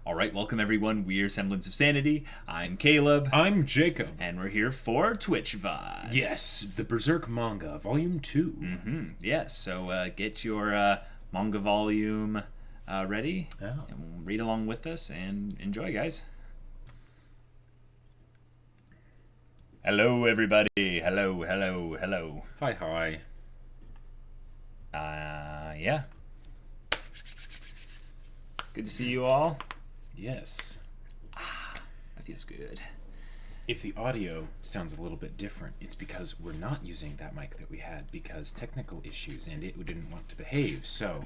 All right, welcome everyone. We're Semblance of Sanity. I'm Caleb. I'm Jacob. And we're here for Twitch VOD. Yes, the Berserk manga, volume 2. Yes, so get your manga volume ready. Yeah. And read along with us and enjoy, guys. Hello, everybody. Hello. Hi. Yeah. Good to see you all. Yes. That feels good. If the audio sounds a little bit different, it's because we're not using that mic that we had because technical issues and it didn't want to behave, so...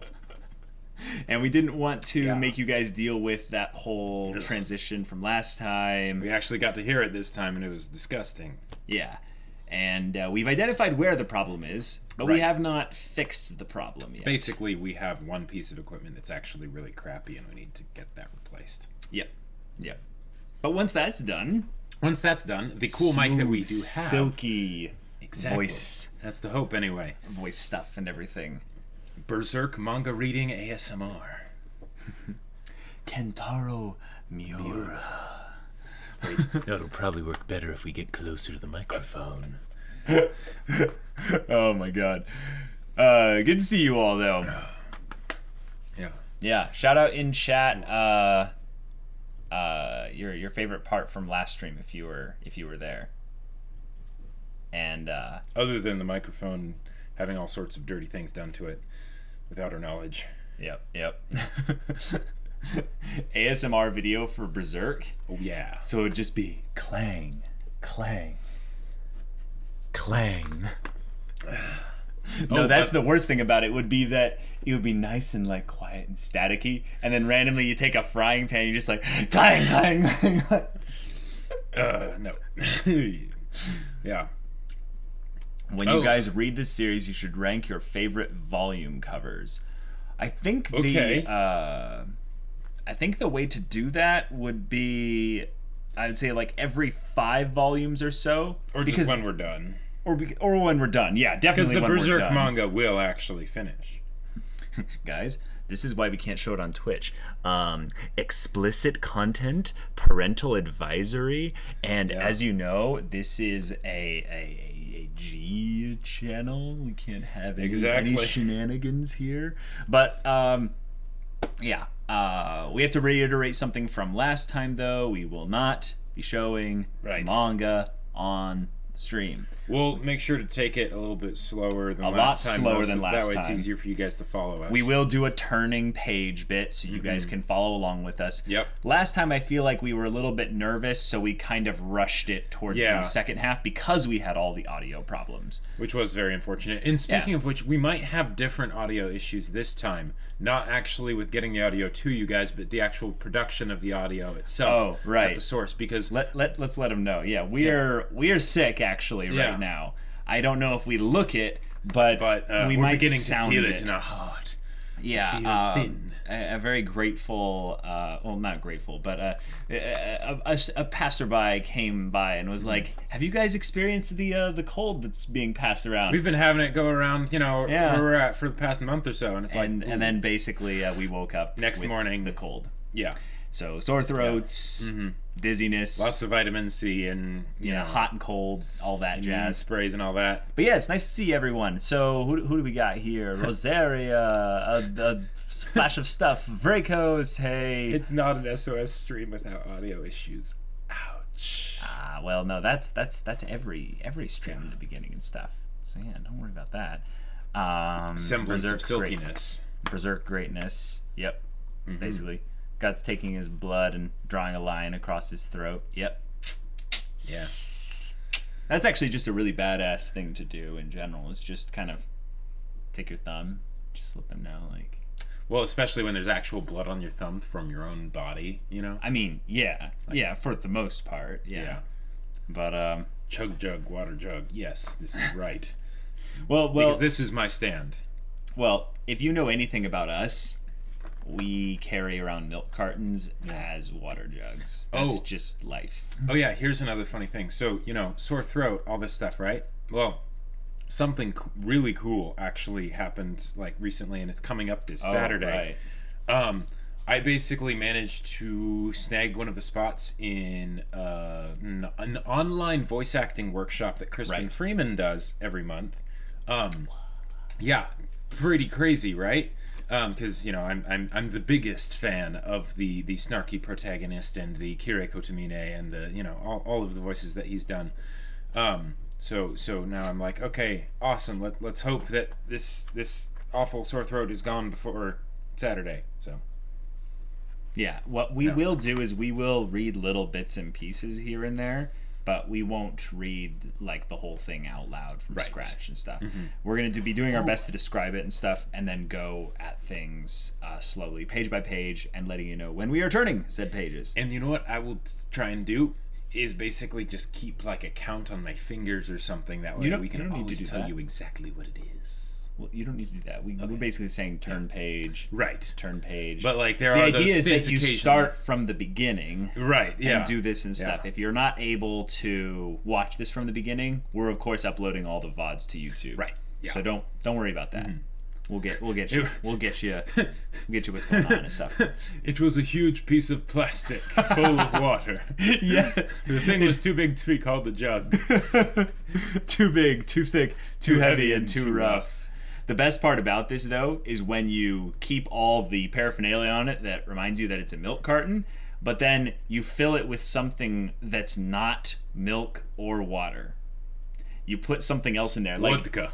And we didn't want to make you guys deal with that whole transition from last time. We actually got to hear it this time and it was disgusting. Yeah. And we've identified where the problem is, but we have not fixed the problem yet. Basically, we have one piece of equipment that's actually really crappy and we need to get that replaced. Yep. But once that's done... the cool mic that we do have... silky voice. That's the hope anyway. Voice stuff and everything. Berserk manga reading ASMR. Kentaro Miura. Wait, it'll probably work better if we get closer to the microphone. Oh my god. Good to see you all, though. Yeah, shout out in chat your favorite part from last stream if you were there. And other than the microphone having all sorts of dirty things done to it without our knowledge. Yep. ASMR video for Berserk. Oh yeah. So it would just be clang, clang, clang. No, that's the worst thing about it would be that it would be nice and like quiet and staticky, and then randomly you take a frying pan, you're just like clang, clang, clang. No. Yeah. When you guys read this series, you should rank your favorite volume covers. I think I think the way to do that would be, I would say like every 5 volumes or so, or just when we're done, or when we're done. Yeah, definitely. Because the Berserk manga will actually finish. Guys, this is why we can't show it on Twitch. Explicit content, parental advisory, and as you know, this is a G channel. We can't have any shenanigans here. But we have to reiterate something from last time, though. We will not be showing manga on the stream. We'll make sure to take it a little bit slower than last time. A lot slower than last time. That way it's easier for you guys to follow us. We will do a turning page bit so you guys can follow along with us. Yep. Last time I feel like we were a little bit nervous, so we kind of rushed it towards the second half because we had all the audio problems. Which was very unfortunate. And speaking of which, we might have different audio issues this time. Not actually with getting the audio to you guys, but the actual production of the audio itself at the source. Because let's let them know. Yeah, we are sick actually right now. I don't know if we look it, but we might beginning sound to feel it in our heart. Yeah, thin. A very grateful, well, not grateful, but a passerby came by and was like, "Have you guys experienced the cold that's being passed around?" We've been having it go around, where we're at for the past month or so, and it's and then basically we woke up next morning the cold. Yeah. So sore throats, dizziness, lots of vitamin C, and hot and cold, all that jazz, sprays and all that. But yeah, it's nice to see everyone. So who do we got here? Rosaria, a flash of stuff. Vracos, hey. It's not an SOS stream without audio issues. Ouch. Well, no, that's every stream in the beginning and stuff. So yeah, don't worry about that. Semblance of silkiness. Berserk greatness. Yep. Basically. God's taking his blood and drawing a line across his throat. Yep. Yeah. That's actually just a really badass thing to do in general. It's just kind of take your thumb, just let them know, like... Well, especially when there's actual blood on your thumb from your own body, I mean, for the most part, yeah. But, Chug jug, water jug. Yes, this is right. Well... Because this is my stand. Well, if you know anything about us... We carry around milk cartons as water jugs. That's just life. Oh, yeah, here's another funny thing. So, sore throat, all this stuff, right? Well, something really cool actually happened, recently, and it's coming up this Saturday. Right. I basically managed to snag one of the spots in an online voice acting workshop that Crispin Freeman does every month. Yeah, pretty crazy, right? Because I'm the biggest fan of the snarky protagonist and the Kirei Kotomine and the all of the voices that he's done. So now I'm like, okay, awesome. Let's hope that this awful sore throat is gone before Saturday. So yeah, what we will do is we will read little bits and pieces here and there, but we won't read like the whole thing out loud from scratch and stuff. We're going to be doing our best to describe it and stuff, and then go at things slowly, page by page, and letting you know when we are turning said pages. And you know what I will try and do is basically just keep like a count on my fingers or something. That way we can always tell you exactly what it is. Well, you don't need to do that. We're basically saying turn page. Right. Turn page. But like the idea is that you start from the beginning. Right. Yeah. And do this and stuff. If you're not able to watch this from the beginning, we're of course uploading all the VODs to YouTube. Right. Yeah. So don't worry about that. We'll get you what's going on and stuff. It was a huge piece of plastic full of water. Yes. The thing was too big to be called a jug. Too big, too thick, too heavy, and too rough. The best part about this, though, is when you keep all the paraphernalia on it that reminds you that it's a milk carton, but then you fill it with something that's not milk or water. You put something else in there. Like, vodka.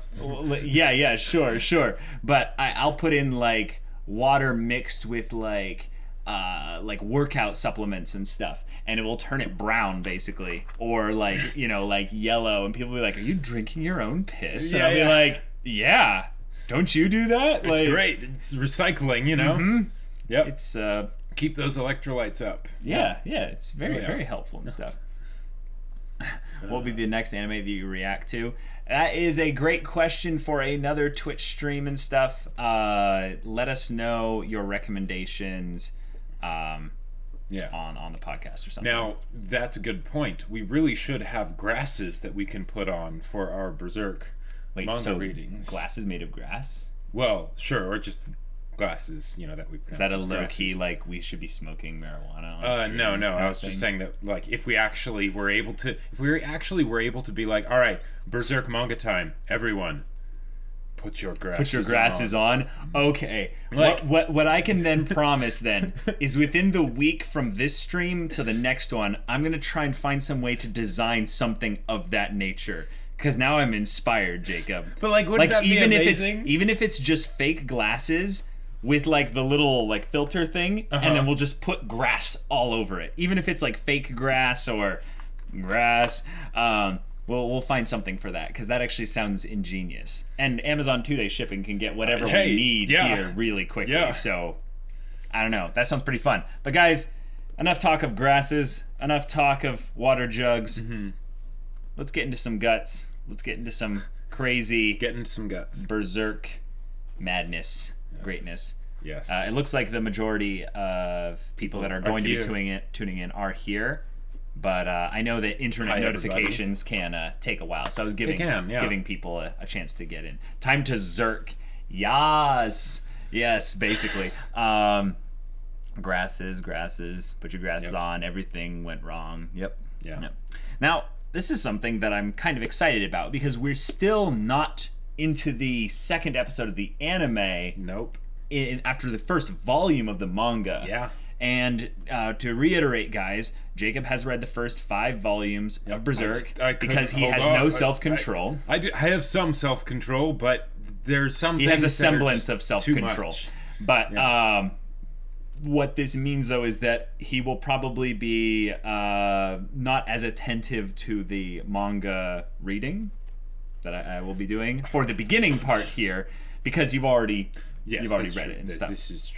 Yeah, sure. But I'll put in, like, water mixed with, like workout supplements and stuff, and it will turn it brown, basically. Or, like, like yellow, and people will be like, are you drinking your own piss? And I'll be like, yeah. Don't you do that? It's great. It's recycling, Yep. It's keep those electrolytes up. Yeah. It's very very helpful and stuff. What will be the next anime that you react to? That is a great question for another Twitch stream and stuff. Let us know your recommendations. On the podcast or something. Now, that's a good point. We really should have grasses that we can put on for our Berserk manga readings. Glasses made of grass? Well, sure, or just glasses, that we pronounce. Is that a low key, like, we should be smoking marijuana on stream? No. I was just saying that, like, if we actually were able to be like, all right, Berserk manga time, everyone, put your grasses on. Okay. Like, what I can then promise then is within the week from this stream to the next one, I'm gonna try and find some way to design something of that nature. Because now I'm inspired, Jacob. But wouldn't that be amazing? Even if it's just fake glasses with like the little like filter thing, and then we'll just put grass all over it. Even if it's like fake grass or grass, we'll find something for that, because that actually sounds ingenious. And Amazon 2-day shipping can get whatever we need here really quickly. Yeah. So I don't know. That sounds pretty fun. But guys, enough talk of grasses. Enough talk of water jugs. Let's get into some guts. Let's get into some crazy... Get into some guts. Berserk madness, greatness. Yes. It looks like the majority of people that are going to be tuning in are here. But I know that internet notifications can take a while. So I was giving people a chance to get in. Time to Zerk. Yes, basically. Grasses. Put your grasses on. Everything went wrong. Yep. Now... this is something that I'm kind of excited about, because we're still not into the second episode of the anime. Nope. After the first volume of the manga. Yeah. And to reiterate, guys, Jacob has read the first 5 volumes of Berserk because he has no self-control. I have some self-control, but there's some things has a semblance of self-control. But what this means, though, is that he will probably be not as attentive to the manga reading that I will be doing for the beginning part here, because you've already read it and stuff. This is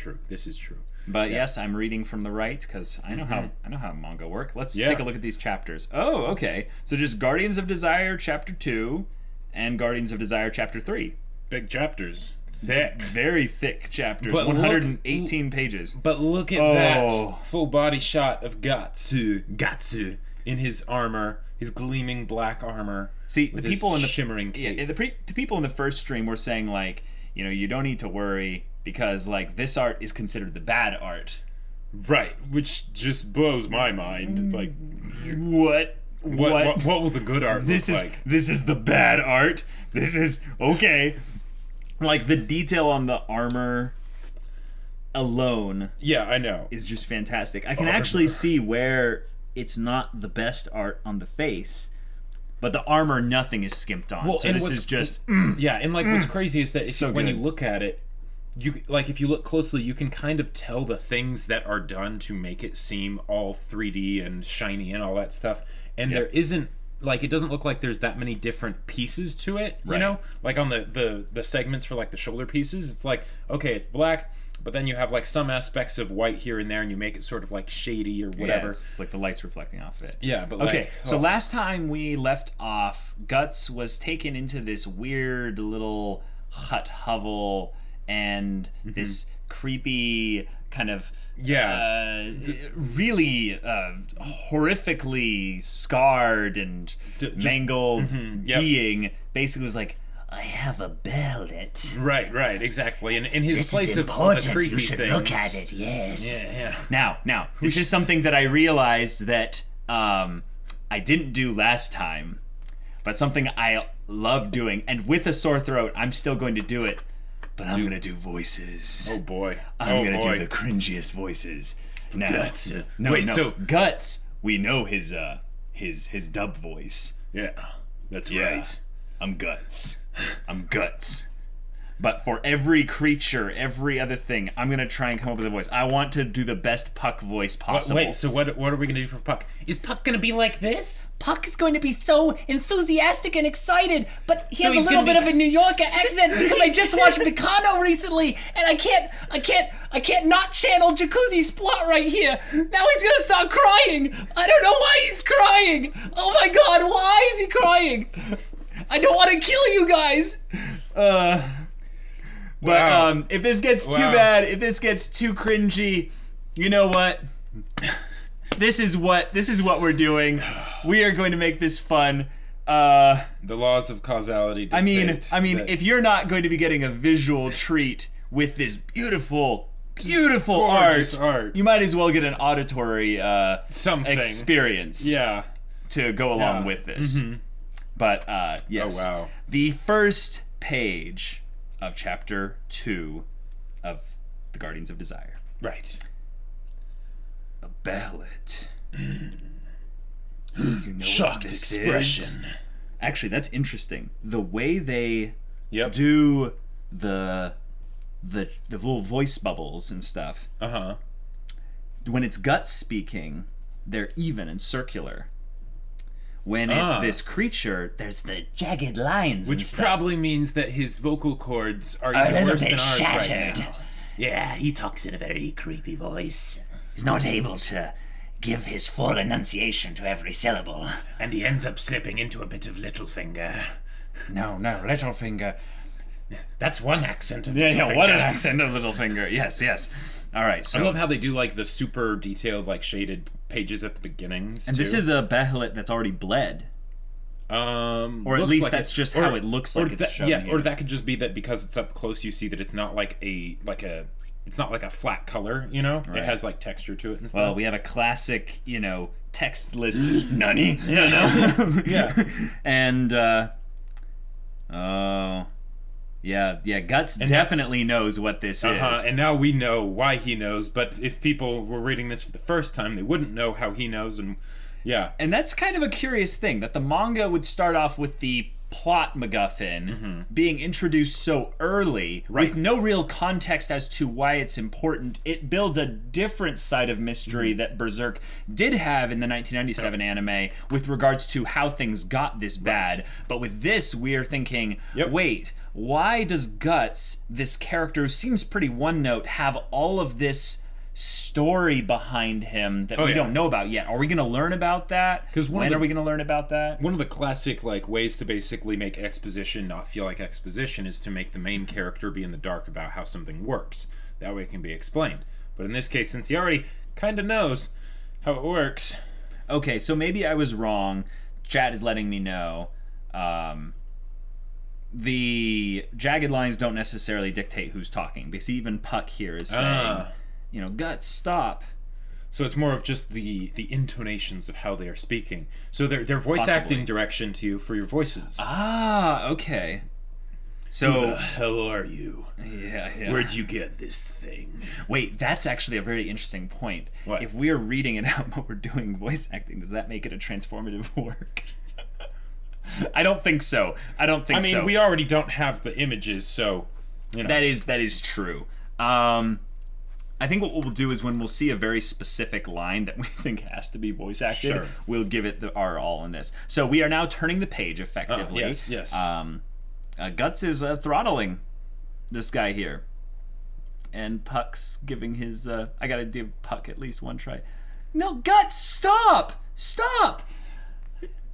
true. But yes, I'm reading from the right because I know how manga work. Let's take a look at these chapters. Oh, okay. So just Guardians of Desire Chapter 2 and Guardians of Desire Chapter 3. Big chapters. Thick. Very thick chapters. But 118 pages. But look at that full body shot of Gatsu in his armor, his gleaming black armor. See, the people in the shimmering cape. The people in the first stream were saying, like, you don't need to worry because, like, this art is considered the bad art. Right, which just blows my mind. Like, What? what will the good art look like? This is the bad art. This is okay. Like the detail on the armor alone Yeah, I know. is just fantastic. I can actually see where it's not the best art on the face, but the armor, nothing is skimped on. Well, so and this what's- is just Yeah, and like what's crazy is that if So when you good. look at it, if you look closely, you can kind of tell the things that are done to make it seem all 3D and shiny and all that stuff. And there isn't like, it doesn't look like there's that many different pieces to it. You Right. know, like on the segments for like the shoulder pieces, it's like, okay, it's black, but then you have like some aspects of white here and there, and you make it sort of like shady or whatever. Yeah, it's like the light's reflecting off it. Yeah, but Okay, like, so last time we left off, Guts was taken into this weird little hut hovel and this creepy kind of really horrifically scarred and mangled being basically was like, I have a bellet. Right, exactly. And in his This place is of important. the creepy You should things, look at it. Yes. Yeah. Now, this is something that I realized that I didn't do last time, but something I love doing, and with a sore throat, I'm still going to do it. But I'm gonna do voices. Oh boy. I'm gonna do the cringiest voices. Now, Guts. Wait, so- Guts, we know his dub voice. Yeah, that's Yeah. right. I'm Guts. I'm Guts. But for every creature, every other thing, I'm gonna try and come up with a voice. I want to do the best Puck voice possible. Wait, so what are we gonna do for Puck? Is Puck gonna be like this? Puck is going to be so enthusiastic and excited, but he So has a he's little gonna bit be- of a New Yorker accent because I just watched Mikado recently, and I can't not channel Jacuzzi Splot right here. Now he's gonna start crying. I don't know why he's crying. Oh my God, why is he crying? I don't want to kill you guys. But Wow. if this gets too Wow. bad, if this gets too cringy, you know what? This is what we're doing. We are going to make this fun. The laws of causality I mean, dictate if you're not going to be getting a visual treat with this beautiful gorgeous art. you might as well get an auditory something. experience Yeah. to go along Yeah. with this. But yes, Oh, wow. the first page of chapter 2 of The Guardians of Desire. Right. A ballot. You know Shocked what this expression. is? Actually, that's interesting. The way they Yep. do the little voice bubbles and stuff. Uh-huh. When it's Guts speaking, they're even and circular. When it's this creature, there's the jagged lines and Which stuff. probably means that his vocal cords are A even little worse bit than ours shattered. right now. Yeah, he talks in a very creepy voice. He's not able to give his full enunciation to every syllable. And he ends up slipping into a bit of Littlefinger. No, Littlefinger. That's one accent of Yeah, Littlefinger. what an accent of Littlefinger. Yes. All right, so I love how they do like the super detailed, like shaded pages at the beginnings. and this too. is a Bahamut that's already bled. Or at looks least like that's just or- how it looks like or it's that, shown yeah, here. or that could just be that because it's up close, you see that it's not like it's not like a flat color, you know. Right. It has like texture to it and stuff. Well, we have a classic, textless nunny. yeah. And Guts definitely knows what this is. And now we know why he knows. But if people were reading this for the first time, they wouldn't know how he knows. And yeah, And that's kind of a curious thing, that the manga would start off with the plot MacGuffin being introduced so early with no real context as to why it's important. It builds a different side of mystery that Berserk did have in the 1997 anime with regards to how things got this bad. But with this, we are thinking, wait, why does Guts, this character who seems pretty one-note, have all of this story behind him that we don't know about yet? Are we going to learn about that? 'Cause when are we going to learn about that? one of the classic like ways to basically make exposition not feel like exposition is to make the main character be in the dark about how something works. That way it can be explained. But in this case, since he already kind of knows how it works, Okay, so maybe I was wrong. Chat is letting me know. The jagged lines don't necessarily dictate who's talking, because even Puck here is saying, Guts, stop. So it's more of just the intonations of how they are speaking. So their voice acting direction to you for your voices. Ah, okay. So Who the hell are you? yeah. Where'd you get this thing? Wait, that's actually a very interesting point. What? If we are reading it out but we're doing voice acting, does that make it a transformative work? I don't think so. I mean, we already don't have the images, so you know. That is true. I think what we'll do is when we'll see a very specific line that we think has to be voice acted, Sure. we'll give it our all in this. So we are now turning the page effectively. Yes. Guts is throttling this guy here. And Puck's giving his... I gotta give Puck at least one try. No, Guts, stop! Stop!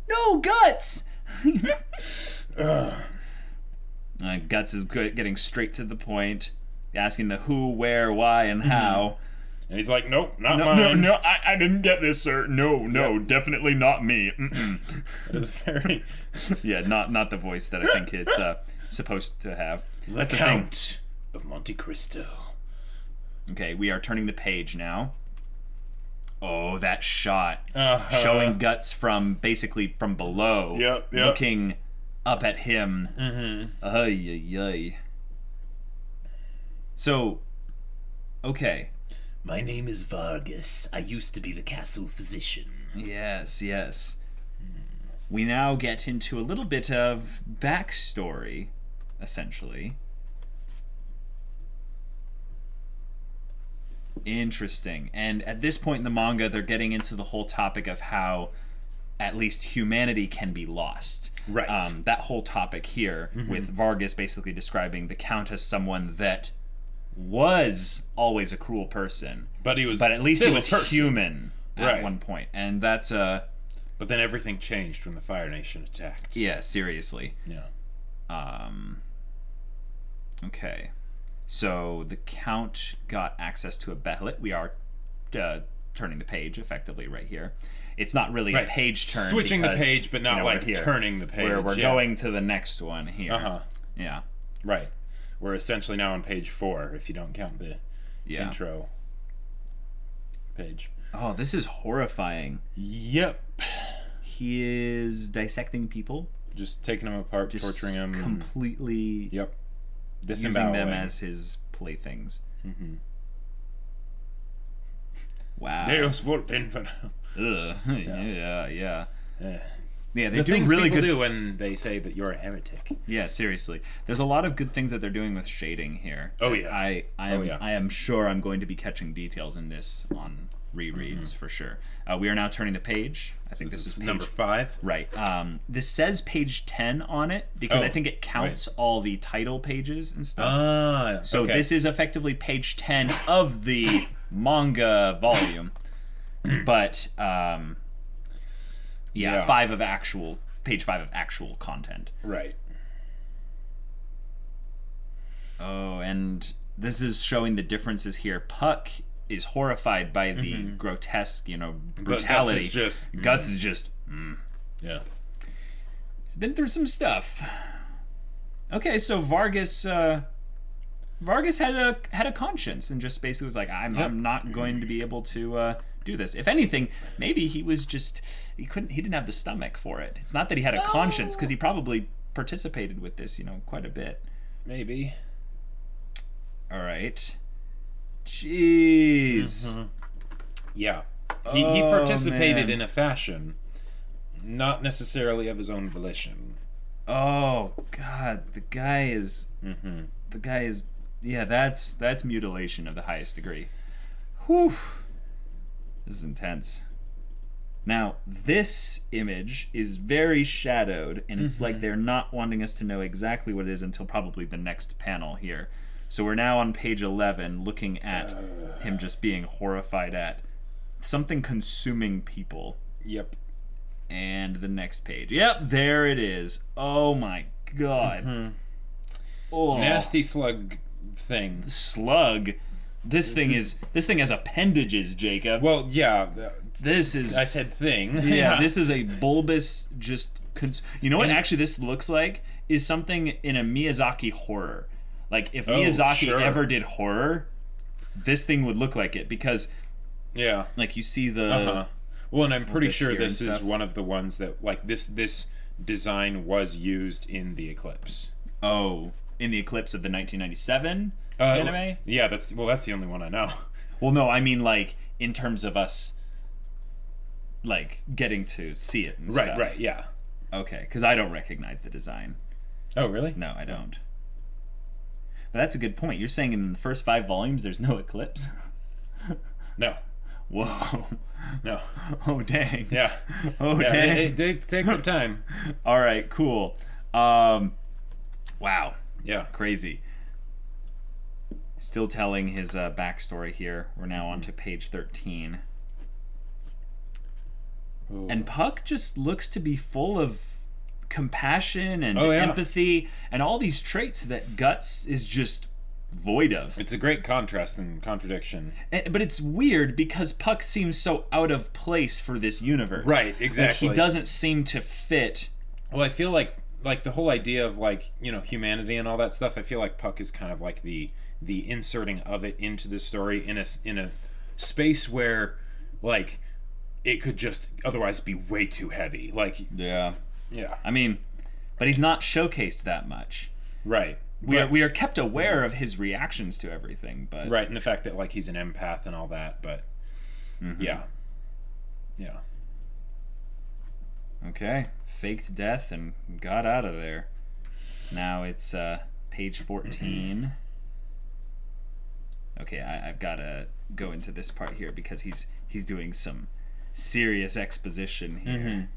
No, Guts! Guts is getting straight to the point. Asking the who, where, why, and how. And he's like, nope, not mine. No, I didn't get this, sir. No, definitely not me. Very... Yeah, not the voice that I think it's supposed to have. The Count of Monte Cristo. Okay, we are turning the page now. Oh, that shot. Showing Guts basically from below. Yep. Looking up at him. Ay. So, okay. My name is Vargas. I used to be the castle physician. Yes. We now get into a little bit of backstory, essentially. Interesting. And at this point in the manga, they're getting into the whole topic of how at least humanity can be lost. Right. That whole topic here, with Vargas basically describing the Count as someone that was always a cruel person, but at least he was human at Right. one point, and that's But then everything changed when the Fire Nation attacked. yeah, seriously. Yeah. Okay, so the Count got access to a behelit. We are turning the page effectively right here. It's not really a page turn, switching because, the page, but not we're like here. turning the page. We're going to the next one here. Yeah. Right. We're essentially now on page 4, if you don't count the intro page. Oh, this is horrifying. Yep. He is dissecting people, Just taking them apart, just torturing them. completely Yep. using them as his playthings. Wow. Deus vult infernal. Ugh. Yeah. Yeah, they The do things really people good. do when they say that you're a heretic. Yeah, seriously. There's a lot of good things that they're doing with shading here. Oh, yeah. I am sure I'm going to be catching details in this on rereads for sure. We are now turning the page. I think this is page, number 5. Right. This says page 10 on it because I think it counts all the title pages and stuff. So this is effectively page 10 of the manga volume. But page 5 of actual content. Right. Oh, and this is showing the differences here. Puck is horrified by the grotesque, brutality. Guts is just Yeah. he's been through some stuff. Okay, so Vargas had a conscience and just basically was like, I'm not going to be able to do this. If anything, maybe he was just he didn't have the stomach for it. It's not that he had a conscience, because he probably participated with this, quite a bit. Maybe. All right. Jeez. Yeah. He participated man. in a fashion, not necessarily of his own volition. Oh God, the guy is. Yeah, that's mutilation of the highest degree. Whew. This is intense. Now, this image is very shadowed, and it's like they're not wanting us to know exactly what it is until probably the next panel here. So we're now on page 11, looking at him just being horrified at something consuming people. Yep. And the next page. Yep, there it is. Oh my God. Oh. Nasty slug thing. Slug. This thing has appendages, Jacob. Well, yeah. This is. I said thing. Yeah, this is a bulbous. You know what? Actually, this looks like is something in a Miyazaki horror. Like if Miyazaki sure. ever did horror, this thing would look like it, because Yeah. Like you see the Well, and I'm pretty this sure here this and is stuff. one of the ones that like this design was used in the Eclipse. in the Eclipse of the 1997 Uh, anime. Yeah, that's the only one I know. Well, no, I mean like in terms of us like getting to see it and stuff. Right, yeah. Okay, because I don't recognize the design. Oh, really? No, I don't. But that's a good point. You're saying in the first 5 volumes there's no Eclipse? No. Whoa. No. Oh, dang. Yeah. Oh, Yeah, dang. they take their time. All right, cool. Wow. Yeah. Crazy. Still telling his backstory here. We're now on to page 13. Ooh. And Puck just looks to be full of compassion and Oh, yeah. empathy and all these traits that Guts is just void of. It's a great contrast and contradiction. But it's weird because Puck seems so out of place for this universe. Right, exactly. Like he doesn't seem to fit. Well, I feel like the whole idea of like, you know, humanity and all that stuff, I feel like Puck is kind of like the inserting of it into the story in a space where like it could just otherwise be way too heavy. Like, Yeah. yeah. I mean, but he's not showcased that much. Right. We are kept aware of his reactions to everything, but Right, and the fact that like he's an empath and all that, but yeah. Yeah. Okay, faked death and got out of there. Now it's page 14. Okay, I've got to go into this part here because he's doing some serious exposition here.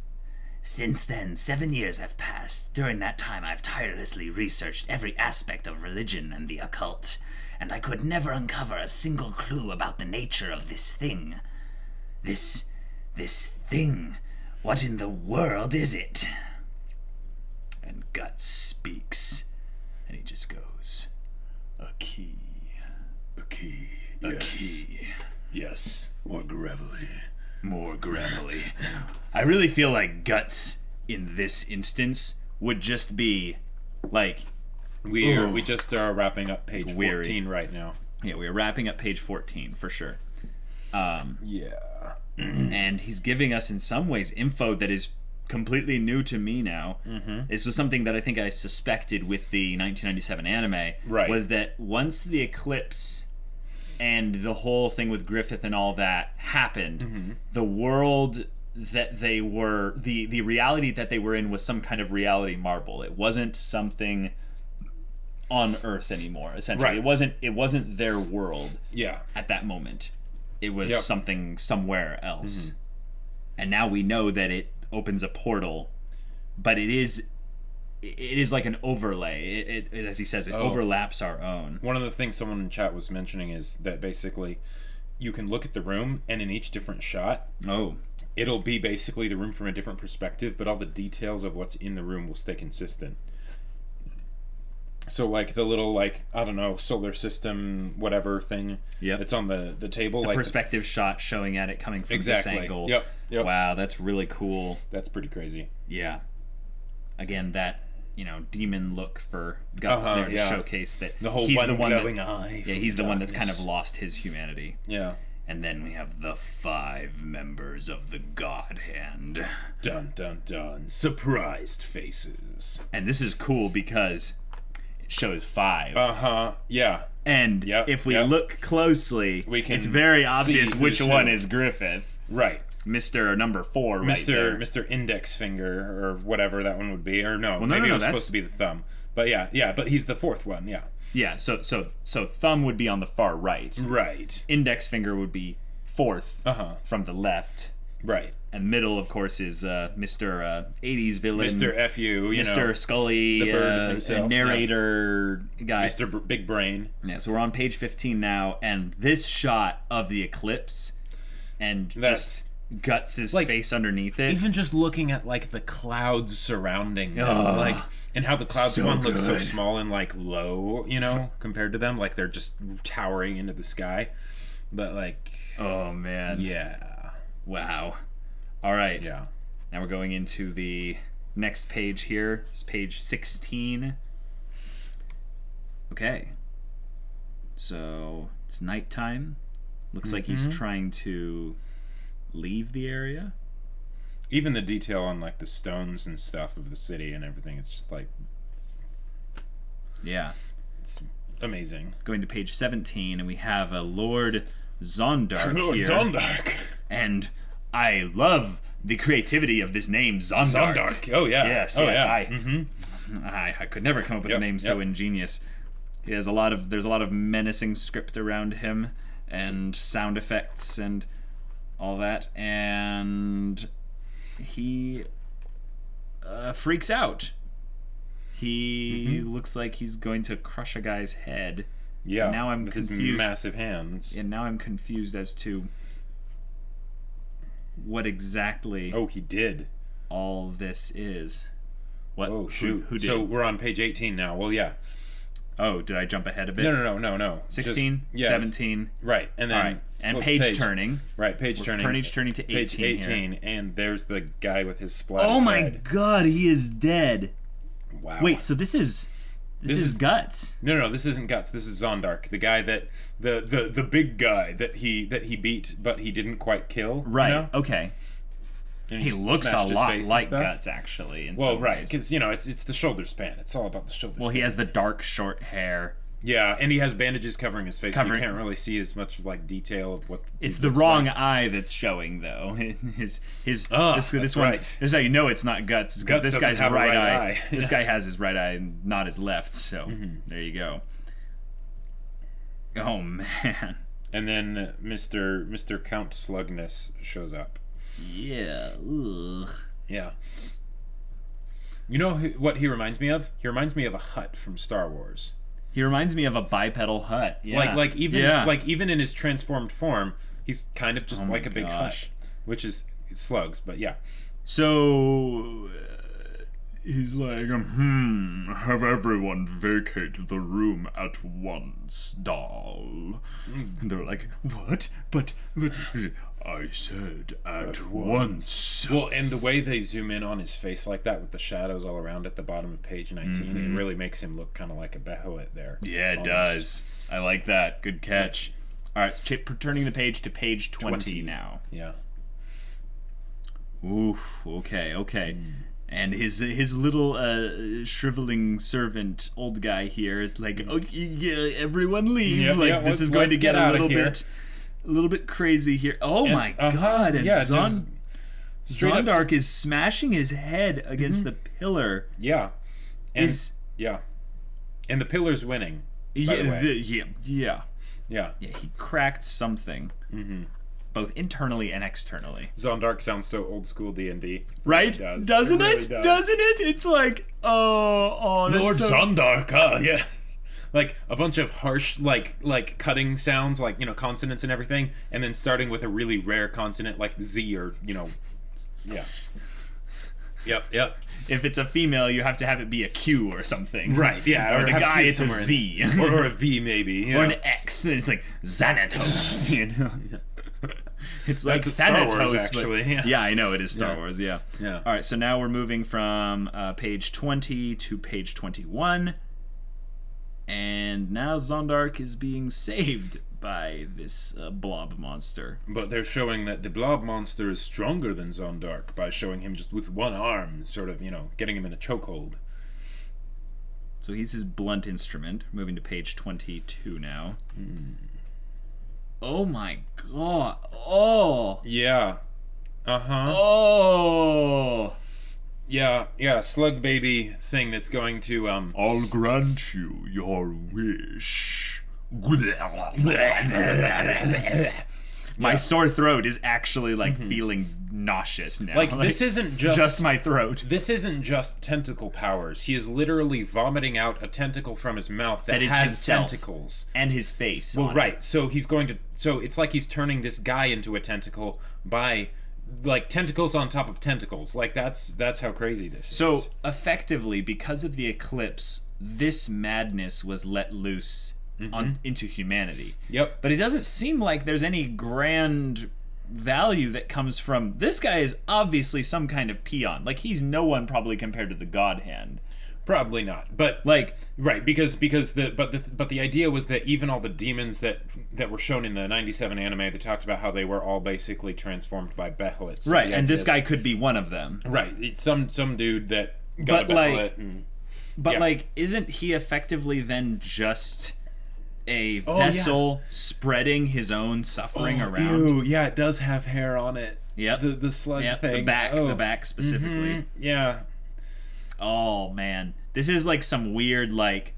Since then, 7 years have passed. During that time, I've tirelessly researched every aspect of religion and the occult, and I could never uncover a single clue about the nature of this thing. This thing. What in the world is it? And Guts speaks, and he just goes, A key. A key. A Yes. key. Yes. More gravelly. More gravelly. I really feel like Guts in this instance would just be like We just are wrapping up page Weary. 14 right now. yeah, we're wrapping up page 14 for sure. Yeah. And he's giving us in some ways info that is completely new to me now. This was something that I think I suspected with the 1997 anime, Right. was that once the eclipse and the whole thing with Griffith and all that happened, the world that they were, the reality that they were in was some kind of reality marble. It wasn't something on Earth anymore, essentially. Right. It wasn't their world Yeah. at that moment. It was Yep. something somewhere else. And now we know that it opens a portal, but it is like an overlay. It as he says, it overlaps our own. One of the things someone in chat was mentioning is that basically you can look at the room and in each different shot, Oh, it'll be basically the room from a different perspective, but all the details of what's in the room will stay consistent. So like the little like, I don't know, solar system whatever thing Yep. that's on the table, like perspective shot showing at it coming from Exactly. this angle. Yep. Wow, that's really cool. that's pretty crazy. Yeah. Again, that demon look for Guts there to yeah. showcase that The whole he's one the one glowing that, eye. yeah, from he's the one that's kind of darkness. lost his humanity. Yeah. And then we have the 5 members of the God Hand. Dun dun dun. Surprised faces. And this is cool because it shows 5. Yeah. And Yep, if we yep. look closely, We can it's very obvious see which who's one who. is Griffith. Right. Mr. Number 4 right there. Mr. Index Finger or whatever that one would be, or no, no, maybe no, it was that's- supposed to be the thumb. But yeah, but he's the 4th one, yeah. Yeah, so thumb would be on the far right. Right. Index finger would be 4th from the left. Right. And middle, of course, is Mr. 80s villain. Mr. FU, you Mr. know. Scully, the bird himself, narrator guy. Mr. Big Brain. Yeah, so we're on page 15 now, and this shot of the eclipse and That's- just Guts' like, face underneath it. Even just looking at like the clouds surrounding them, Ugh. like, and how the clouds So one looks so good. small and like low, compared to them, like they're just towering into the sky. But like, Oh, man. yeah, Wow. All right. yeah. Now we're going into the next page here. It's page 16. Okay. So it's nighttime. Looks like he's trying to leave the area. Even the detail on like the stones and stuff of the city and everything, it's just like, yeah, it's amazing. Going to page 17, and we have a Lord Zondark here. Zondark. And I love the creativity of this name, Zondark. Zondark. Oh yeah. Yes, oh, yes. yeah. I could never come up with a name so ingenious. He has there's a lot of menacing script around him, and sound effects and all that, and he freaks out. He looks like he's going to crush a guy's head. Yeah. And now I'm with confused. his massive hands. And now I'm confused as to what exactly he did. all this is. What? Oh shoot. Who did? So we're on page 18 now. Well, yeah. Oh, did I jump ahead a bit? No. 16, Just, 17. Right. And then All right. And flip page turning. Right, page turning. Page turning to 18 Page 18 here. and there's the guy with his splattered Oh my head. god, he is dead. Wow. Wait, so this is Guts. No, this isn't Guts. This is Zondark, the guy that the big guy that he beat, but he didn't quite kill. Right. You know? Okay. And He just looks a smashed his lot face and like stuff. Guts, actually. In Well, some right, ways. because it's the shoulder span. It's all about the shoulder. Well, span. he has the dark, short hair. Yeah, and he has bandages covering his face, so Covering- you can't really see as much like detail of what. It's he the looks wrong like. eye that's showing, though. This that's one's. right. This is how you know it's not Guts. It's 'cause Guts this doesn't guy's have a right right eye. eye. This guy has his right eye and not his left. So there you go. Oh man. And then Mr. Count Slugness shows up. Yeah. Ugh. Yeah. You know what he reminds me of? He reminds me of a hut from Star Wars. He reminds me of a bipedal hut. Yeah. Like even in his transformed form, he's kind of just like a big gosh. hut, which is slugs. But yeah, So he's like, have everyone vacate the room at once, doll. And they're like, what? But I said at once. well, and the way they zoom in on his face like that with the shadows all around at the bottom of page 19, it really makes him look kind of like a Bahamut there. Yeah, it almost. does. I like that. Good catch. All right, turning the page to page 20 now. Yeah. Oof. Okay. And his little shriveling servant, old guy here, is like, oh yeah, everyone leave. Yeah, like yeah, this is let's going to get get a outta little here. bit crazy here. Oh my god! And yeah, just straight up- Zondark is smashing his head against the pillar. Yeah. And, Is yeah. And the pillar's winning. By the way. Yeah. Yeah. He cracked something, both internally and externally. Zondark sounds so old school D&D. Right? It does. Doesn't really it? does. Doesn't it? It's like, oh, that's Lord so... Zondark, yes. Like a bunch of harsh, like cutting sounds, like, consonants and everything, and then starting with a really rare consonant like Z or, yeah. Yep. If it's a female, you have to have it be a Q or something. Right, yeah. Or the have guy, Q it's a somewhere in Z. it. Or a V, maybe. Or an X, and it's like Xanatos, It's like That's a Star Wars, Thanatos, actually, but- yeah. I know, it is Star Yeah. Wars, yeah. Yeah. All right, so now we're moving from page 20 to page 21. And now Zondark is being saved by this blob monster. But they're showing that the blob monster is stronger than Zondark by showing him just with one arm, sort of, getting him in a chokehold. So he's his blunt instrument. Moving to page 22 now. Oh my god. Oh. Yeah. Uh-huh. Oh. Yeah, slug baby thing that's going to, I'll grant you your wish. My sore throat is actually feeling nauseous now. this isn't just my throat. This isn't just tentacle powers. He is literally vomiting out a tentacle from his mouth that is has himself. tentacles. And his face. Well, on right. it. So it's like he's turning this guy into a tentacle by tentacles on top of tentacles. That's how crazy this So is. effectively, because of the eclipse, this madness was let loose into humanity. Yep. But it doesn't seem like there's any grand value that comes from this guy is obviously some kind of peon. Like he's no one probably compared to the God Hand. Probably not. But Like, right, because the idea was that even all the demons that were shown in the 97 anime, they talked about how they were all basically transformed by Behelits. So right, the and idea this is- guy could be one of them. Right, it's some dude that got But, a Behelit like- and... But Yeah. like, isn't he effectively then just a Oh, yeah. vessel spreading his own suffering around? Ew, yeah, it does have hair on it. Yep. The slug Yep, thing. the back specifically. Mhm, yeah. Oh man, this is like some weird like.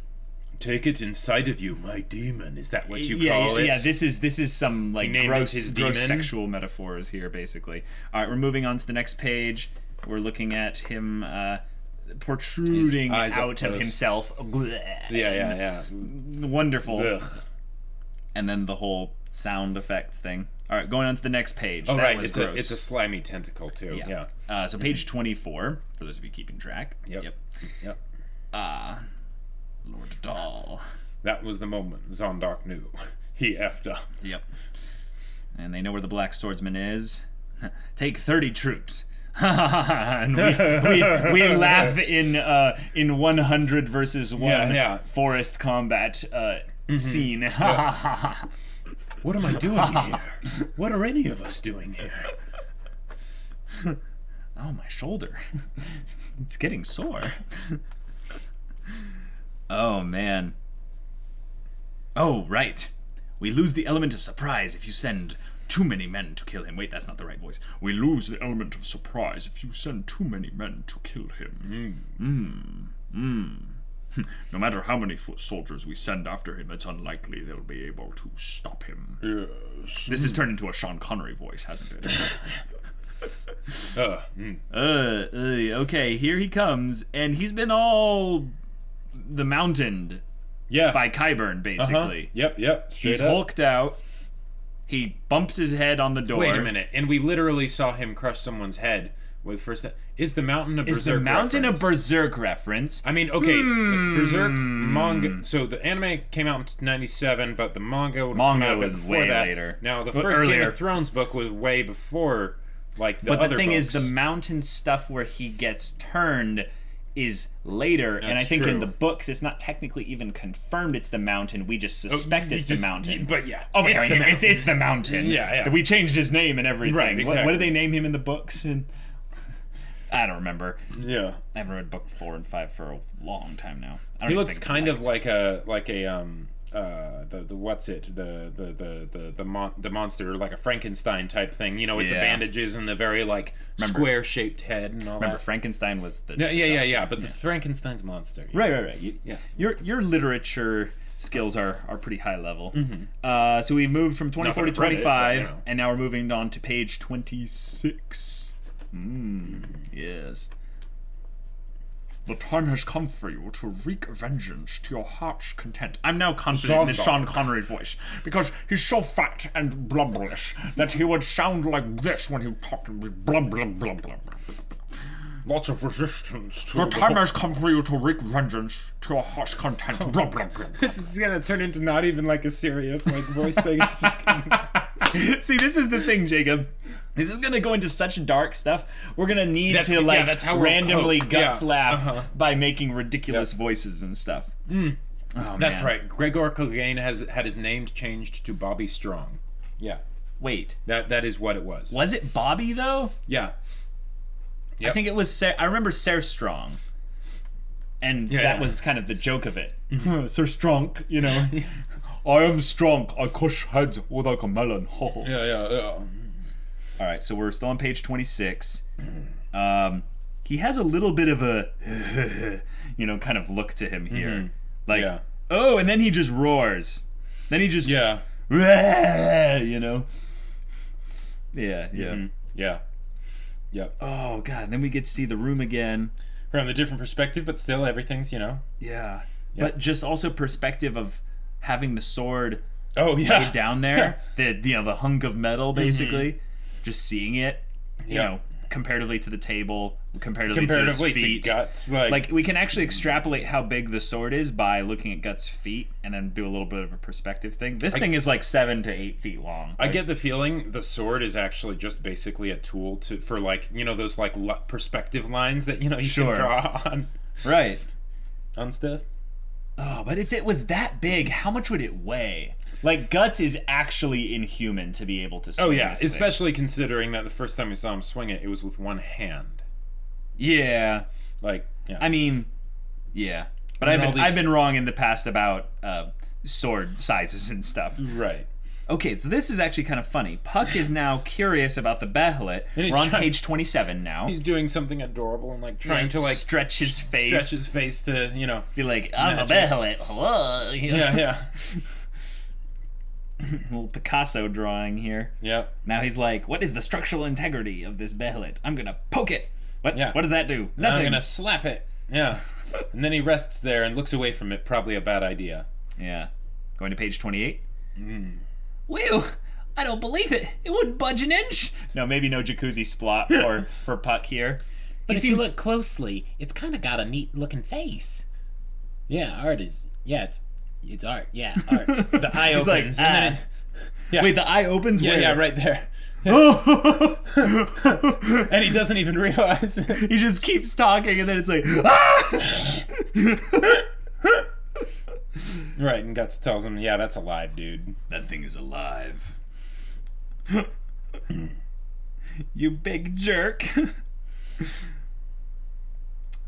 Take it inside of you, my demon. Is that what you yeah, call it? yeah. This is some like named gross, his gross demon? sexual metaphors here, basically. All right, we're moving on to the next page. We're looking at him protruding His eyes up out of close. himself. Yeah. Wonderful. Ugh. And then the whole sound effects thing. All right, going on to the next page. Oh, That right. was It's gross. a slimy tentacle, too. Yeah. So page 24, for those of you keeping track. Yep. Lord Dahl. That was the moment Zondark knew. He effed up. Yep. And they know where the Black Swordsman is. Take 30 troops. And we laugh in 100 versus 1 Yeah. forest combat scene. What am I doing here? What are any of us doing here? Oh, my shoulder. It's getting sore. Oh, man. Oh, right. We lose the element of surprise if you send too many men to kill him. Wait, that's not the right voice. We lose the element of surprise if you send too many men to kill him. No matter how many foot soldiers we send after him, it's unlikely they'll be able to stop him. Yes. This has turned into a Sean Connery voice, hasn't it? Okay, here he comes, and he's been all the mountained Yeah. by Qyburn, basically. Yep. Straight He's up. hulked out. He bumps his head on the door. Wait a minute. And we literally saw him crush someone's head with first... Is the mountain a Berserk Is the mountain reference? a Berserk reference? I mean, okay, Berserk manga. So the anime came out in 97, but the manga would come out a bit was before way that. later. Now, the But first Game earlier. of Thrones book was way before, like, the But other the thing books. is, the mountain stuff where he gets turned is later, and I That's think in true. the books it's not technically even confirmed it's the mountain. We just suspect it's the mountain. But yeah, Oh, it's the mountain. it's the mountain. Yeah. We changed his name and everything. Right, What exactly. do they name him in the books? And I don't remember. Yeah. I haven't read book 4 and 5 for a long time now. I don't He even looks think kind of liked. like a the what's it the monster, like a Frankenstein type thing, you know, with the Yeah. bandages and the very like square shaped head and all Remember, that. Frankenstein was the Yeah. But the Frankenstein's monster. Right. Yeah. Your literature skills are pretty high level. So we moved from 24 to Not that I've read it, 25, but, you know. and now we're moving on to page 26. Yes. The time has come for you to wreak vengeance to your heart's content. I'm now confident in this Zondark. Sean Connery voice, because he's so fat and blubberous that he would sound like this when he talked to me. Blub, blub, blub, blub. Lots of resistance to The time has come for you to wreak vengeance to your heart's content. Blub, blub, blub. This is gonna turn into not even like a serious like voice thing. It's just gonna... See, this is the thing, Jacob. This is gonna go into such dark stuff. We're gonna need That's- to yeah, like that's how we'll randomly cope. guts Yeah, laugh by making ridiculous voices and stuff. Oh, That's man. right. Gregor Clegane has had his name changed to Bobby Strong. Yeah, Wait, that is what it was. was it Bobby though? Yeah. I think it was. I remember Sir Strong, and Yeah, that yeah. was kind of the joke of it. Sir Strong, you know. I am strong. I crush heads like a melon. Yeah. All right, so we're still on page 26. He has a little bit of a, kind of look to him here. Like, Yeah. oh, and then he just roars. Then he just, Yeah. you know. Yeah. Yeah. Yep. Oh, God, and then we get to see the room again. From a different perspective, but still everything's, Yeah. But just also perspective of having the sword Oh, yeah. laid down there. the hunk of metal, basically. Just seeing it, you Yeah. know, comparatively to the table, comparatively to Comparatively his feet. to Guts. Like, we can actually extrapolate how big the sword is by looking at Guts' feet and then do a little bit of a perspective thing. This thing is like 7 to 8 feet long. I get the feeling the sword is actually just basically a tool for like, those like perspective lines that, you Sure. can draw on. Right. on stuff. Oh, but if it was that big, how much would it weigh? Like, Guts is actually inhuman to be able to swing this thing. Especially considering that the first time we saw him swing it, it was with one hand. Yeah. Like, yeah. I mean, yeah. But I've been wrong in the past about sword sizes and stuff. Right. Okay, so this is actually kind of funny. Puck is now curious about the Behelit. We're on page 27 now. He's doing something adorable and, like, trying to, like... Stretch his face. Stretch his face to, you know... Be like, I'm a Behelit. Hello. You know? Yeah. Little Picasso drawing here. Yep. Now he's like, what is the structural integrity of this Behelit? I'm going to poke it. What? Yeah. What does that do? Nothing. I'm going to slap it. Yeah. And then he rests there and looks away from it. Probably a bad idea. Yeah. Going to page 28. Whew! I don't believe it. It wouldn't budge an inch. No, maybe no jacuzzi splot for Puck here. But if you look closely, it's kind of got a neat looking face. Yeah, art is... Yeah, it's art. Yeah, art. The eye He's opens like, and then it... Yeah. Wait, the eye opens where? Yeah, right there. And he doesn't even realize it. He just keeps talking and then it's like, ah! Right, and Guts tells him, yeah, that's alive, dude. That thing is alive. You big jerk.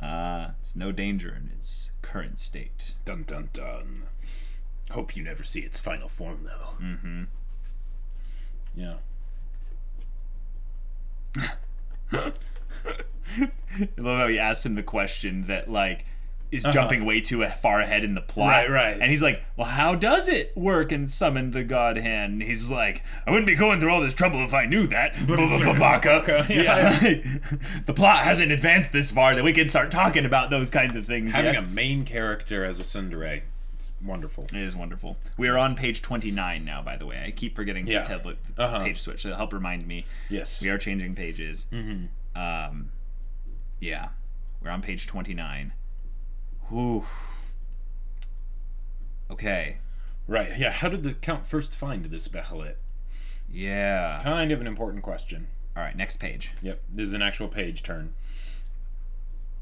It's no danger in its current state. Dun dun dun. Hope you never see its final form, though. Mm-hmm. Yeah. I love how he asked him the question that, like, is jumping way too far ahead in the plot. Right. And he's like, well, how does it work and summon the god hand? And he's like, I wouldn't be going through all this trouble if I knew that. Baka. Yeah. The plot hasn't advanced this far that we can start talking about those kinds of things. Having a main character as a tsundere, it's wonderful. It is wonderful. We are on page 29 now, by the way. I keep forgetting to tablet page switch, so help remind me. Yes. We are changing pages. Mm-hmm. Yeah. We're on page 29. Whew. Okay. Right, yeah. How did the Count first find this Behelit? Yeah. Kind of an important question. All right, next page. Yep, this is an actual page turn.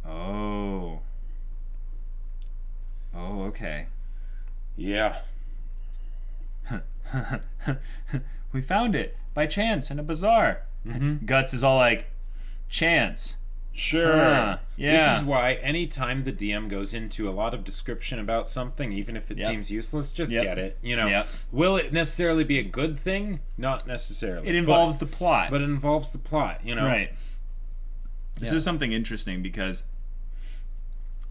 Oh. Oh, okay. Yeah. We found it by chance in a bazaar. Mm-hmm. Guts is all like, chance. Sure. Yeah. This is why anytime the DM goes into a lot of description about something, even if it seems useless, just get it. You know, will it necessarily be a good thing? Not necessarily. It involves the plot. But it involves the plot, you know. Right. This is something interesting because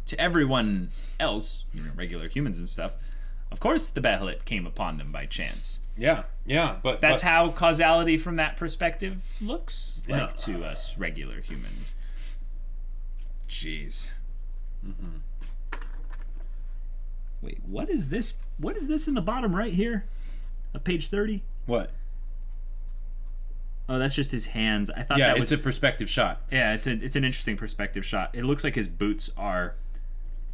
to everyone else, you know, regular humans and stuff, of course the Behelit came upon them by chance. Yeah, but... That's how causality from that perspective looks like to us regular humans. Jeez. Mm-hmm. Wait, what is this? What is this in the bottom right here of page 30? What? Oh, that's just his hands. I thought that was a perspective shot. Yeah, it's an interesting perspective shot. It looks like his boots are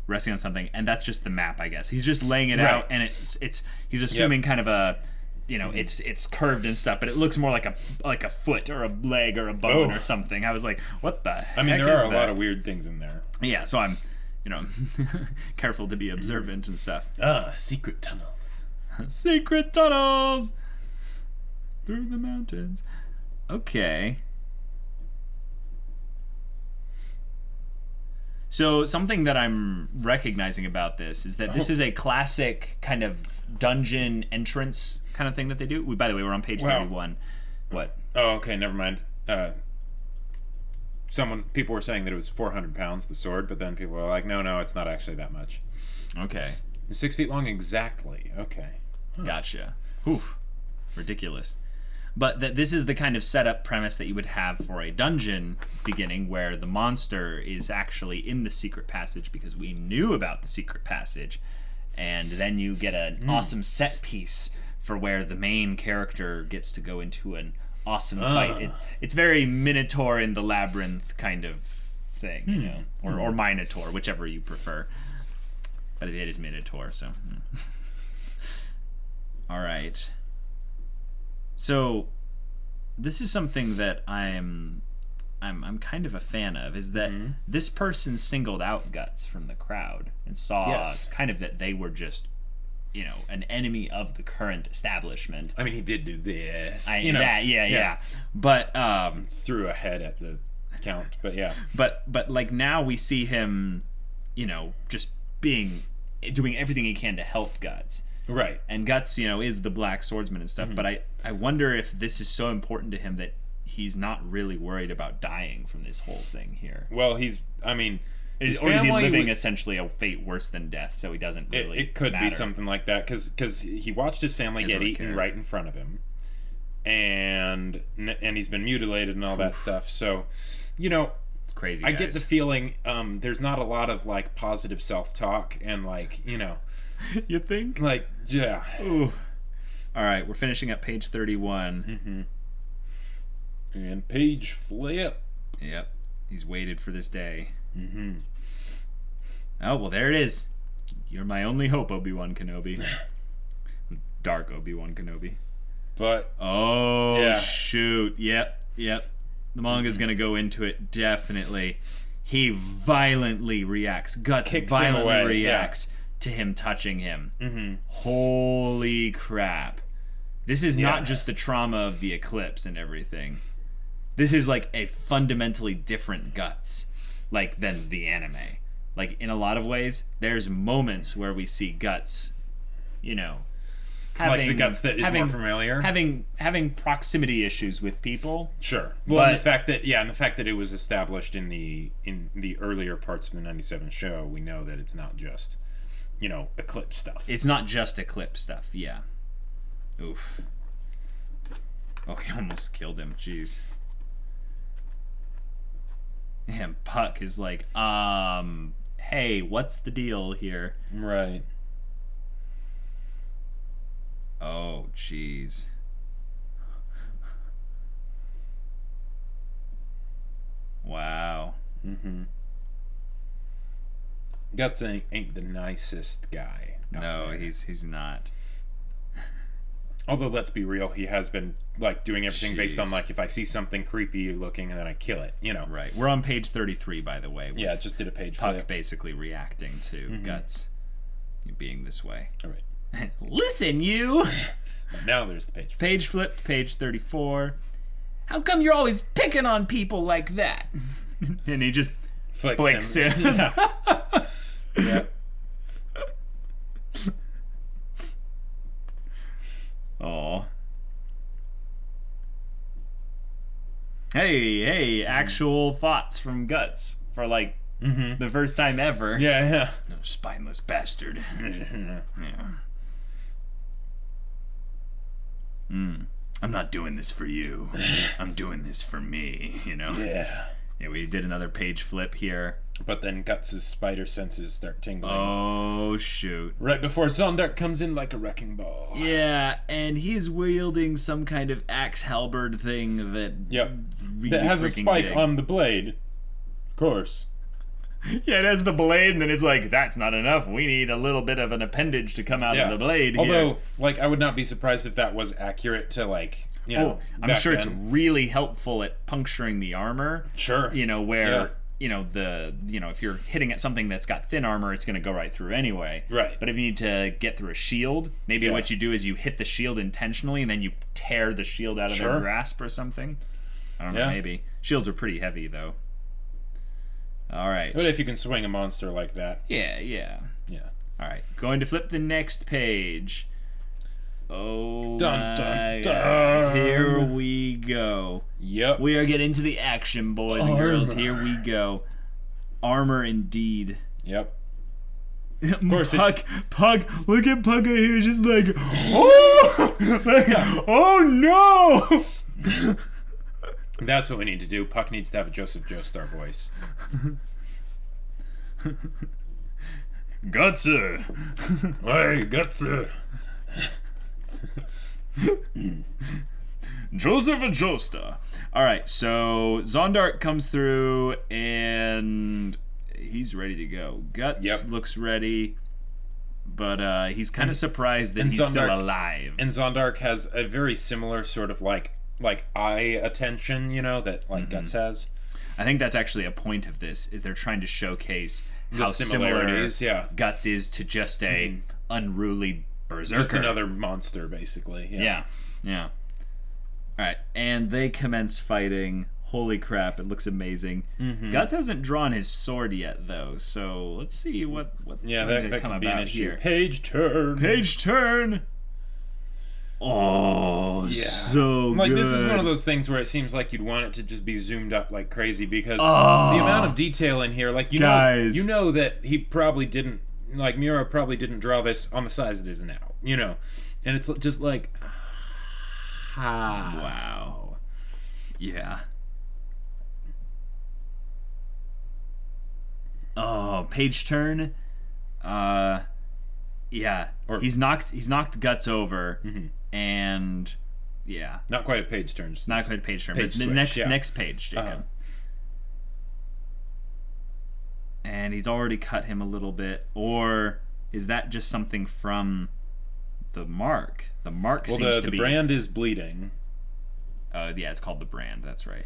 resting on something, and that's just the map, I guess. He's just laying it out, and he's assuming kind of a, you know, it's curved and stuff, but it looks more like a foot or a leg or a bone or something. I was like, what the heck? I mean, there are a lot of weird things in there. Yeah, so I'm, you know, careful to be observant and stuff. Secret tunnels. Secret tunnels through the mountains. Okay. So something that I'm recognizing about this is that this is a classic kind of dungeon entrance kind of thing that they do. By the way, we're on page 31. What? Oh, okay, never mind. People were saying that it was 400 pounds, the sword, but then people were like, no, it's not actually that much. Okay. It's 6 feet long exactly. Okay. Gotcha. Whew. Ridiculous. But that this is the kind of setup premise that you would have for a dungeon beginning, where the monster is actually in the secret passage because we knew about the secret passage, and then you get an awesome set piece for where the main character gets to go into an awesome fight. It's very Minotaur in the Labyrinth kind of thing, you know, or Minotaur, whichever you prefer. But it is Minotaur, so. All right. So, this is something that I'm I'm kind of a fan of is that Mm-hmm. this person singled out Guts from the crowd and saw Yes. kind of that they were just, an enemy of the current establishment. I mean, he did do this. Yeah. But Threw a head at the count, but yeah. but like now we see him, just doing everything he can to help Guts. Right. And Guts, is the black swordsman and stuff. But I wonder if this is so important to him that he's not really worried about dying from this whole thing here. Well, his Or is he family living would- essentially a fate worse than death, so he doesn't really it could matter. be something like that, because he watched his family Doesn't get really eaten care. right in front of him, and he's been mutilated and all that stuff. So, It's crazy, I get guys. the feeling there's not a lot of like positive self-talk and like You think? like yeah. Ooh. All right, we're finishing up page 31. And page flip. Yep. He's waited for this day. Oh, well, there it is. You're my only hope, Obi-Wan Kenobi. Dark Obi-Wan Kenobi. But Oh, Yeah. shoot. Yep. The manga's going to go into it, definitely. He violently reacts. Guts Kicks him violently away, reacts to him touching him. Holy crap. This is Yeah. not just the trauma of the eclipse and everything. This is like a fundamentally different Guts, like, than the anime. Like, in a lot of ways, there's moments where we see Guts, like the Guts that is more familiar. having proximity issues with people. Sure. Well, and But- the fact that it was established in the earlier parts of the 97 show, we know that it's not just eclipse stuff. It's not just eclipse stuff, yeah. Oof. Oh, he almost killed him. Jeez. And Puck is like, hey, what's the deal here? Right. Oh, jeez. Wow. Guts ain't the nicest guy. out No, there. he's not. Although, let's be real, he has been like doing everything based on Jeez. like if I see something creepy looking and then I kill it. Right. We're on page 33, by the way. with Yeah, just did a page Puck flip. basically reacting to Guts being this way. All right. Listen, you! Now there's the page. Page flipped, page 34. How come you're always picking on people like that? And he just flicks him. Yeah. Aw. Hey, actual thoughts from Guts for like the first time ever. Yeah. No spineless bastard. Yeah. I'm not doing this for you. I'm doing this for me, Yeah. Yeah, we did another page flip here. But then Guts' spider senses start tingling. Oh, shoot. Right before Zondark comes in like a wrecking ball. Yeah, and he's wielding some kind of axe halberd thing that Yep. really That has a freaking spike big. on the blade. Of course. Yeah, it has the blade, and then it's like, that's not enough. We need a little bit of an appendage to come out of the blade Although, here. like, I would not be surprised if that was accurate to, like, I'm back sure it's then. really helpful at puncturing the armor. Sure. Where if you're hitting at something that's got thin armor, it's going to go right through anyway. Right. But if you need to get through a shield, maybe Yeah. what you do is you hit the shield intentionally, and then you tear the shield out of their Sure. grasp or something. I don't know, Yeah. maybe. Shields are pretty heavy, though. All right. But if you can swing a monster like that, Yeah. yeah. All right. Going to flip the next page. Oh, Dun, my dun, God. dun. Here we go. Yep. We are getting to the action, boys and girls. Here we go. Armor indeed. Yep. Of course Puck, look at Puck right here, just like, oh, oh no. That's what we need to do. Puck needs to have a Joseph Joestar voice. Gutsa. Hey, Gutsa. Joseph and Joestar. All right, so Zondark comes through and he's ready to go. Guts Yep. looks ready, but he's kind of surprised that and he's still Zondark- alive. And Zondark has a very similar sort of like eye attention, that like Guts has. I think that's actually a point of this, is they're trying to showcase how similar similarities, yeah. Guts is to just a unruly berserker. Just another monster, basically. Yeah. All right, and they commence fighting. Holy crap, it looks amazing. Guts hasn't drawn his sword yet, though, so let's see what's going to come could be about an issue. here. Page turn. Page turn! Oh, so like, good. this is one of those things where it seems like you'd want it to just be zoomed up like crazy, because the amount of detail in here, like, you know that he probably didn't, like, Miura probably didn't draw this on the size it is now, you know? And it's just like, wow. Yeah. Oh, page turn. Yeah. He's knocked Guts over, and yeah. Not quite a page turn. Just not quite a page turn. But switch, next page, Jacob. And he's already cut him a little bit, or is that just something from the mark? The mark seems to be. The brand is bleeding. Yeah, it's called the brand. That's right.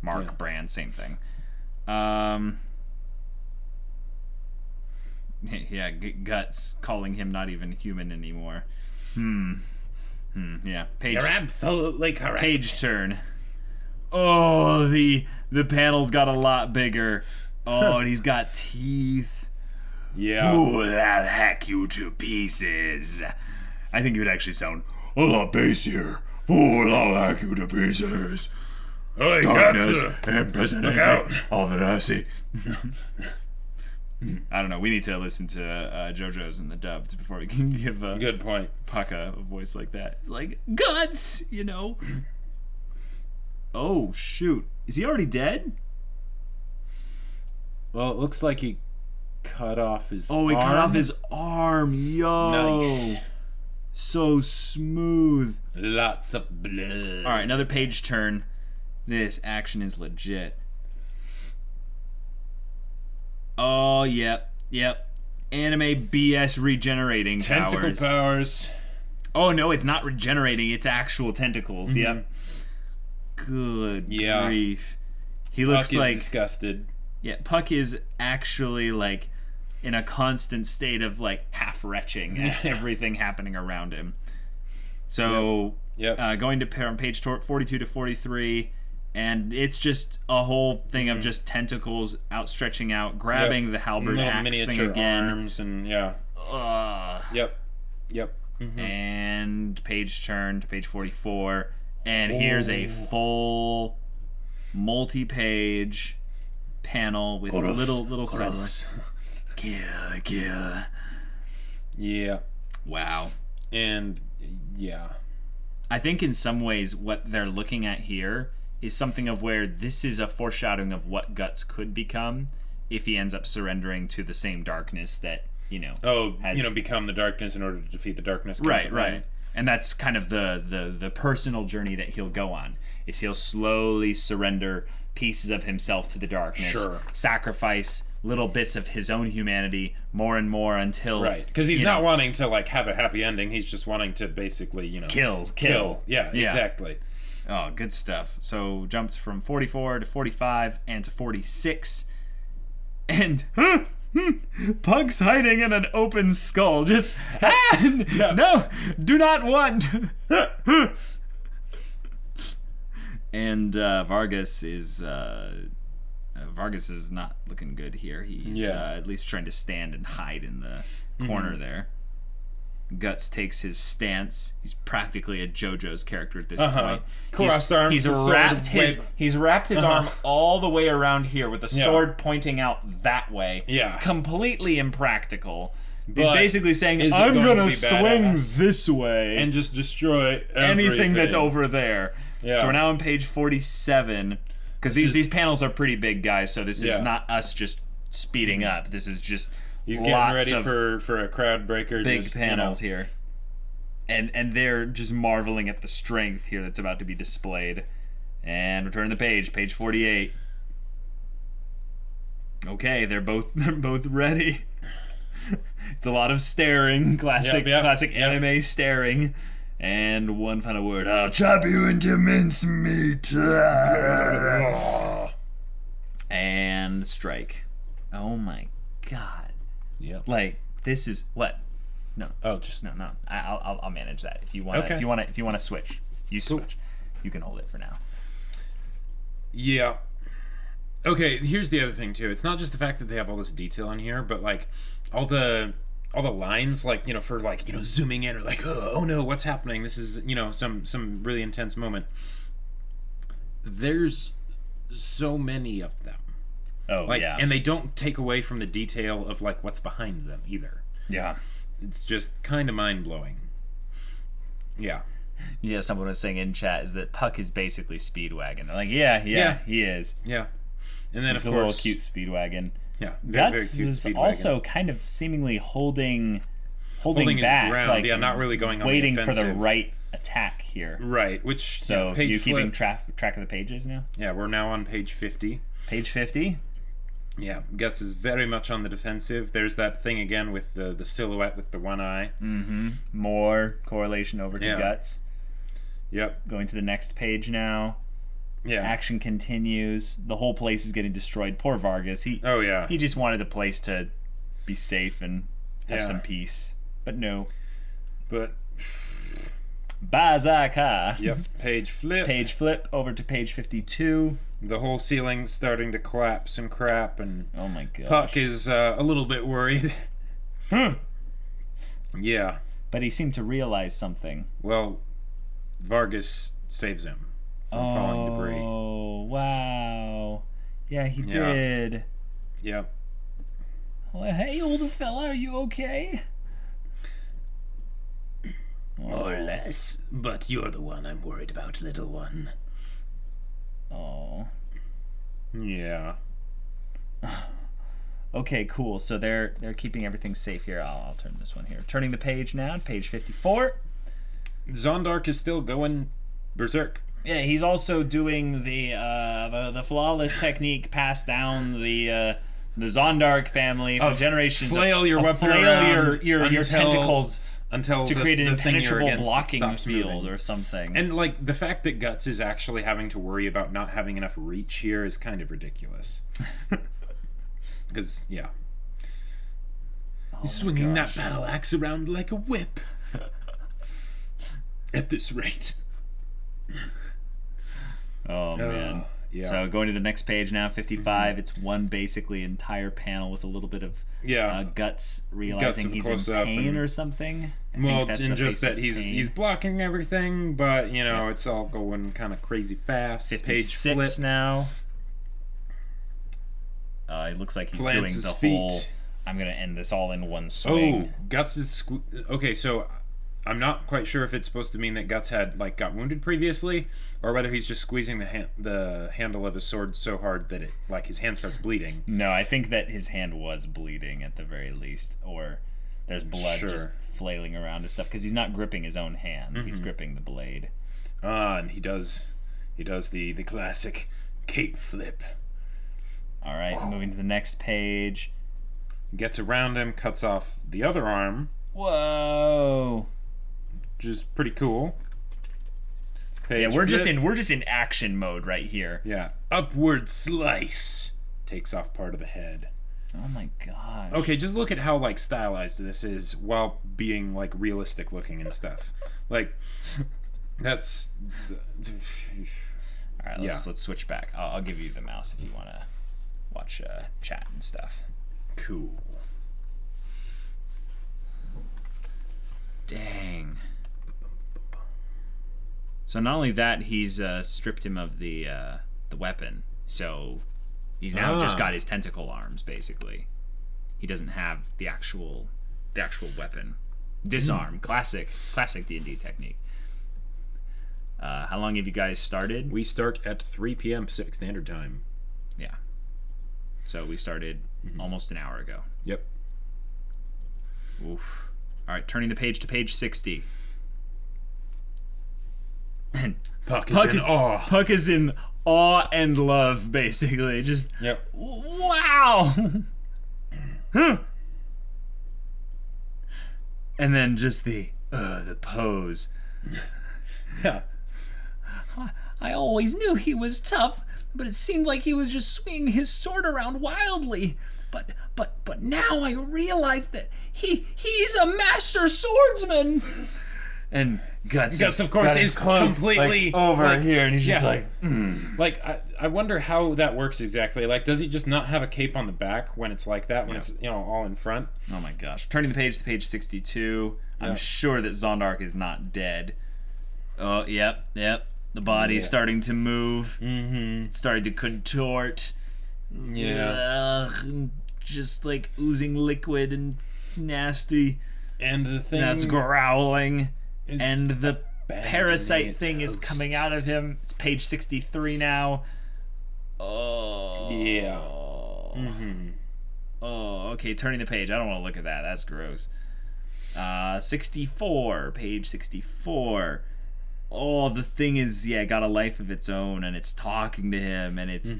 Mark, brand, same thing. Yeah, Guts calling him not even human anymore. Yeah. You're absolutely correct. Page turn. Oh, the panel's got a lot bigger. Oh, and he's got teeth. Yeah. Ooh, I'll hack you to pieces. I think it would actually sound a lot bassier. Oh, I'll hack you to pieces. Hey, Darkness Guts, and prison. look out. All that I see. I don't know. We need to listen to JoJo's in the dubbed before we can give good point. Puck a voice like that. It's like, Guts, you know. Oh, shoot. Is he already dead? Well, it looks like he cut off his Oh, he arm. cut off his arm. Yo. Nice. So smooth. Lots of blood. All right, another page turn. This action is legit. Oh, yep. Anime BS regenerating Tentacle powers. Oh, no, it's not regenerating. It's actual tentacles. Yep. Good grief. He looks Puck like... is disgusted. Yeah, Puck is actually, like, in a constant state of, like, half-retching at everything happening around him. So, going to from page 42 to 43... And it's just a whole thing of just tentacles outstretching out, grabbing the halberd little axe miniature thing again. arms and Yep. And page turn to page 44, and here's a full multi-page panel with little segments. Kill. Yeah. Wow. And I think in some ways what they're looking at here is something of where this is a foreshadowing of what Guts could become if he ends up surrendering to the same darkness that, become the darkness in order to defeat the darkness. Right. And that's kind of the personal journey that he'll go on, is he'll slowly surrender pieces of himself to the darkness, sacrifice little bits of his own humanity more and more until... Right, because he's not wanting to, like, have a happy ending, he's just wanting to basically, Kill. Yeah, exactly. Oh, good stuff. So jumped from 44 to 45 and to 46. And Pug's hiding in an open skull. Just, no, do not want. And Vargas is not looking good here. He's at least trying to stand and hide in the corner there. Guts takes his stance. He's practically a JoJo's character at this point. Crossed arms. He's wrapped his arm all the way around here with the sword pointing out that way. Yeah. Completely impractical. He's But basically saying, is it I'm going gonna to be swing badass? this way And just destroy anything that's over there. Yeah. So we're now on page 47. Because these panels are pretty big, guys, so this is not us just speeding up. This is just... He's getting ready for a crowd breaker. Big panels here. And they're just marveling at the strength here that's about to be displayed. And return the page 48. Okay, they're both ready. It's a lot of staring, classic anime staring. And one final word, I'll chop you into mincemeat. the strike. Oh my god. Yep. Like, this is what? No. Oh, just No. I'll manage that. If you want Okay. if you want to switch, you switch. You can hold it for now. Yeah. Okay, here's the other thing too. It's not just the fact that they have all this detail in here, but like all the lines, like, you know, for like, you know, zooming in or like, oh no, what's happening? This is, you know, some really intense moment. There's so many of them. Oh, Like, yeah. and they don't take away from the detail of like what's behind them either. Yeah. It's just kind of mind blowing. Yeah. Yeah, someone was saying in chat is that Puck is basically Speedwagon. I'm like, yeah, he is. Yeah. And then He's of a course, little cute Speedwagon. Yeah. Very, Guts very cute is Speedwagon. also kind of seemingly holding Holding back, his ground, like, yeah, not really going on the waiting for the offensive. right attack here. Right, which So yeah, page you keeping flip. track of the pages now? Yeah, we're now on page 50. Page 50. Yeah, Guts is very much on the defensive. There's that thing again with the silhouette with the one eye. More correlation over to Yeah. Guts. Yep. Going to the next page now. Yeah. Action continues. The whole place is getting destroyed. Poor Vargas. He Oh yeah. he just wanted a place to be safe and have Yeah. some peace. But no. But Bazaka. yep, page flip. Page flip over to page 52. The whole ceiling's starting to collapse and crap, and Oh my gosh. Puck is a little bit worried. Yeah. But he seemed to realize something. Well, Vargas saves him from falling debris. Oh, wow. Yeah, he Yeah. did. Yep. Well, hey, old fella, are you okay? More or less. But you're the one I'm worried about, little one. Oh. Yeah. Okay, cool. So they're keeping everything safe here. I'll turn this one here. Turning the page now, page 54. Zondark is still going berserk. Yeah, he's also doing the flawless technique passed down the Zondark family for generations. Flail your weapon flail around your until- tentacles until to create an the thing you're impenetrable against blocking stops field moving. or something. And like the fact that Guts is actually having to worry about not having enough reach here is kind of ridiculous. Because yeah, he's swinging that battle axe around like a whip. At this rate. Oh man. yeah. So going to the next page now, 55. It's one basically entire panel with a little bit of Yeah. Guts realizing of he's close in up pain and- or something. I Well, think that's and the just face that of he's pain. he's blocking everything, but you know it's all going kind of crazy fast. Page 56 flip. now. It looks like he's Plants doing his the feet. whole. I'm gonna end this all in one swing. Oh, Guts is okay. So I'm not quite sure if it's supposed to mean that Guts had like got wounded previously, or whether he's just squeezing the handle of his sword so hard that it like his hand starts bleeding. No, I think that his hand was bleeding at the very least, or there's blood Sure. just flailing around and stuff because he's not gripping his own hand; he's gripping the blade. And he does the classic cape flip. All right, moving to the next page. Gets around him, cuts off the other arm, Whoa! which is pretty cool. Yeah, Page we're just flip. in action mode right here. Yeah, upward slice takes off part of the head. Oh my gosh. Okay, just look at how like stylized this is while being like realistic looking and stuff. Like that's All right, let's switch back. I'll give you the mouse if you want to watch chat and stuff. cool. Dang. So not only that, he's stripped him of the weapon. So he's now just got his tentacle arms. Basically, he doesn't have the actual weapon. Disarm, classic D&D technique. How long have you guys started? We start at 3 p.m. Pacific Standard Time. Yeah. So we started almost an hour ago. Yep. Oof. All right, turning the page to page 60. And Puck is in awe. Puck is in awe and love, basically. Just Yep. wow. And then just the pose. Yeah. I always knew he was tough, but it seemed like he was just swinging his sword around wildly. But now I realize that he's a master swordsman. And Guts, of course, is completely over here, and he's just like, Like, I wonder how that works exactly. Like, does he just not have a cape on the back when it's like that? When it's, all in front? oh my gosh. Turning the page to page 62. I'm sure that Zondark is not dead. Oh, yep. The body's starting to move. Mm-hmm. It's starting to contort. Yeah. Just like oozing liquid and nasty. And the thing That's growling. And the parasite its thing is host. coming out of him. It's page 63 now. Oh. Yeah. Mm-hmm. Oh, okay, turning the page. I don't want to look at that. That's gross. 64, page 64. Oh, the thing is, got a life of its own, and it's talking to him, and it's...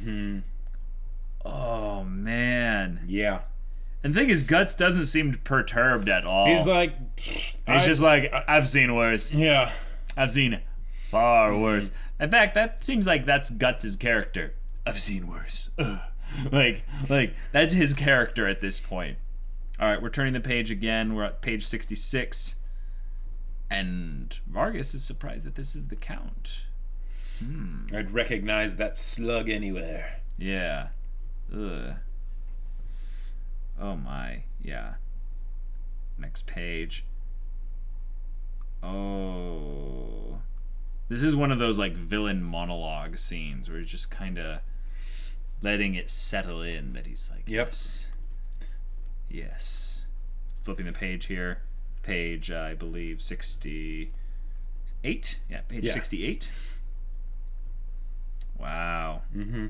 Oh, man. Yeah. And the thing is, Guts doesn't seem perturbed at all. He's like... He's just like, I've seen worse. Yeah. I've seen far worse. In fact, that seems like that's Guts' character. I've seen worse. Ugh. Like that's his character at this point. All right, we're turning the page again. We're at page 66. And Vargas is surprised that this is the Count. I'd recognize that slug anywhere. Yeah. Ugh. Oh my. Yeah. Next page. Oh. This is one of those like villain monologue scenes where he's just kind of letting it settle in that he's like, Yep. Yes. Flipping the page here. Page, I believe, 68. Yeah, page 68. Wow. Mm-hmm.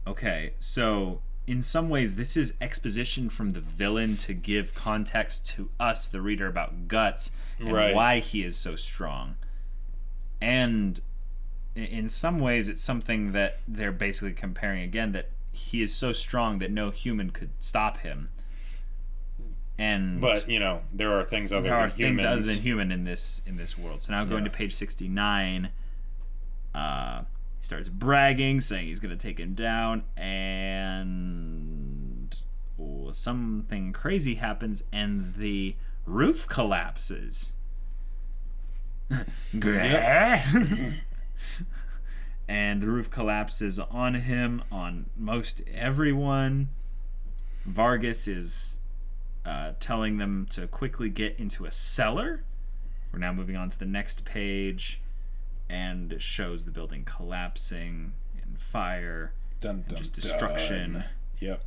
Okay, so in some ways this is exposition from the villain to give context to us, the reader, about Guts and why he is so strong. And in some ways it's something that they're basically comparing again, that he is so strong that no human could stop him. But there are things other than humans. Things other than human in this world. So now going to page 69, he starts bragging, saying he's going to take him down, and something crazy happens, and the roof collapses. And the roof collapses on him, on most everyone. Vargas is telling them to quickly get into a cellar. We're now moving on to the next page, and it shows the building collapsing and fire, Dun, and just dun. destruction. Yep.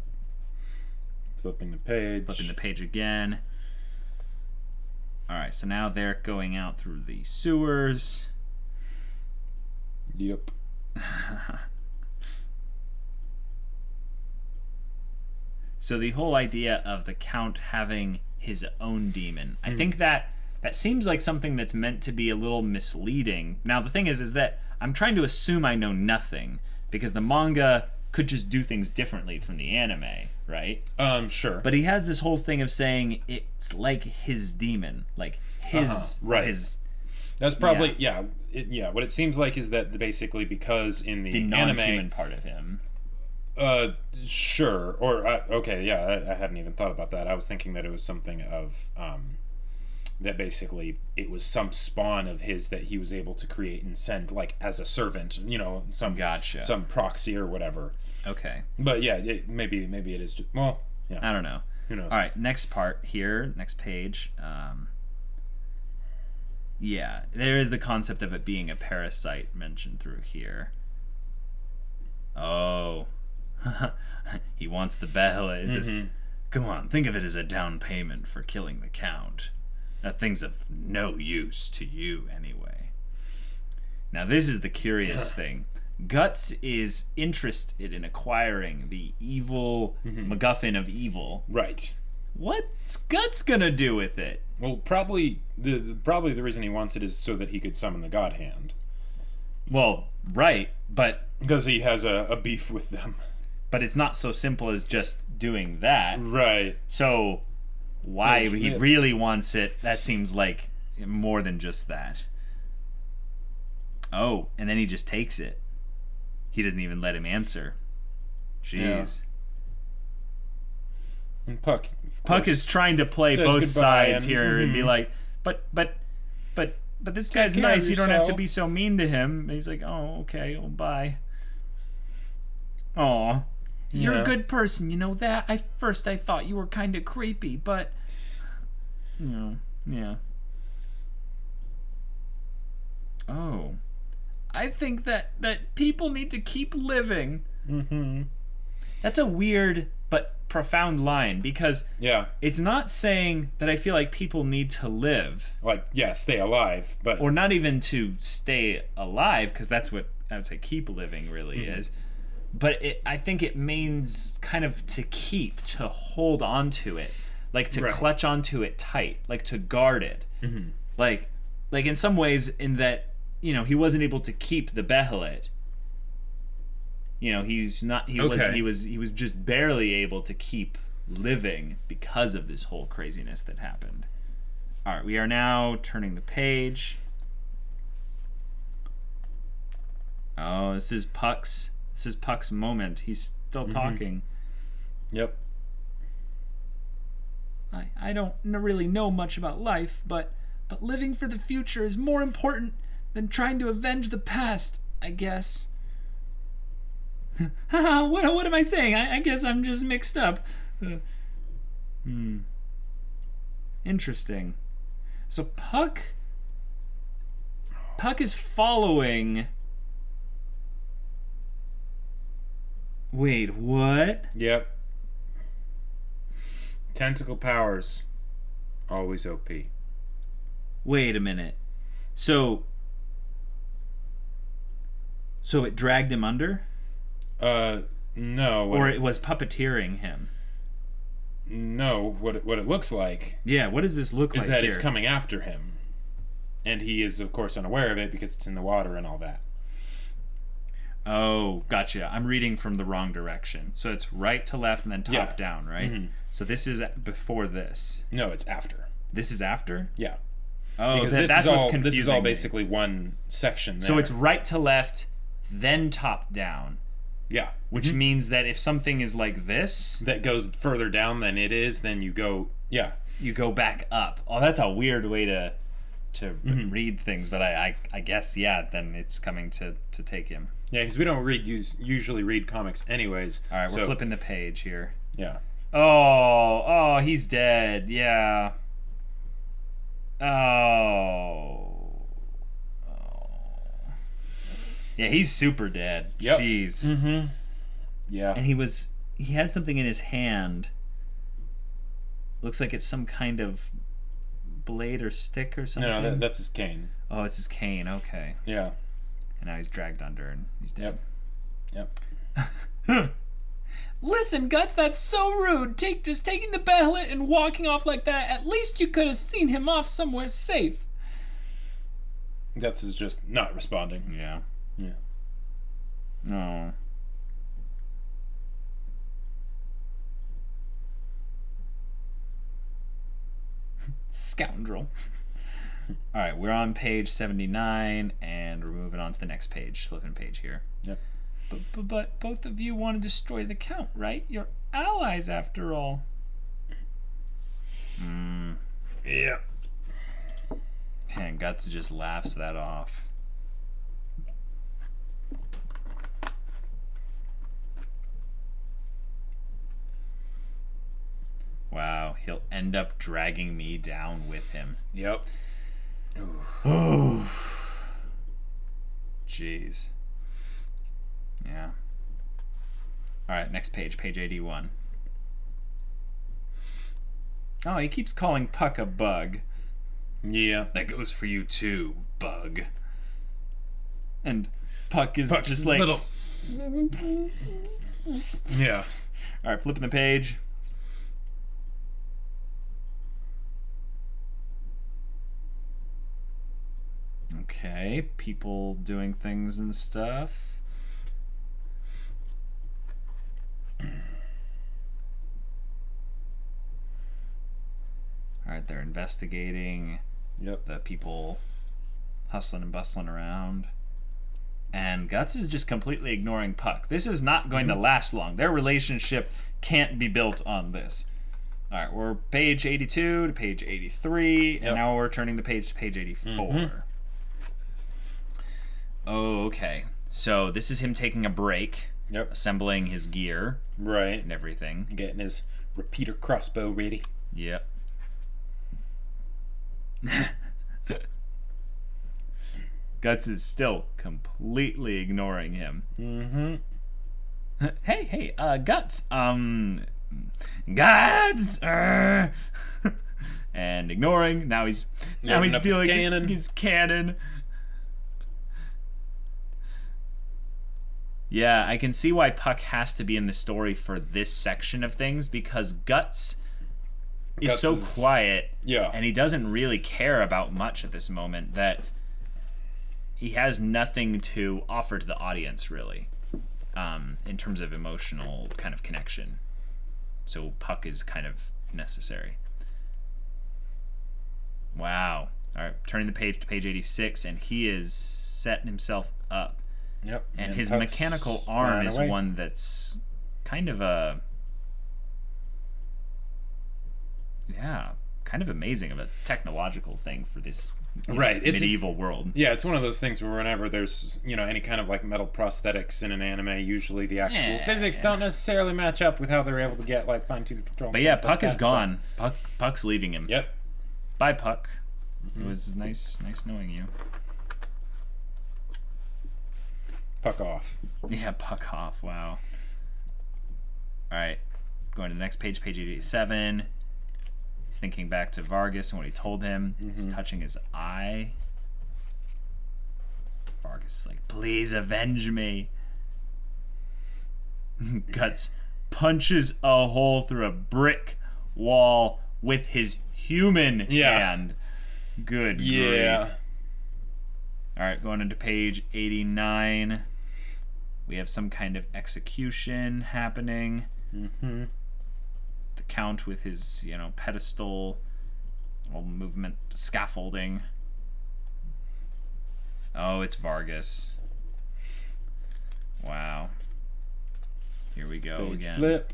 Flipping the page. Flipping the page again. All right, so now they're going out through the sewers. Yep. So the whole idea of the Count having his own demon, I think that seems like something that's meant to be a little misleading. Now the thing is that I'm trying to assume I know nothing, because the manga could just do things differently from the anime, right? Sure. But he has this whole thing of saying it's like his demon, like his his. That's probably what it seems like is that basically because in the non-human anime part of him. Sure. Or okay, yeah, I hadn't even thought about that. I was thinking that it was something of that basically it was some spawn of his that he was able to create and send like as a servant, some some proxy or whatever. Okay. But yeah, maybe it is just, well, yeah. I don't know. Who knows? All right, next part here, next page. Yeah, there is the concept of it being a parasite mentioned through here. Oh. He wants the bell. Come on, think of it as a down payment for killing the Count. That thing's of no use to you anyway. Now this is the curious thing. Guts is interested in acquiring the evil MacGuffin of evil. Right. What's Guts gonna do with it? Well, probably the reason he wants it is so that he could summon the God Hand. Well, right, but Because he has a beef with them. But it's not so simple as just doing that. Right. So why he really wants it, that seems like more than just that. Oh, and then he just takes it. He doesn't even let him answer. Jeez. Yeah. And Puck is trying to play says both goodbye sides and- here and be like, but this guy's care of nice. You don't have to yourself." be so mean to him. And he's like, oh, okay, well, bye. Aw. You're Yeah. a good person, you know that? I thought you were kind of creepy, but... Yeah. Oh. I think that people need to keep living. Mm-hmm. That's a weird but profound line, because Yeah. it's not saying that I feel like people need to live, Like, yeah, stay alive, but or not even to stay alive, because that's what I would say keep living really is. But I think it means kind of to keep, to hold on to it, like to Right. clutch onto it tight, like to guard it. Like in some ways, in that, he wasn't able to keep the Behelit. He was just barely able to keep living because of this whole craziness that happened. All right, we are now turning the page. Oh, this is Puck's moment. He's still talking. Yep. I don't really know much about life, but living for the future is more important than trying to avenge the past, I guess. Haha, what am I saying? I guess I'm just mixed up. Interesting. So Puck is following... Wait, what? Yep. Tentacle powers. Always OP. Wait a minute. So it dragged him under? No. Or it was puppeteering him? No, what it looks like Yeah, what does this look is like that here? it's coming after him. And he is, of course, unaware of it because it's in the water and all that. Oh, gotcha. I'm reading from the wrong direction. So it's right to left and then top Yeah. down, right? So this is before this. No, it's after. This is after? Yeah. Oh, Because that's what's confusing this is all me. basically one section there. So it's right to left, then top down, Yeah. which means that if something is like this, That goes further down than it is, then you go... Yeah. you go back up. Oh, that's a weird way to read things, but I guess, yeah, then it's coming to take him. Yeah, because we don't usually read comics anyways. All right, we're so, flipping the page here. Yeah. Oh, he's dead. Yeah. Oh. Yeah, he's super dead. Yep. Jeez. Yeah. And he had something in his hand. Looks like it's some kind of blade or stick or something. No, that's his cane. Oh, it's his cane. Okay. Yeah. And now he's dragged under and he's dead. Yep. Listen, Guts, that's so rude. Just taking the Behelit and walking off like that. At least you could have seen him off somewhere safe. Guts is just not responding. Yeah. Yeah. No. Scoundrel. All right, we're on page 79, and we're moving on to the next page. Flipping page here. Yep. But both of you want to destroy the Count, right? You're allies after all. Yeah. And Guts just laughs that off. Wow, he'll end up dragging me down with him. Yep. Oh. Jeez. Yeah. All right, next page, page 81. Oh, he keeps calling Puck a bug. Yeah. That goes for you too, bug. And Puck is Puck's just like... little. Yeah. All right, flipping the page. Okay, people doing things and stuff. All right, they're investigating Yep. the people hustling and bustling around. And Guts is just completely ignoring Puck. This is not going to last long. Their relationship can't be built on this. All right, we're page 82 to page 83, and now we're turning the page to page 84. Oh, okay. So this is him taking a break, assembling his gear, and everything. Getting his repeater crossbow ready. Yep. Guts is still completely ignoring him. Hey, Guts, Guts, and ignoring. Now he's dealing his cannon. Yeah, I can see why Puck has to be in the story for this section of things, because Guts is so quiet, and he doesn't really care about much at this moment, that he has nothing to offer to the audience, really, in terms of emotional kind of connection. So Puck is kind of necessary. Wow. All right, turning the page to page 86, and he is setting himself up. Yep. And his mechanical arm is one that's kind of kind of amazing of a technological thing for this medieval world. Yeah, it's one of those things where whenever there's, any kind of like metal prosthetics in an anime, usually the actual physics don't necessarily match up with how they're able to get like fine-tuned control. But yeah, Puck is gone. Puck's leaving him. Yep. Bye, Puck. It was nice knowing you. Puck off. Yeah, Puck off. Wow. All right, going to the next page, page 87. He's thinking back to Vargas and what he told him. He's touching his eye. Vargas is like, please avenge me. Guts punches a hole through a brick wall with his human hand. Good grief. All right, going into page 89. We have some kind of execution happening. The Count with his, pedestal, all movement, scaffolding. Oh, it's Vargas. Wow. Here we go again. Flip.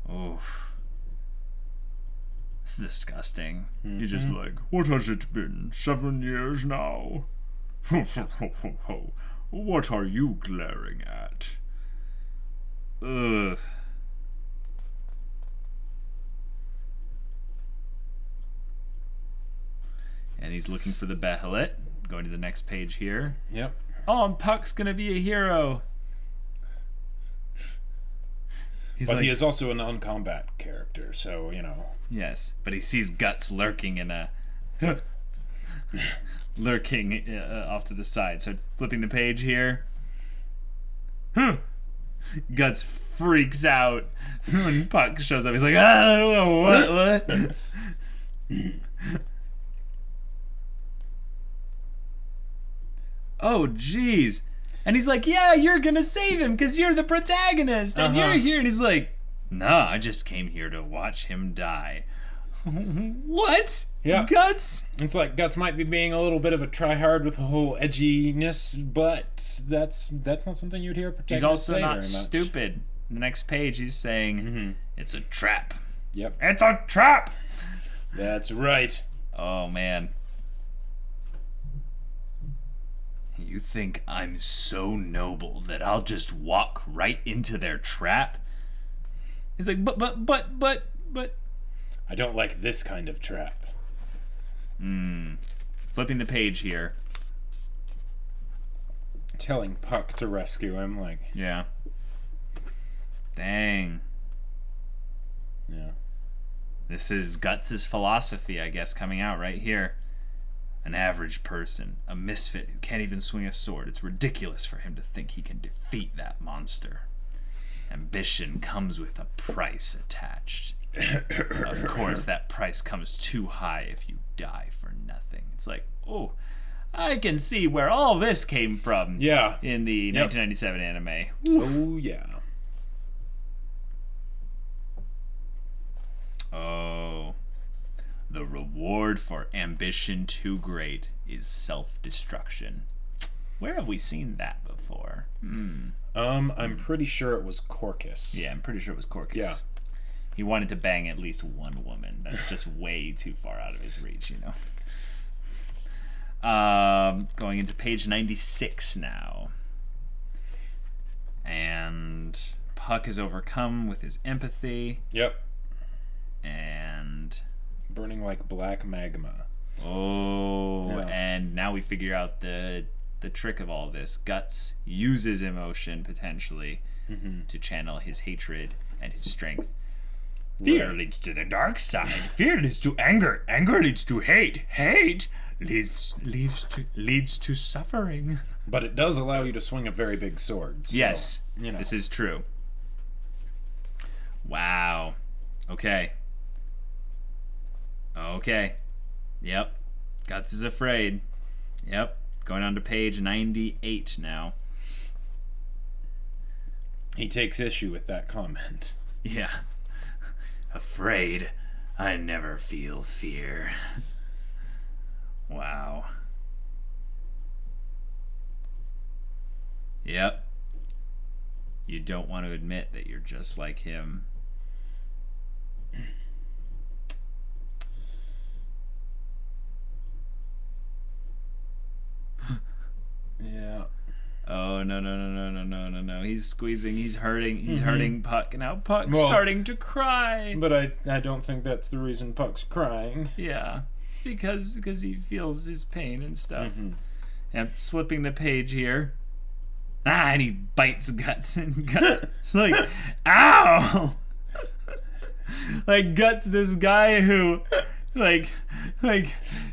Oof. It's disgusting. He's just like, what has it been? 7 years now? What are you glaring at? Ugh. And he's looking for the Behelit. Going to the next page here. Yep. Oh, and Puck's gonna be a hero. But he is also a non-combat character, so, Yes, but he sees Guts lurking in a... lurking off to the side. So, flipping the page here. Guts freaks out when Puck shows up. He's like, what? Oh, jeez. And he's like, yeah, you're gonna save him because you're the protagonist and you're here. And he's like, nah, I just came here to watch him die. What? Yeah. Guts? It's like Guts might be being a little bit of a try-hard with the whole edginess, but that's not something you'd hear a protagonist He's also say not very much. stupid. The next page, he's saying, it's a trap. Yep. It's a trap! That's right. Oh, man. You think I'm so noble that I'll just walk right into their trap? He's like, but. I don't like this kind of trap. Flipping the page here. Telling Puck to rescue him, like... Yeah. Dang. Yeah. This is Guts' philosophy, I guess, coming out right here. An average person, a misfit who can't even swing a sword. It's ridiculous for him to think he can defeat that monster. Ambition comes with a price attached. Of course, that price comes too high if you die for nothing. It's like, oh, I can see where all this came from. Yeah. In the 1997 anime. Oh, yeah. Oh. The reward for ambition too great is self-destruction. Where have we seen that before? I'm pretty sure it was Corcus. Yeah, I'm pretty sure it was Corcus. Yeah. He wanted to bang at least one woman. That's just way too far out of his reach, you know. Going into page 96 now. And Puck is overcome with his empathy. Yep. And... burning like black magma. Oh, Yeah. and now we figure out the trick of all this. Guts uses emotion, potentially, to channel his hatred and his strength. Fear leads to the dark side. Fear leads to anger. Anger leads to hate. Hate leads to suffering. But it does allow you to swing a very big sword. So, Yes, you know. this is true. Wow. Okay. Yep. Guts is afraid. Yep. Going on to page 98 now. He takes issue with that comment. Yeah. Afraid. I never feel fear. Wow. Yep. You don't want to admit that you're just like him. Yeah. Oh, no. He's squeezing. He's hurting. He's hurting Puck. Now Puck's Well, starting to cry. But I don't think that's the reason Puck's crying. Yeah. It's because he feels his pain and stuff. I'm flipping the page here. And he bites Guts, and Guts it's like, ow! Like Guts, this guy who like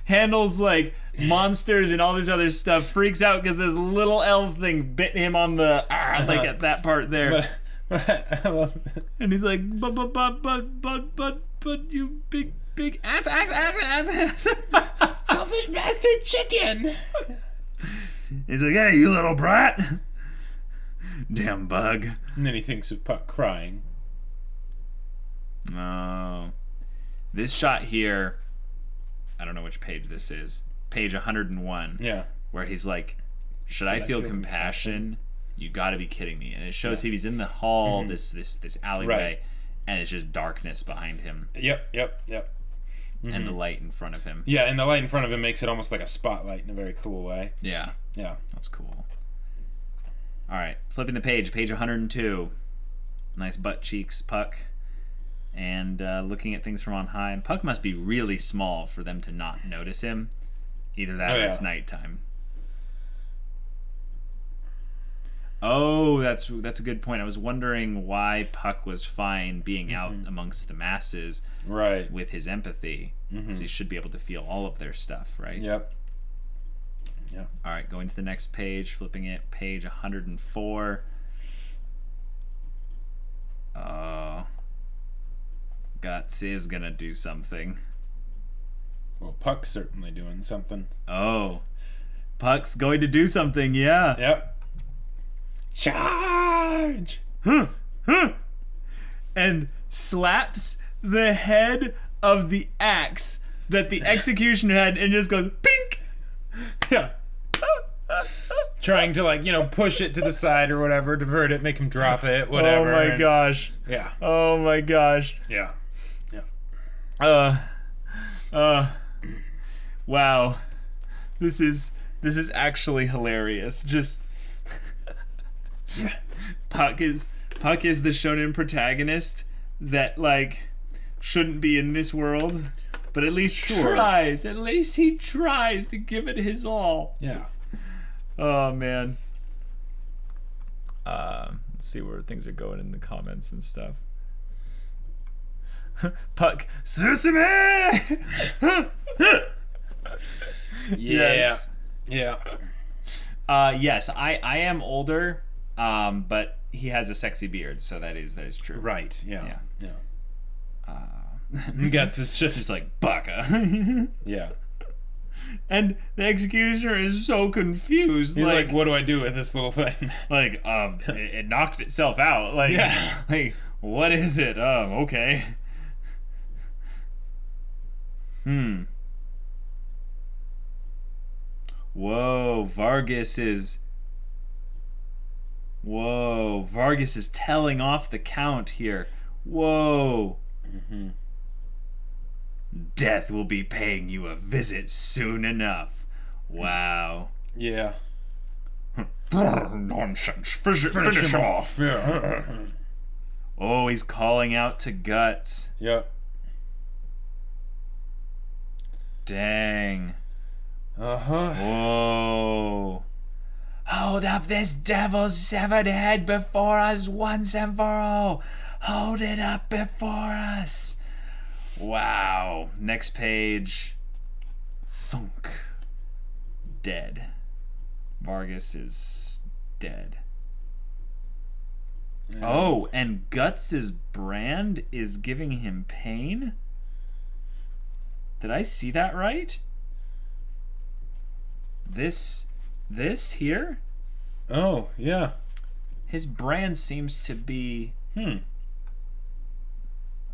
handles like monsters and all this other stuff, freaks out because this little elf thing bit him on the like at that part there. And he's like, but you big ass. Selfish bastard chicken. He's like, hey, you little brat. Damn bug. And then he thinks of Puck crying. Oh. This shot here, I don't know which page this is. Page 101. Yeah. Where he's like, should I feel compassion? You gotta be kidding me. And it shows he's in the hall, this alleyway, Right. and it's just darkness behind him Yep. and the light in front of him. Yeah, and the light in front of him makes it almost like a spotlight in a very cool way. Yeah. Yeah. That's cool. Alright, flipping the page 102. Nice butt cheeks, Puck. And looking at things from on high. And Puck must be really small for them to not notice him. Either that or it's nighttime. Oh, that's a good point. I was wondering why Puck was fine being out amongst the masses Right. with his empathy. Because he should be able to feel all of their stuff, right? Yep. All right, going to the next page, flipping it, page 104. Guts is gonna do something. Well, Puck's certainly doing something. Oh, Puck's going to do something, yeah. Yep. Charge! And slaps the head of the axe that the executioner had and just goes, pink! Yeah. Trying to, push it to the side or whatever, divert it, make him drop it, whatever. Oh my gosh. Yeah. Oh my gosh. Yeah. Wow. This is actually hilarious. Just Yeah. Puck is the shonen protagonist that shouldn't be in this world, but at least tries. At least he tries to give it his all. Yeah. Oh man. Let's see where things are going in the comments and stuff. Puck, Susume! Yes. Yeah. Yes, I am older, but he has a sexy beard, so that is true. Right. Yeah. Yeah. Guts is Just like baka. Yeah. And the executioner is so confused. He's like, what do I do with this little thing? It knocked itself out. Yeah. What is it? Okay. Whoa, Vargas is telling off the count here. Whoa. Death will be paying you a visit soon enough. Wow. Yeah. Nonsense. Finish him off. Yeah. Oh, he's calling out to Guts. Yep. Dang. Uh-huh. Whoa. Hold up this devil's severed head before us once and for all. Hold it up before us. Wow. Next page. Thunk. Dead. Vargas is dead. Yeah. Oh, and Guts' brand is giving him pain? Did I see that right? This here? Oh, yeah. His brand seems to be...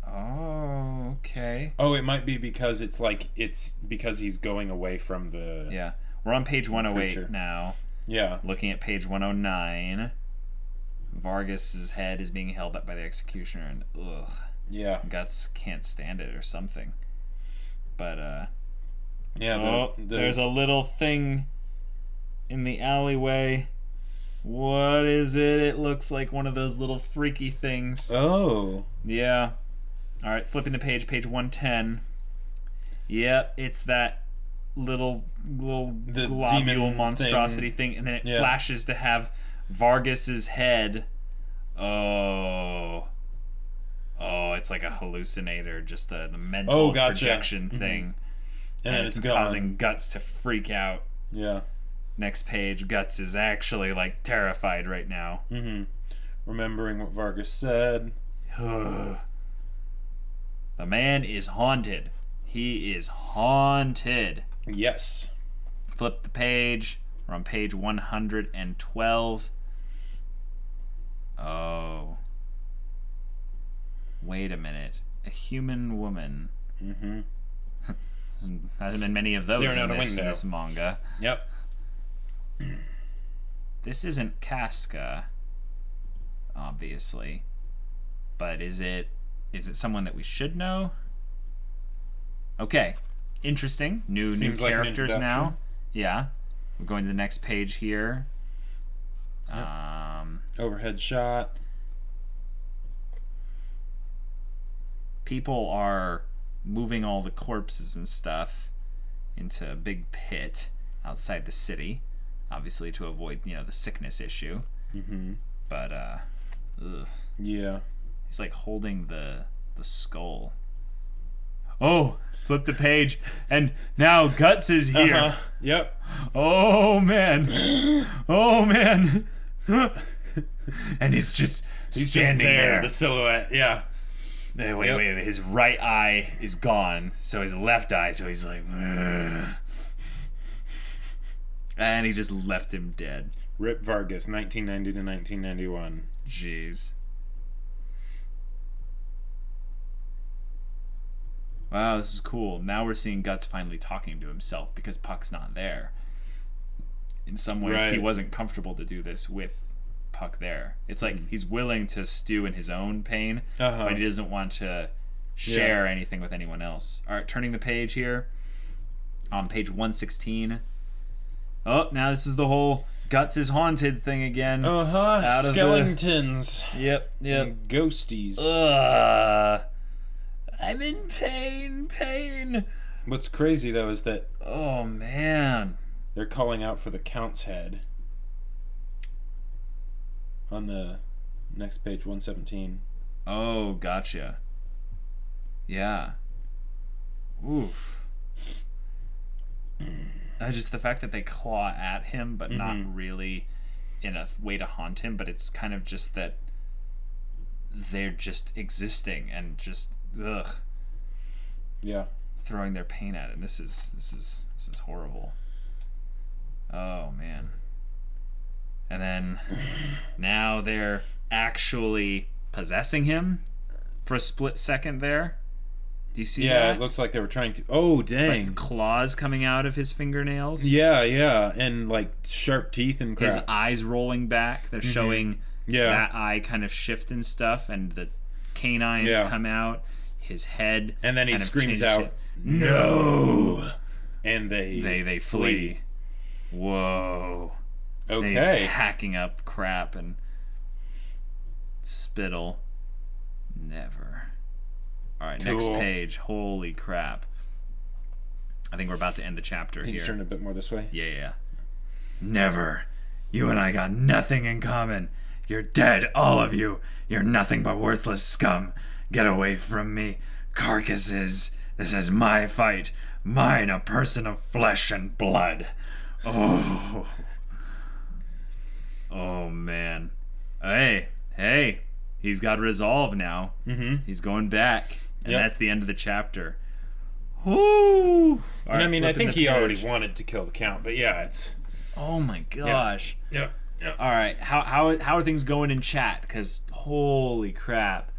Oh, okay. Oh, it might be because it's because he's going away from the... Yeah. We're on page 108 creature. now. Yeah. Looking at page 109. Vargas's head is being held up by the executioner, and ugh. Yeah. Guts can't stand it or something. But, Yeah, there's a little thing in the alleyway. What is it? It looks like one of those little freaky things. Oh. Yeah. Alright, flipping the page 110. Yep, it's that little The globule demon monstrosity thing, and then it flashes to have Vargas's head. Oh, it's like a hallucinator, just the mental projection thing. And it's causing Guts to freak out. Yeah. Next page, Guts is actually like terrified right now. Remembering what Vargas said. The man is haunted. He is haunted. Yes. Flip the page. We're on page 112. Oh. Wait a minute. A human woman. Hasn't been many of those in this manga. Yep. This isn't Casca, obviously. But is it someone that we should know? Okay. Interesting. New Seems like an characters now. introduction. Yeah. We're going to the next page here. Yep. Overhead shot. People are moving all the corpses and stuff into a big pit outside the city, obviously to avoid, the sickness issue. But ugh. Yeah. He's like holding the skull. Oh, flip the page, and now Guts is here. Yep. Oh man. And he's just standing there. The silhouette. Yeah. Wait. His right eye is gone, so his left eye. So he's like, ugh. And he just left him dead. Rip Vargas, 1990 to 1991. Jeez. Wow, this is cool. Now we're seeing Guts finally talking to himself because Puck's not there. In some ways, he wasn't comfortable to do this with Puck there. It's like he's willing to stew in his own pain, but he doesn't want to share anything with anyone else. All right, turning the page here. On page 116. Oh, now this is the whole Guts is haunted thing again. Skeletons. Yep. And ghosties. I'm in pain. What's crazy, though, is that... Oh, man. They're calling out for the Count's head. On the next page, 117. Oh, gotcha. Yeah. Oof. Just the fact that they claw at him, but not really in a way to haunt him, but it's kind of just that they're just existing and just throwing their pain at it. This is horrible. Oh man. And then now they're actually possessing him for a split second there. Do you see Yeah, that? it looks like they were trying to... Oh, dang. Like claws coming out of his fingernails. Yeah, and like sharp teeth and crap. His eyes rolling back. They're showing Yeah. that eye kind of shift and stuff, and the canines come out. His head, And then he kind of screams changes out, shape. "No!" And they flee. Whoa. And he's Okay. hacking up crap and spittle. Never. All right, next Cool. page. Holy crap. I think we're about to end the chapter Can you here. turn a bit more this way? Yeah. Never. You and I got nothing in common. You're dead, all of you. You're nothing but worthless scum. Get away from me. Carcasses. This is my fight. Mine, a person of flesh and blood. Oh. Oh, man. Hey. He's got resolve now. Mm-hmm. He's going back. And Yep. that's the end of the chapter. Woo! And I mean, I think he already wanted to kill the Count, but yeah, it's... Oh my gosh. Yeah. All right, how are things going in chat? Because holy crap,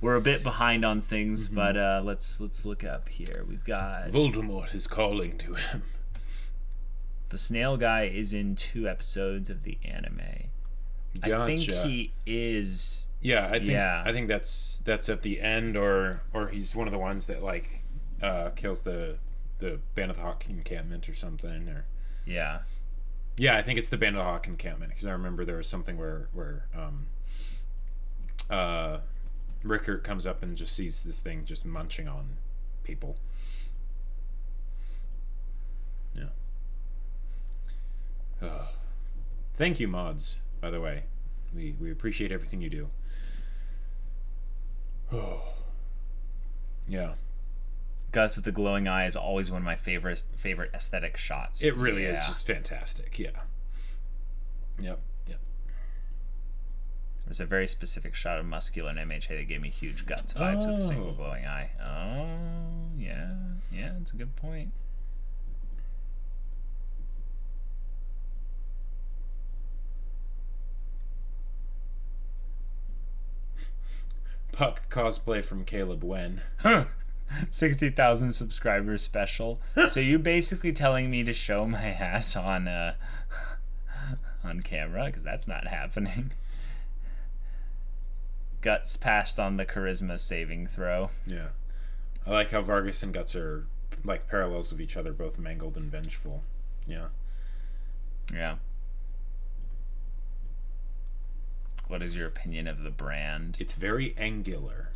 we're a bit behind on things, but let's look up here. We've got Voldemort is calling to him. the snail guy is in 2 episodes of the anime. I think Gotcha. he is. Yeah, Yeah. I think that's at the end, or he's one of the ones that like kills the Band of the Hawk encampment or something, or Yeah. yeah, I think it's the Band of the Hawk encampment, because I remember there was something where Rickert comes up and just sees this thing just munching on people. Yeah. Thank you, mods, by the way. We appreciate everything you do. Yeah. Gus with the glowing eye is always one of my favorite aesthetic shots. It really is Yeah. just fantastic. Yeah. Yep. There's a very specific shot of muscular and MHA that gave me huge guts vibes with a single Oh. glowing eye. Oh, yeah, it's a good point. Puck cosplay from Caleb Wen. 60,000 subscribers special. So you basically telling me to show my ass on camera, because that's not happening. Guts passed on the charisma saving throw. Yeah. I like how Vargas and Guts are like parallels of each other, both mangled and vengeful. Yeah. Yeah. What is your opinion of the brand? It's very angular.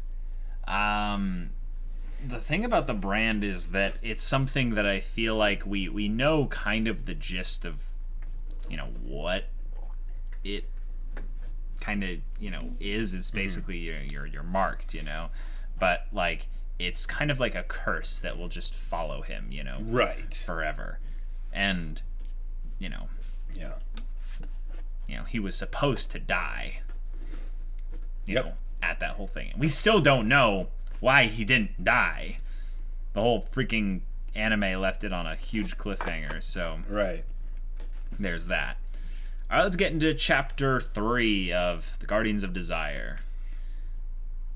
The thing about the brand is that it's something that I feel like we know kind of the gist of, what it kind of, is. It's basically you're marked, but like it's kind of like a curse that will just follow him, Right. forever. And, Yeah. he was supposed to die. You Yep. know, at that whole thing. We still don't know why he didn't die. The whole freaking anime left it on a huge cliffhanger, so Right. there's that. All right, let's get into chapter 3 of The Guardians of Desire.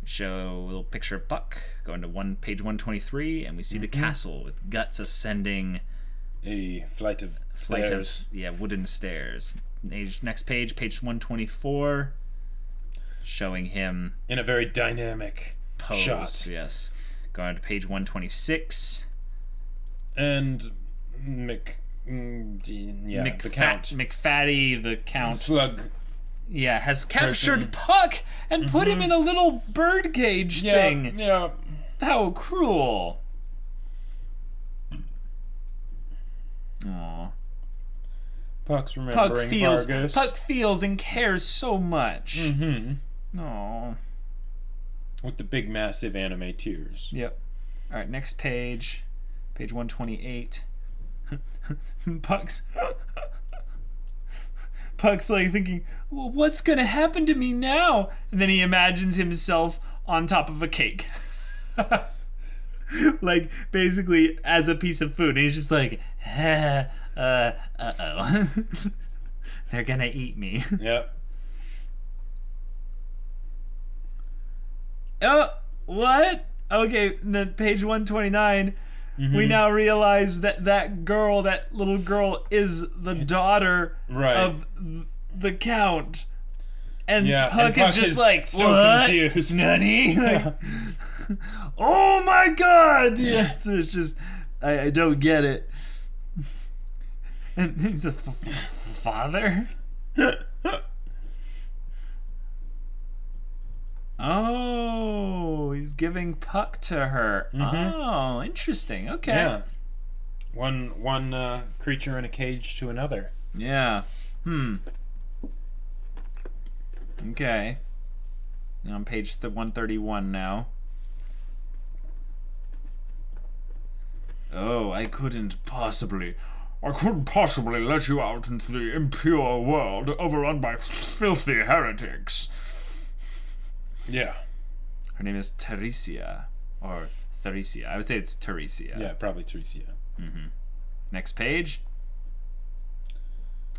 We show a little picture of Puck going to page 123, and we see the castle with Guts ascending A flight of stairs. wooden stairs. Next page 124, showing him In a very dynamic pose. shot. Yes. Going to page 126. And the Count. McFatty, the Count, Slug. has captured Person. Puck and put him in a little bird cage thing. Yeah. How cruel. Aw. Puck's remembering Vargas. Puck feels and cares so much. Mm-hmm. Aw. With the big, massive anime tears. Yep. All right, next page. Page 128. Puck's like thinking, well, what's going to happen to me now? And then he imagines himself on top of a cake. Like, basically, as a piece of food. And he's just like, uh-oh. They're going to eat me. Yep. Oh, what? Okay, then page 129. We now realize that that little girl, is the daughter of the Count. And Puck is just like, so what? confused. Nani? Like, oh my god! Yes, it's just, I don't get it. And he's a father? Oh, he's giving Puck to her. Oh, interesting. Okay. Yeah. One creature in a cage to another. Yeah. Okay. On page 131 now. Oh, I couldn't possibly let you out into the impure world overrun by filthy heretics. Yeah. Her name is Teresia. Or Theresia. I would say it's Teresia. Yeah, probably Teresia. Next page.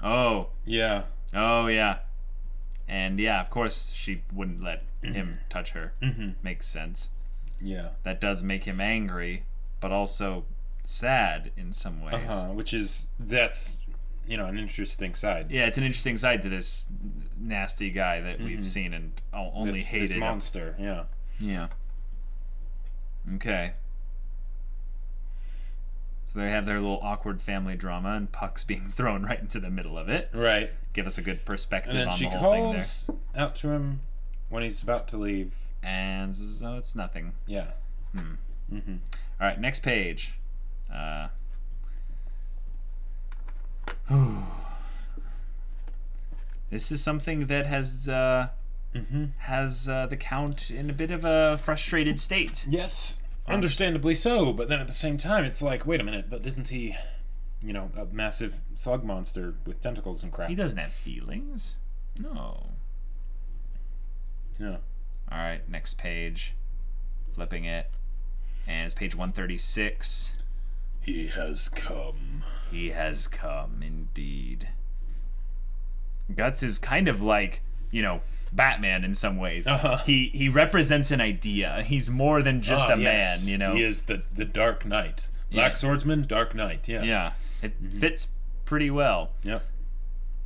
Oh. Yeah. Oh, yeah. And yeah, of course, she wouldn't let him touch her. Makes sense. Yeah. That does make him angry, but also sad in some ways. That's an interesting side. Yeah, it's an interesting side to this nasty guy that we've seen and only hated. This monster, yeah. Yeah. Okay. So they have their little awkward family drama, and Puck's being thrown right into the middle of it. Right. Give us a good perspective And then on she the whole thing there. calls out to him when he's about to leave. And so it's nothing. Yeah. All right, next page. This is something that has the Count in a bit of a frustrated state. Yes. Understandably so, but then at the same time, it's like, wait a minute, but isn't he, a massive slug monster with tentacles and crap? He doesn't have feelings. No. Yeah. All right, next page. Flipping it. And it's page 136. He has come. He has come, indeed. Guts is kind of like, Batman in some ways. He represents an idea. He's more than just a man, He is the Dark Knight. Black Swordsman, Dark Knight, yeah. Yeah, it fits pretty well. Yep.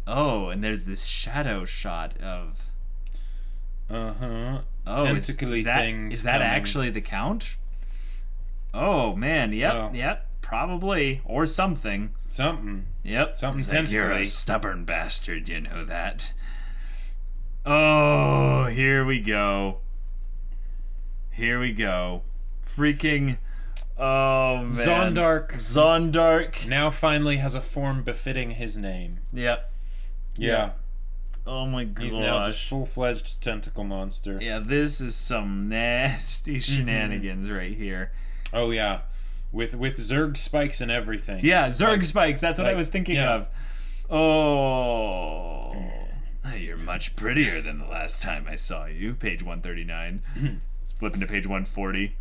Oh, and there's this shadow shot of... Oh, tentacly things is that coming. actually the Count? Oh, man, yep, probably. Or something. Something. Yep. Something He's like, you're a tentacly. stubborn bastard, you know that. Oh, here we go. Freaking... Oh, man. Zondark. Now finally has a form befitting his name. Yep. Yeah. Oh my gosh. He's now just full-fledged tentacle monster. Yeah, this is some nasty shenanigans right here. Oh yeah, with Zerg spikes and everything. Yeah, Zerg spikes. That's what I was thinking of. Oh, you're much prettier than the last time I saw you. Page 139. Flipping to page 140.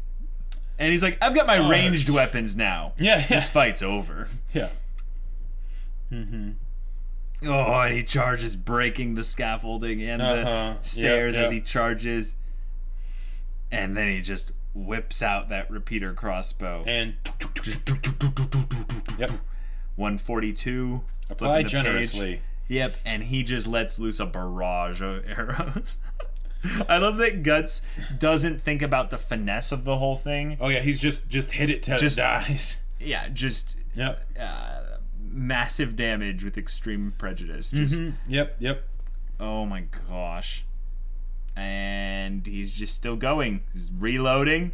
And he's like, I've got my ranged weapons now. Yeah. This fight's over. Yeah. Oh, and he charges, breaking the scaffolding and the stairs as he charges. And then he just whips out that repeater crossbow. And yep. 142. Apply generously. Page. Yep, and he just lets loose a barrage of arrows. I love that Guts doesn't think about the finesse of the whole thing. Oh yeah, he's just hit it till it dies. Yeah, just Yep. Massive damage with extreme prejudice. Just Yep. oh my gosh. And he's just still going. He's reloading.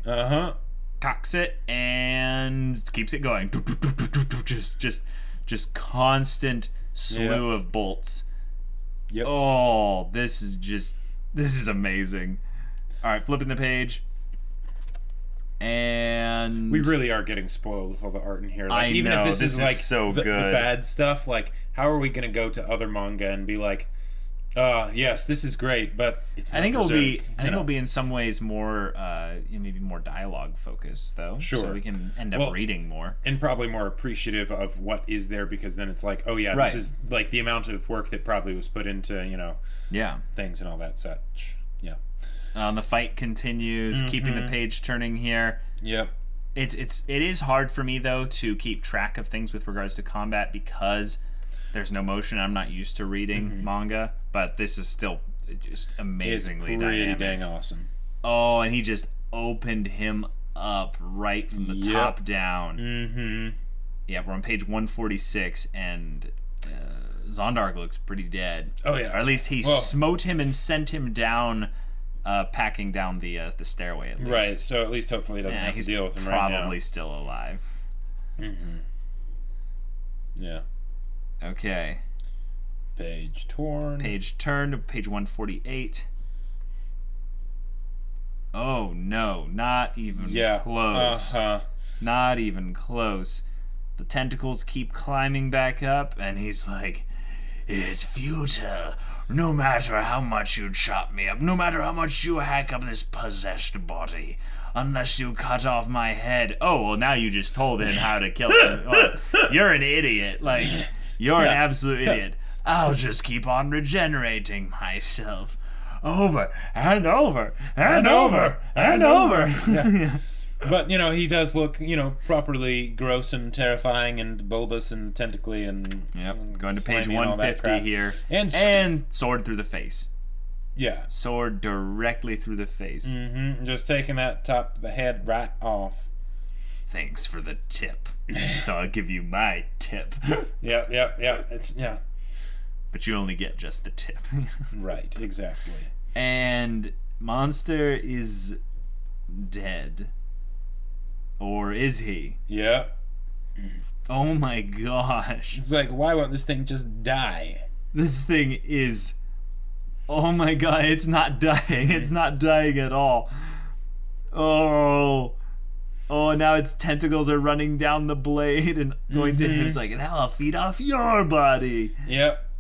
Cocks it and keeps it going. Just constant slew of bolts. Yep. Oh, this is amazing. All right, flipping the page. And We really are getting spoiled with all the art in here. I Like, even know, if this this is is like so the good. bad stuff, like how are we gonna go to other manga and be like, yes, this is great, but it's not I think Berserk, it'll be in some ways more maybe more dialogue focused though. Sure. So we can end up reading more. and probably more appreciative of what is there, because then it's like, oh yeah, Right. this is like the amount of work that probably was put into Yeah. things and all that such. Yeah. The fight continues, keeping the page turning here. Yep. It is hard for me though to keep track of things with regards to combat because there's no motion. I'm not used to reading manga, but this is still just amazingly It's pretty dynamic. dang awesome. Oh, and he just opened him up right from the top down. Mm-hmm. Yeah, we're on page 146, and Zondark looks pretty dead. Oh, yeah. Or at least he smote him and sent him down, packing down the stairway. At least. Right. So at least hopefully he doesn't have to deal with him right now. Probably still alive. Mm-hmm. Yeah. Okay. Page torn. Page turned to page 148. Oh no, not even close. Not even close. The tentacles keep climbing back up, and he's like, "It's futile. No matter how much you chop me up, no matter how much you hack up this possessed body, unless you cut off my head." Oh, well, now you just told him how to kill him. Oh, you're an idiot. Like, you're an absolute idiot. I'll just keep on regenerating myself. Over and over and over and over. Yeah. But, he does look, properly gross and terrifying and bulbous and tentacly and... Yep, going to page 150 here. And sword through the face. Yeah. Sword directly through the face. Mm-hmm. Just taking that top of the head right off. Thanks for the tip. So I'll give you my tip. Yep. It's, yeah. But you only get just the tip. Right, exactly. And Monster is dead. Or is he? Yeah. Oh my gosh. It's like, why won't this thing just die? This thing is... Oh my god, it's not dying. It's not dying at all. Oh, now its tentacles are running down the blade and going to him. It's like, now I'll feed off your body. Yep.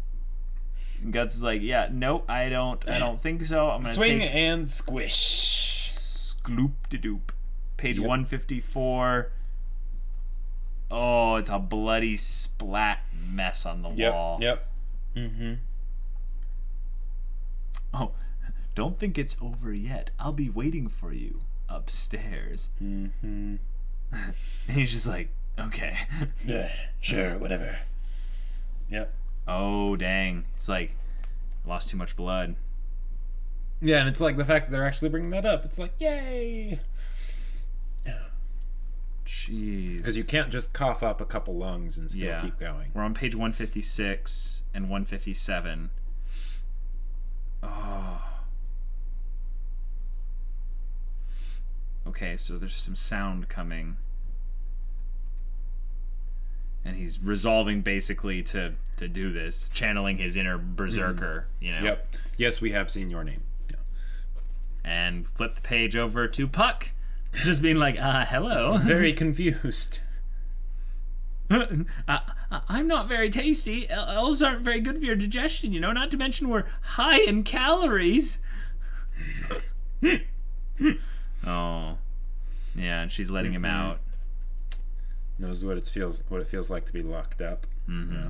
And Guts is like, yeah, nope, I don't think so. I'm gonna swing take and squish. Skloop-de-doop. Page 154. Oh, it's a bloody splat mess on the wall. Yep. Mm-hmm. Oh, don't think it's over yet. I'll be waiting for you upstairs. Mm-hmm. And he's just like, okay. Yeah, sure, whatever. Yep. Oh, dang. It's like, lost too much blood. Yeah, and it's like the fact that they're actually bringing that up. It's like, yay! Jeez. Because you can't just cough up a couple lungs and still keep going. We're on page 156 and 157. Oh. Okay, so there's some sound coming. And he's resolving basically to do this, channeling his inner berserker, Yep. Yes, we have seen your name. Yeah. And flip the page over to Puck, just being like, hello. Very confused. I'm not very tasty. Elves aren't very good for your digestion, not to mention we're high in calories. Oh. Yeah, and she's letting him out. Knows what it feels like to be locked up. Mm-hmm. Yeah.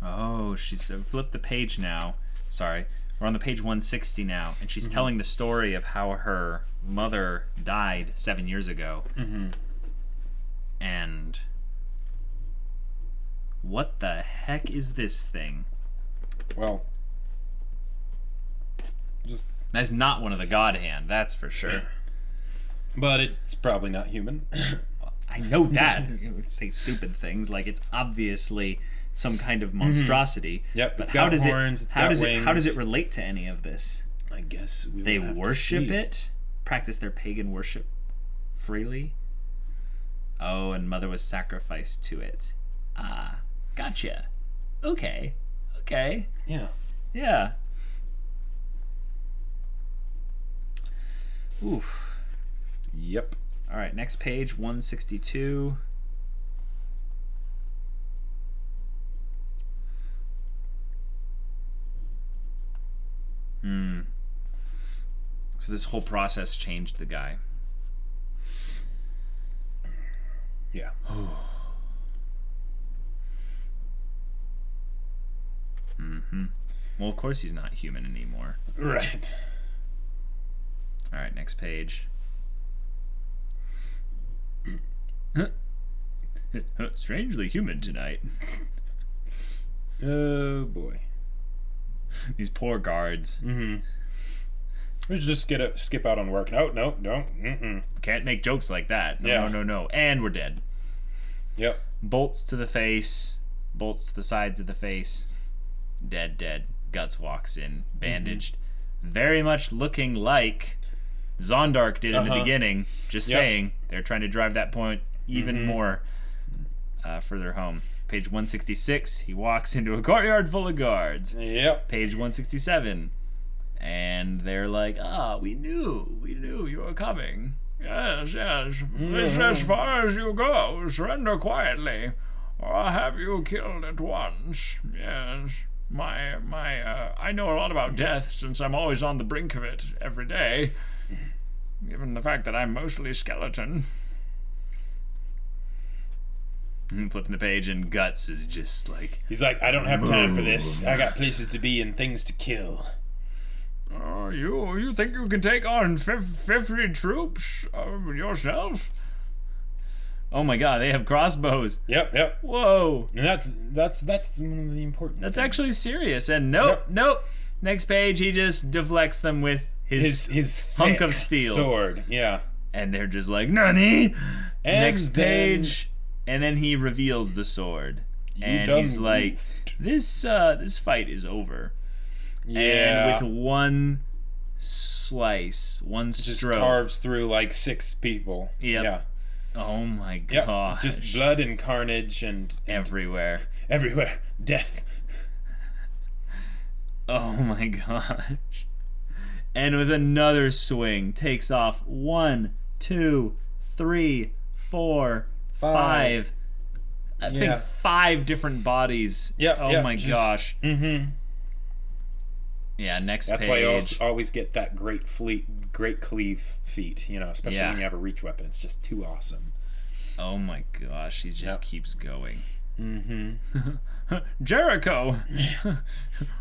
Oh, she's flipped the page now. Sorry. We're on the page 160 now, and she's telling the story of how her mother died 7 years ago. Mm-hmm. And what the heck is this thing? Well, that's not one of the God Hand, that's for sure. But it's probably not human. I know that. You would say stupid things like it's obviously some kind of monstrosity. Yep, But it's how got does horns, it? it's How got does it? How does wings. it relate to any of this? I guess we They will have to worship see. it, practice their pagan worship freely. Oh, and Mother was sacrificed to it. Ah, gotcha. Okay. Yeah. Yeah. Oof. Yep. All right, next page, 162. So this whole process changed the guy. Yeah. Well, of course he's not human anymore. Right. All right, next page. Strangely human tonight. Oh boy. These poor guards. We should just skip out on work. No, don't. Can't make jokes like that. No, Yeah. no. And we're dead. Yep. Bolts to the face. Bolts to the sides of the face. Dead. Guts walks in, bandaged. Very much looking like Zondark did in the beginning. Just saying. They're trying to drive that point even more further home. Page 166, he walks into a courtyard full of guards. Yep. Page 167, and they're like, we knew you were coming. Yes. This as far as you go. Surrender quietly, or I'll have you killed at once. Yes. I know a lot about death since I'm always on the brink of it every day, given the fact that I'm mostly skeleton. And flipping the page, and Guts is just like... He's like, I don't have time for this. I got places to be and things to kill. Oh, you think you can take on 50 troops yourself? Oh my god, they have crossbows. Yep. Whoa. And that's one of the important That's things. actually serious. And nope. Next page, he just deflects them with his hunk thick of steel. sword. Yeah. And they're just like, Nani? And Next then- page, and then he reveals the sword. And he's like, this fight is over. Yeah. And with one slice, one just stroke, carves through like 6 people. Yep. Yeah. oh my Yep. gosh, Just blood and carnage and everywhere. everywhere. Death. Oh my gosh. And with another swing, takes off 1, 2, 3, 4, 5. I think Yeah. 5 different bodies. Yep, Oh yep, my just- gosh. Mm-hmm. Yeah, next That's page. why you always get that great cleave feat, especially Yeah. when you have a reach weapon. It's just too awesome. Oh my gosh, he just Yep. keeps going. Mm-hmm. Jericho!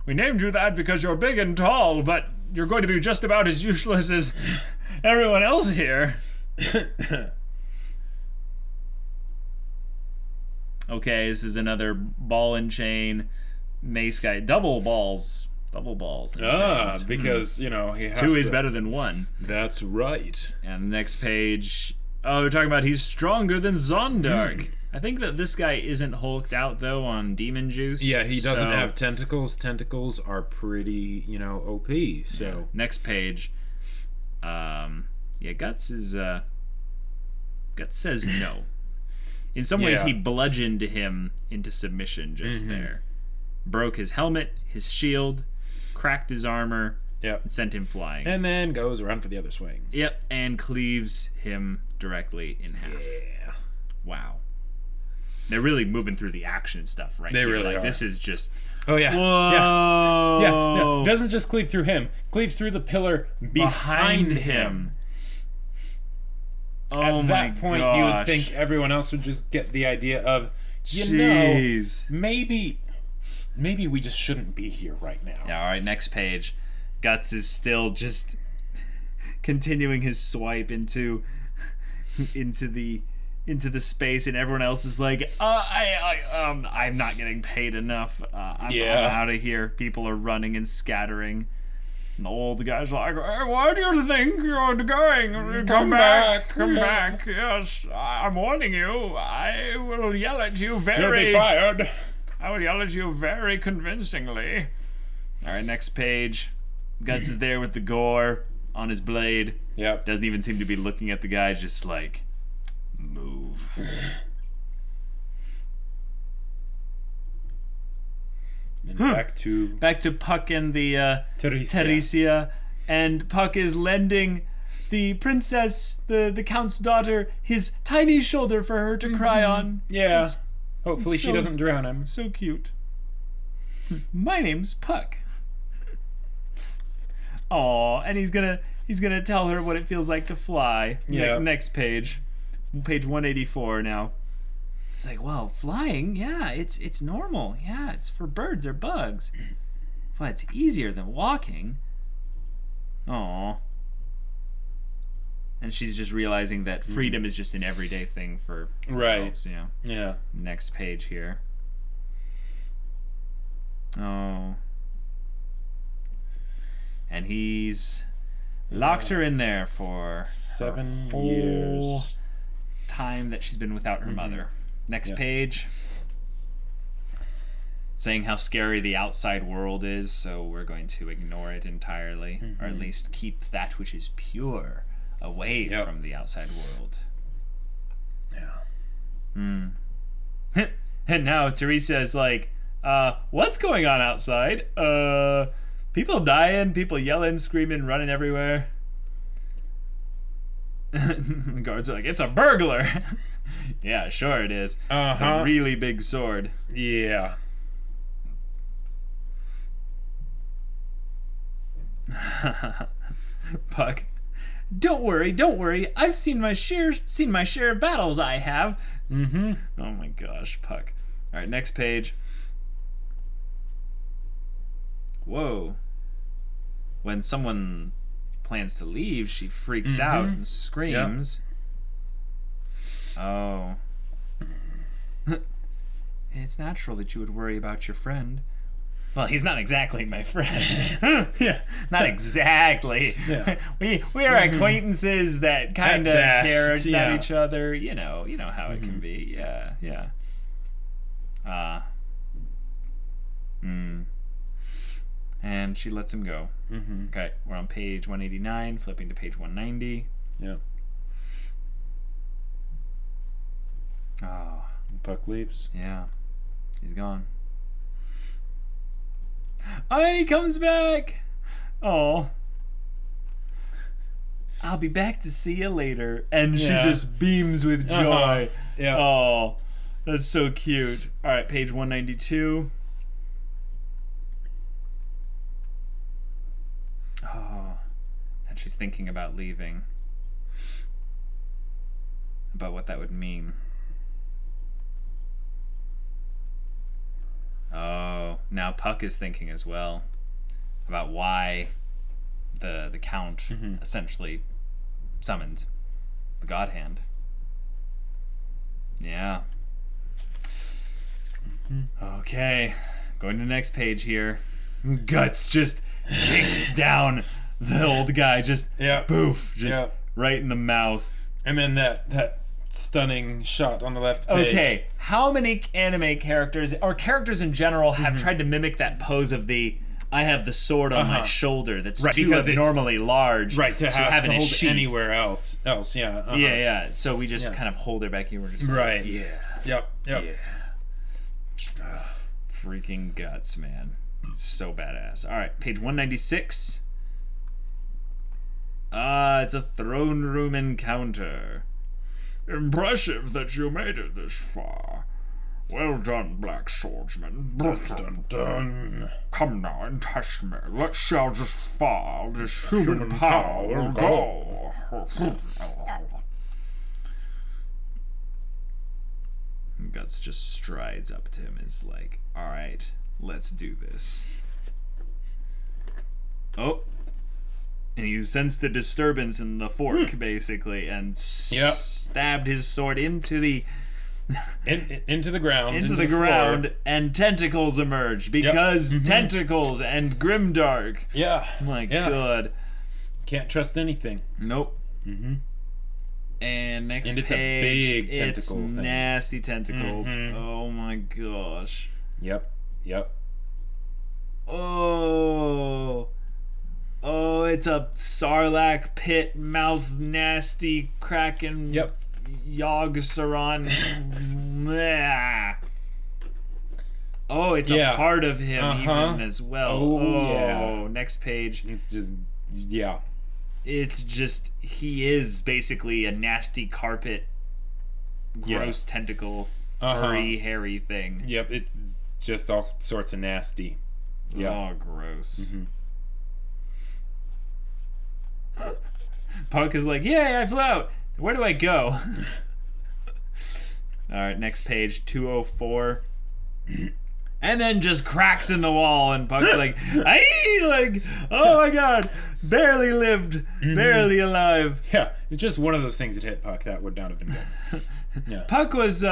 We named you that because you're big and tall, but you're going to be just about as useless as everyone else here. Okay, this is another ball and chain mace guy. Double balls. And chains. because, he has 2 is better than 1. That's right. And the next page... Oh, we're talking about he's stronger than Zondark. I think that this guy isn't hulked out, though, on demon juice. Yeah, he doesn't so- have tentacles. Tentacles are pretty, OP. So Next page. Guts is... Guts says no. In some ways, Yeah. he bludgeoned him into submission just there. Broke his helmet, his shield, cracked his armor, yep. and sent him flying. And then goes around for the other swing. Yep, and cleaves him directly in half. Yeah. Wow. They're really moving through the action stuff right They here. really like, are. This is just... Oh yeah. Whoa! Yeah. No, doesn't just cleave through him. Cleaves through the pillar behind him. Oh At my that point, gosh. you would think everyone else would just get the idea of, Jeez. maybe we just shouldn't be here right now. Yeah, all right, next page. Guts is still just continuing his swipe into the space, and everyone else is like, I'm not getting paid enough. I'm out of here. People are running and scattering. And the old guy's like, hey, where do you think you're going? Come back. Yes, I'm warning you. I will yell at you You'll be fired. I will yell at you very convincingly. All right, next page. Guts is there with the gore on his blade. Yep. Doesn't even seem to be looking at the guy, just like, move. And back to Puck and the Teresa. Teresia, and Puck is lending the princess, the count's daughter, his tiny shoulder for her to cry on. Yeah. It's Hopefully she so- doesn't drown him. so cute. My name's Puck. Aw, and he's gonna tell her what it feels like to fly. Yeah. Next page 184 now. It's like, well, flying, yeah, it's normal. Yeah, it's for birds or bugs. But it's easier than walking. Aw. And she's just realizing that freedom is just an everyday thing for girls, yeah. Yeah. Next page here. Oh. And he's locked her in there for 7 whole years. time that she's been without her mother. Next page. Saying how scary the outside world is, so we're going to ignore it entirely, or at least keep that which is pure away from the outside world. Yeah. And now Teresa's like, what's going on outside? People dying, people yelling, screaming, running everywhere. The guards are like, it's a burglar. Yeah, sure it is. It's a really big sword. Yeah. Puck, don't worry. I've seen my share of battles. I have. Oh my gosh, Puck. All right, next page. Whoa. When someone plans to leave, she freaks out and screams. Oh. It's natural that you would worry about your friend. Well, he's not exactly my friend. Yeah, not exactly. Yeah. We are acquaintances that kind of At best, care about yeah. each other. You know how it can be. Yeah. And she lets him go. Okay, we're on page 189, flipping to page 190. Yeah. Oh, Puck leaves. yeah. He's gone. Oh, and he comes back. Oh. I'll be back to see you later. And she Yeah. just beams with joy. Yeah. Oh, that's so cute. All right, page 192. Oh, and she's thinking about leaving. About what that would mean. Oh, now Puck is thinking as well about why the Count essentially summoned the God Hand. Yeah. Okay, going to the next page here. Guts just kicks down the old guy, just boof, just right in the mouth. And then that stunning shot on the left page. Okay, how many anime characters, or characters in general, have tried to mimic that pose of the I have the sword on my shoulder that's too because it's abnormally large to have in to a hold sheath. anywhere else. Yeah. Yeah. So we just kind of hold her back here. We're just Right. like, yeah. Yep. Yeah. Freaking Guts, man. So badass. All right, page 196. It's a throne room encounter. Impressive that you made it this far. Well done, Black Swordsman. Dun dun. Come now and test me. Let's see how just far this human power will go. Guts just strides up to him and is like, alright, let's do this. Oh. And he sensed the disturbance in the fork, basically, and stabbed his sword into the into the ground. into the ground, and tentacles emerged because tentacles and grimdark. Yeah. My God. Can't trust anything. Nope. And next And it's a page, big it's tentacle thing. nasty tentacles. Oh my gosh. Yep. Oh, it's a Sarlacc pit mouth nasty kraken. Yep. Yogg-Saron. Oh, it's a part of him even as well. Oh, yeah. Next page. It's just It's just, he is basically a nasty carpet, gross tentacle, furry, hairy thing. Yep, it's just all sorts of nasty. Yeah. Oh, gross. Puck is like, yay, I flew out. Where do I go? All right, next page, 204. And then just cracks in the wall, and Puck's like, oh my god, barely lived, barely alive. Yeah, it's just one of those things that hit Puck that would not have been good. Yeah. Puck was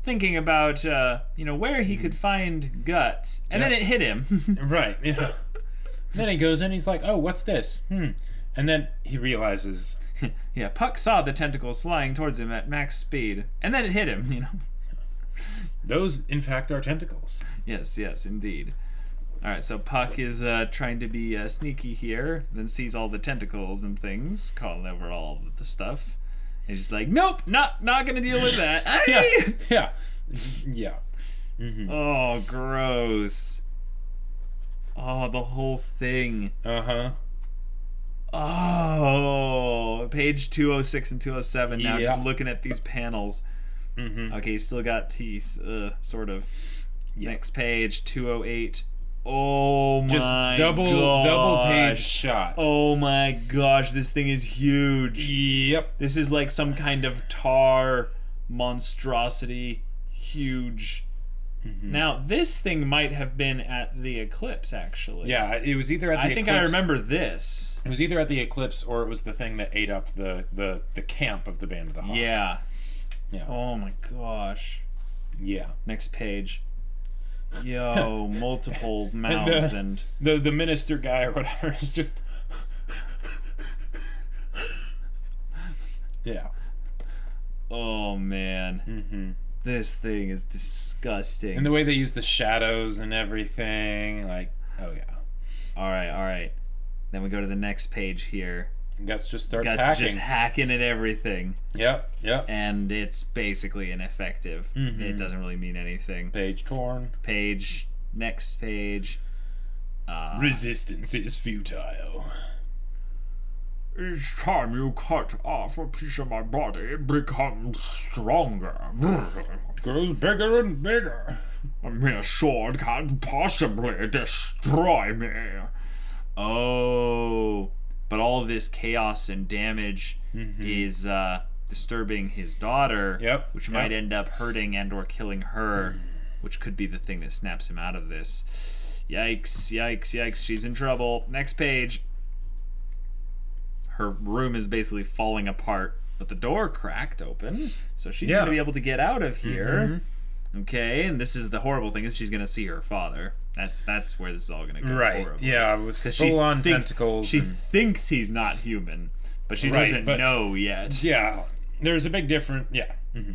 thinking about, where he could find guts, and then it hit him. Right, yeah. Then he goes in, he's like, oh, what's this? And then he realizes... Yeah, Puck saw the tentacles flying towards him at max speed, and then it hit him, Those, in fact, are tentacles. Yes, indeed. All right, so Puck is trying to be sneaky here, then sees all the tentacles and things, calling over all the stuff. He's just like, nope, not gonna deal with that. Yeah. Mm-hmm. Oh, gross. Oh, the whole thing. Uh-huh. Oh, page 206 and 207 now, Yeah. just looking at these panels. Mm-hmm. Okay, he's still got teeth, sort of. Next page, 208. Oh Just my double page gosh. shot. Oh my gosh, this thing is huge. Yep. This is like some kind of tar monstrosity. Huge. Mm-hmm. Now, this thing might have been at the eclipse, actually. Yeah, it was either at the I think eclipse. I remember this. It was either at the eclipse or it was the thing that ate up the camp of the Band of the Hawk. Yeah. Yeah. Oh my gosh. Yeah. Next page. Yo, multiple mouths and the minister guy or whatever is just yeah. oh man. Mm-hmm. This thing is disgusting. And the way they use the shadows and everything, like, oh yeah. All right. Then we go to the next page here. Guts just starts Guts hacking. just hacking at everything. Yep. And it's basically ineffective. Mm-hmm. It doesn't really mean anything. Page torn. Next page. Resistance is futile. Each time you cut off a piece of my body, it becomes stronger. Grows bigger and bigger. A mere sword can't possibly destroy me. Oh, but all this chaos and damage is disturbing his daughter, which might end up hurting and or killing her, which could be the thing that snaps him out of this. Yikes, she's in trouble. Next page. Her room is basically falling apart, but the door cracked open, so she's going to be able to get out of here. Okay, and this is the horrible thing, is she's going to see her father. That's where this is all going to go. Right, horribly. yeah, with full-on tentacles. She thinks he's not human, but she doesn't know yet. Yeah, there's a big difference. Yeah. Mm-hmm.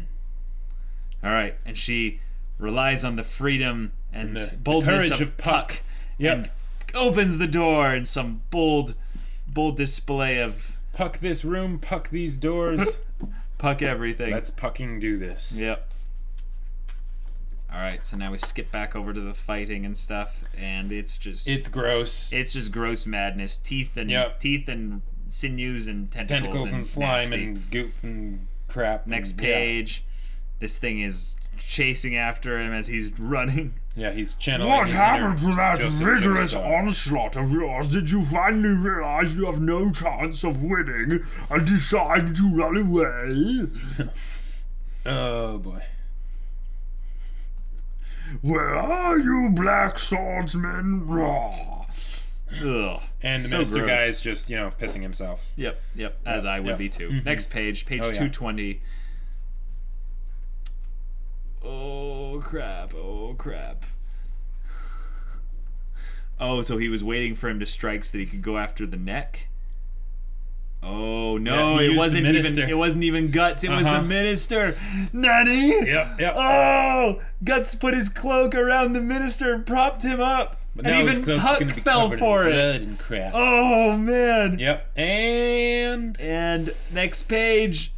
All right, and she relies on the freedom and the boldness courage of Puck. And opens the door in some bold display of Puck this room, Puck these doors. Puck everything. Let's Pucking do this. Yep. Alright, so now we skip back over to the fighting and stuff, and it's gross. It's just gross madness. Teeth and sinews and tentacles and slime and goop and crap. Next page. This thing is chasing after him as he's running. Yeah, he's channeling What his happened inner to that Joseph vigorous Joestar. onslaught of yours? Did you finally realize you have no chance of winning and decide to run away? Oh boy. Where are you, black swordsman? Ugh. And the So minister gross. guy is just, pissing himself. Yep, as I would be too. Next page, page 220. Oh crap. Oh, so he was waiting for him to strike so that he could go after the neck? Oh no, he it used wasn't the even minister. it wasn't even Guts, it was the minister. Nanny? Yep. Oh, Guts put his cloak around the minister and propped him up. But And now his even cloak's Puck gonna be fell covered for in it. blood and crap. Oh man. Yep. And Next page.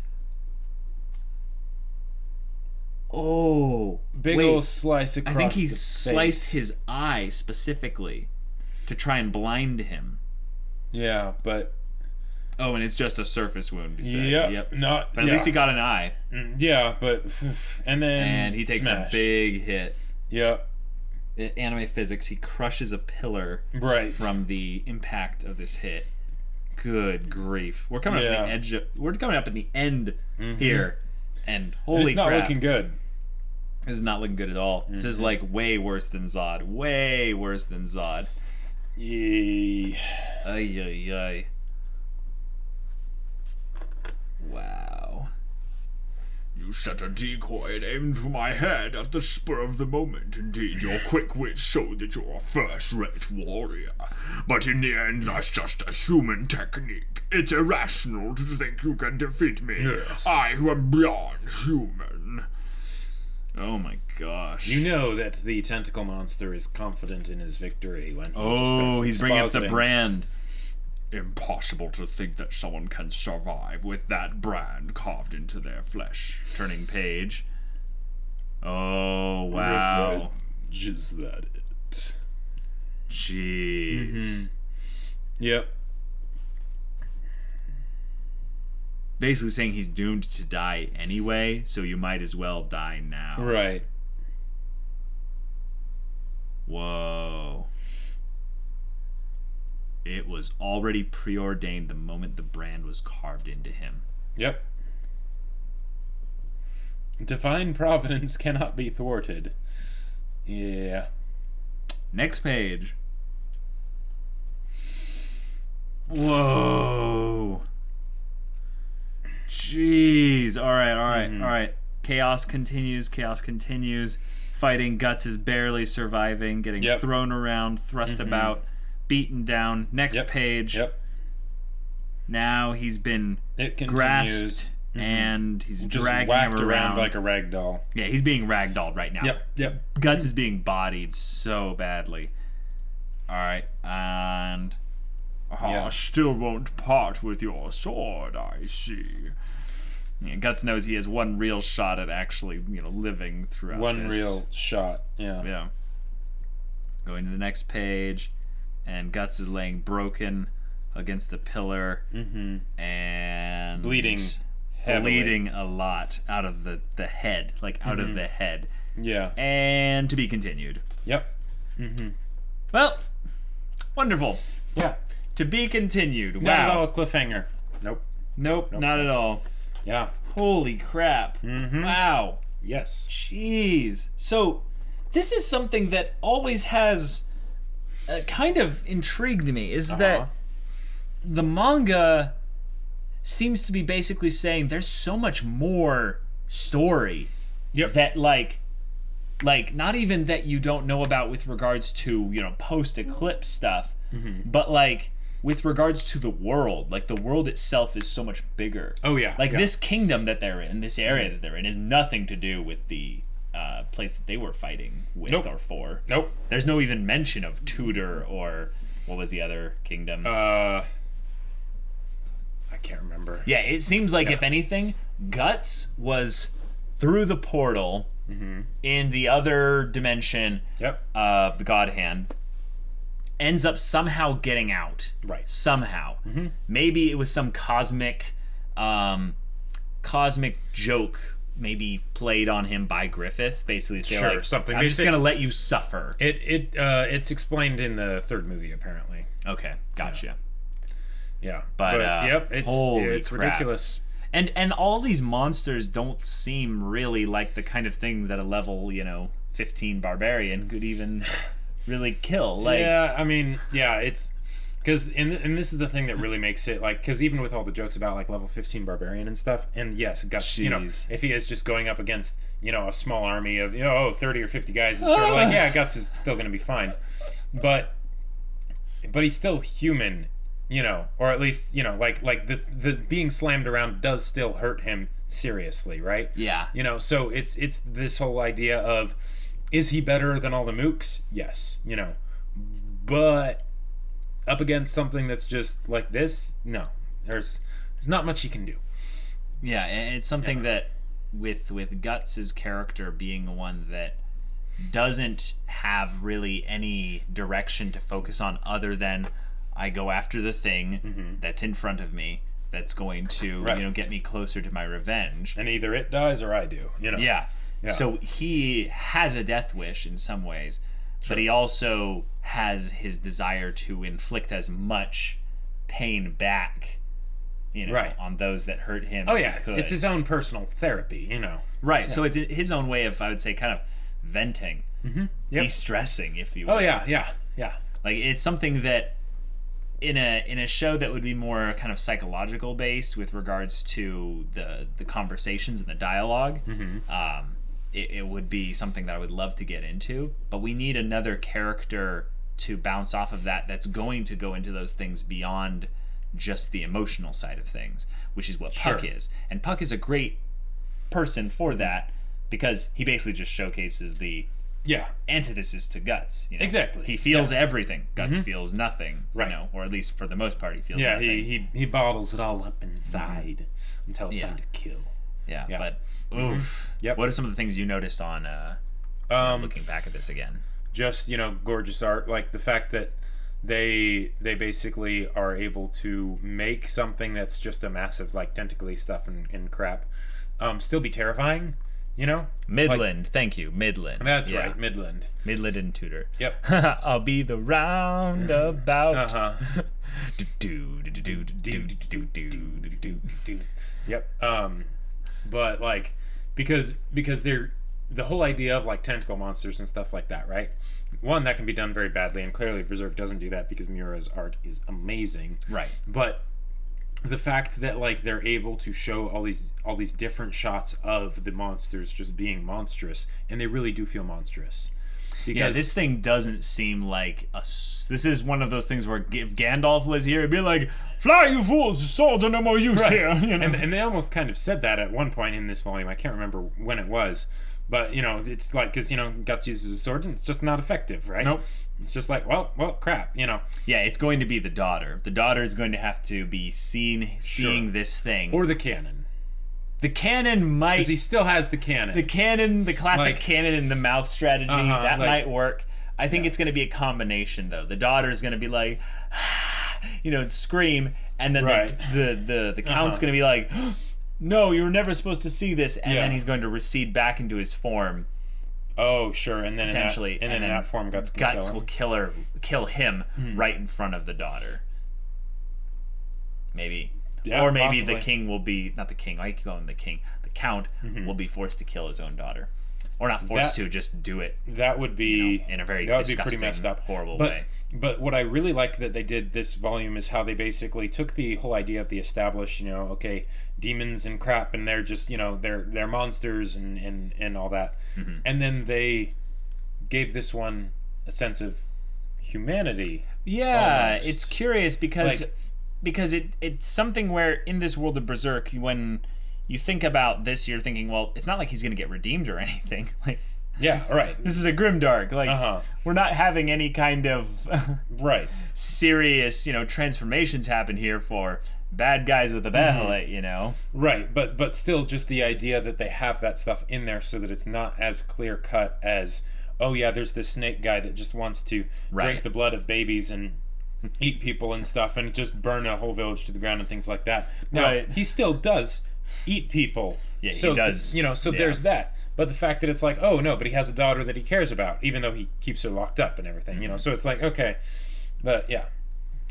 Oh, big wait. ol' slice across I think he the sliced face. his eye specifically to try and blind him. Yeah, but Oh, and it's just a surface wound, he says. yep, not. But at least he got an eye. Yeah, but and then And he takes smash. a big hit. Yep. Anime physics, he crushes a pillar Right. from the impact of this hit. Good grief. We're coming up Yeah. at the edge of, we're coming up at the end here. And And holy it's not crap. looking good. This is not looking good at all. This is like way worse than Zod. Way worse than Zod. Yay. Ay, ay, ay. Wow. You set a decoy and aimed for my head at the spur of the moment. Indeed, your quick wits showed that you're a first-rate warrior. But in the end, that's just a human technique. It's irrational to think you can defeat me. Yes. I who am beyond human. Oh my gosh. You know that the tentacle monster is confident in his victory when he just Oh, starts he's bringing up the expositing. brand. Impossible to think that someone can survive with that brand carved into their flesh. Turning page. Oh, wow. Revenge, is that it? Jeez. Yep. Basically saying he's doomed to die anyway, so you might as well die now. Right. Whoa. It was already preordained the moment the brand was carved into him. Yep. Divine providence cannot be thwarted. Yeah. Next page. Whoa. Jeez. All right. Chaos continues. Fighting Guts is barely surviving, getting Yep. thrown around, thrust about, beaten down. Next Yep. page. Yep. Now he's been It continues. grasped and he's Just dragging whacked him around like a rag doll. Yeah, he's being ragdolled right now. Yep. Guts is being bodied so badly. All right, and I still won't part with your sword, I see. yeah, Guts knows he has one real shot at actually, living throughout One this. real shot. Yeah. Yeah. Going to the next page, and Guts is laying broken against the pillar, and Bleeding heavily. bleeding a lot out of the head, like out of the head, Yeah. and to be continued. Yep. Well, wonderful. Yeah. To be continued. Not at Wow. all a cliffhanger. Nope. Nope, not at all. Yeah. Holy crap. Wow. Yes. Jeez. So, this is something that always has kind of intrigued me, is that the manga seems to be basically saying there's so much more story Yep. that like not even that you don't know about with regards to post-eclipse stuff, but like with regards to the world, like the world itself is so much bigger. Oh, yeah. Like Yeah. this kingdom that they're in, this area that they're in, is nothing to do with the place that they were fighting with Nope. or for. Nope. There's no even mention of Tudor or what was the other kingdom? I can't remember. Yeah, it seems like if anything, Guts was through the portal in the other dimension Yep. of the God Hand, ends up somehow getting out. Right. Somehow. Maybe it was some cosmic joke maybe played on him by Griffith, basically say Sure, like, something. I'm They just say- gonna let you suffer. It's explained in the third movie apparently. Okay, gotcha. Yeah. But, yep, holy it's crap. ridiculous. And all these monsters don't seem really like the kind of thing that a level 15 barbarian could even really kill. Like, Yeah, I mean, yeah, it's because and this is the thing that really makes it like because even with all the jokes about like level 15 barbarian and stuff, and yes, Guts, Jeez. if he is just going up against a small army of 30 or 50 guys, it's sort of like yeah, Guts is still going to be fine, but he's still human, or at least like the being slammed around does still hurt him seriously, right? Yeah. So it's this whole idea of is he better than all the mooks? Yes, but up against something that's just like this, no. There's not much he can do. Yeah, and it's something that with Guts' character being one that doesn't have really any direction to focus on other than I go after the thing that's in front of me that's going to Right. get me closer to my revenge. And either it dies or I do. Yeah. So he has a death wish in some ways, but he also has his desire to inflict as much pain back, Right. on those that hurt him. Oh as yeah, he it's, could. it's his own personal therapy, Right. So it's his own way of, I would say, kind of venting, Yep. de-stressing, if you will. Oh yeah. Like, it's something that in a show that would be more kind of psychological based with regards to the conversations and the dialogue, it would be something that I would love to get into. But we need another character to bounce off of that's going to go into those things beyond just the emotional side of things, which is what Puck is. And Puck is a great person for that, because he basically just showcases the antithesis to Guts. Exactly. He feels everything. Guts feels nothing. Right. Or at least for the most part, he feels Yeah, nothing. he bottles it all up inside until it's Yeah. time to kill. Yeah. Yeah. But oof. Yep. What are some of the things you noticed on looking back at this again? Just gorgeous art, like the fact that they basically are able to make something that's just a massive like tentacly stuff and crap still be terrifying. Midland, thank you, Midland. That's right, Midland. Midland and Tudor. Yep. I'll be the roundabout. Yep. But like, because they're the whole idea of like tentacle monsters and stuff like that, right? One, that can be done very badly, and clearly Berserk doesn't do that because Miura's art is amazing. Right. But the fact that like they're able to show all these different shots of the monsters just being monstrous, and they really do feel monstrous. Because this thing doesn't seem like this is one of those things where if Gandalf was here, it'd be like, "Fly, you fools! Swords are no more use here." And they almost kind of said that at one point in this volume. I can't remember when it was. But, it's like, because, Guts uses a sword and it's just not effective, right? Nope. It's just like, well, crap, Yeah, it's going to be the daughter. The daughter is going to have to be seeing this thing. Or the cannon. The cannon might... Because he still has the cannon. The cannon, the classic Like, cannon in the mouth strategy, that like- might work. I think it's going to be a combination, though. The daughter is going to be like, scream, and then Right. the count's going to be like... No, you were never supposed to see this, and Yeah. then he's going to recede back into his form, Oh, sure. And then potentially, in that form, Guts can Guts kill will him. kill him right in front of the daughter. Maybe, Yeah, or maybe possibly. the king will be not the king. I keep calling him the king. The count will be forced to kill his own daughter, or not forced That- to, just do it That would be... in a very that would be disgusting, pretty messed up. horrible but, way. But what I really like that they did this volume is how they basically took the whole idea of the established, okay, demons and crap, and they're just, they're monsters and all that. And then they gave this one a sense of humanity. Yeah, almost. it's curious because Like- it's something where in this world of Berserk, when you think about this, you're thinking, well, it's not like he's going to get redeemed or anything. Like, Yeah, right. this is a grimdark. Like, we're not having any kind of Right. serious, transformations happen here for bad guys with a bajolet, Right, but still just the idea that they have that stuff in there so that it's not as clear cut as, oh yeah, there's this snake guy that just wants to drink the blood of babies and eat people and stuff and just burn a whole village to the ground and things like that. Now, Right. he still does eat people. Yeah, so he does. So there's that. But the fact that it's like, oh no, but he has a daughter that he cares about, even though he keeps her locked up and everything, so it's like, okay. But yeah.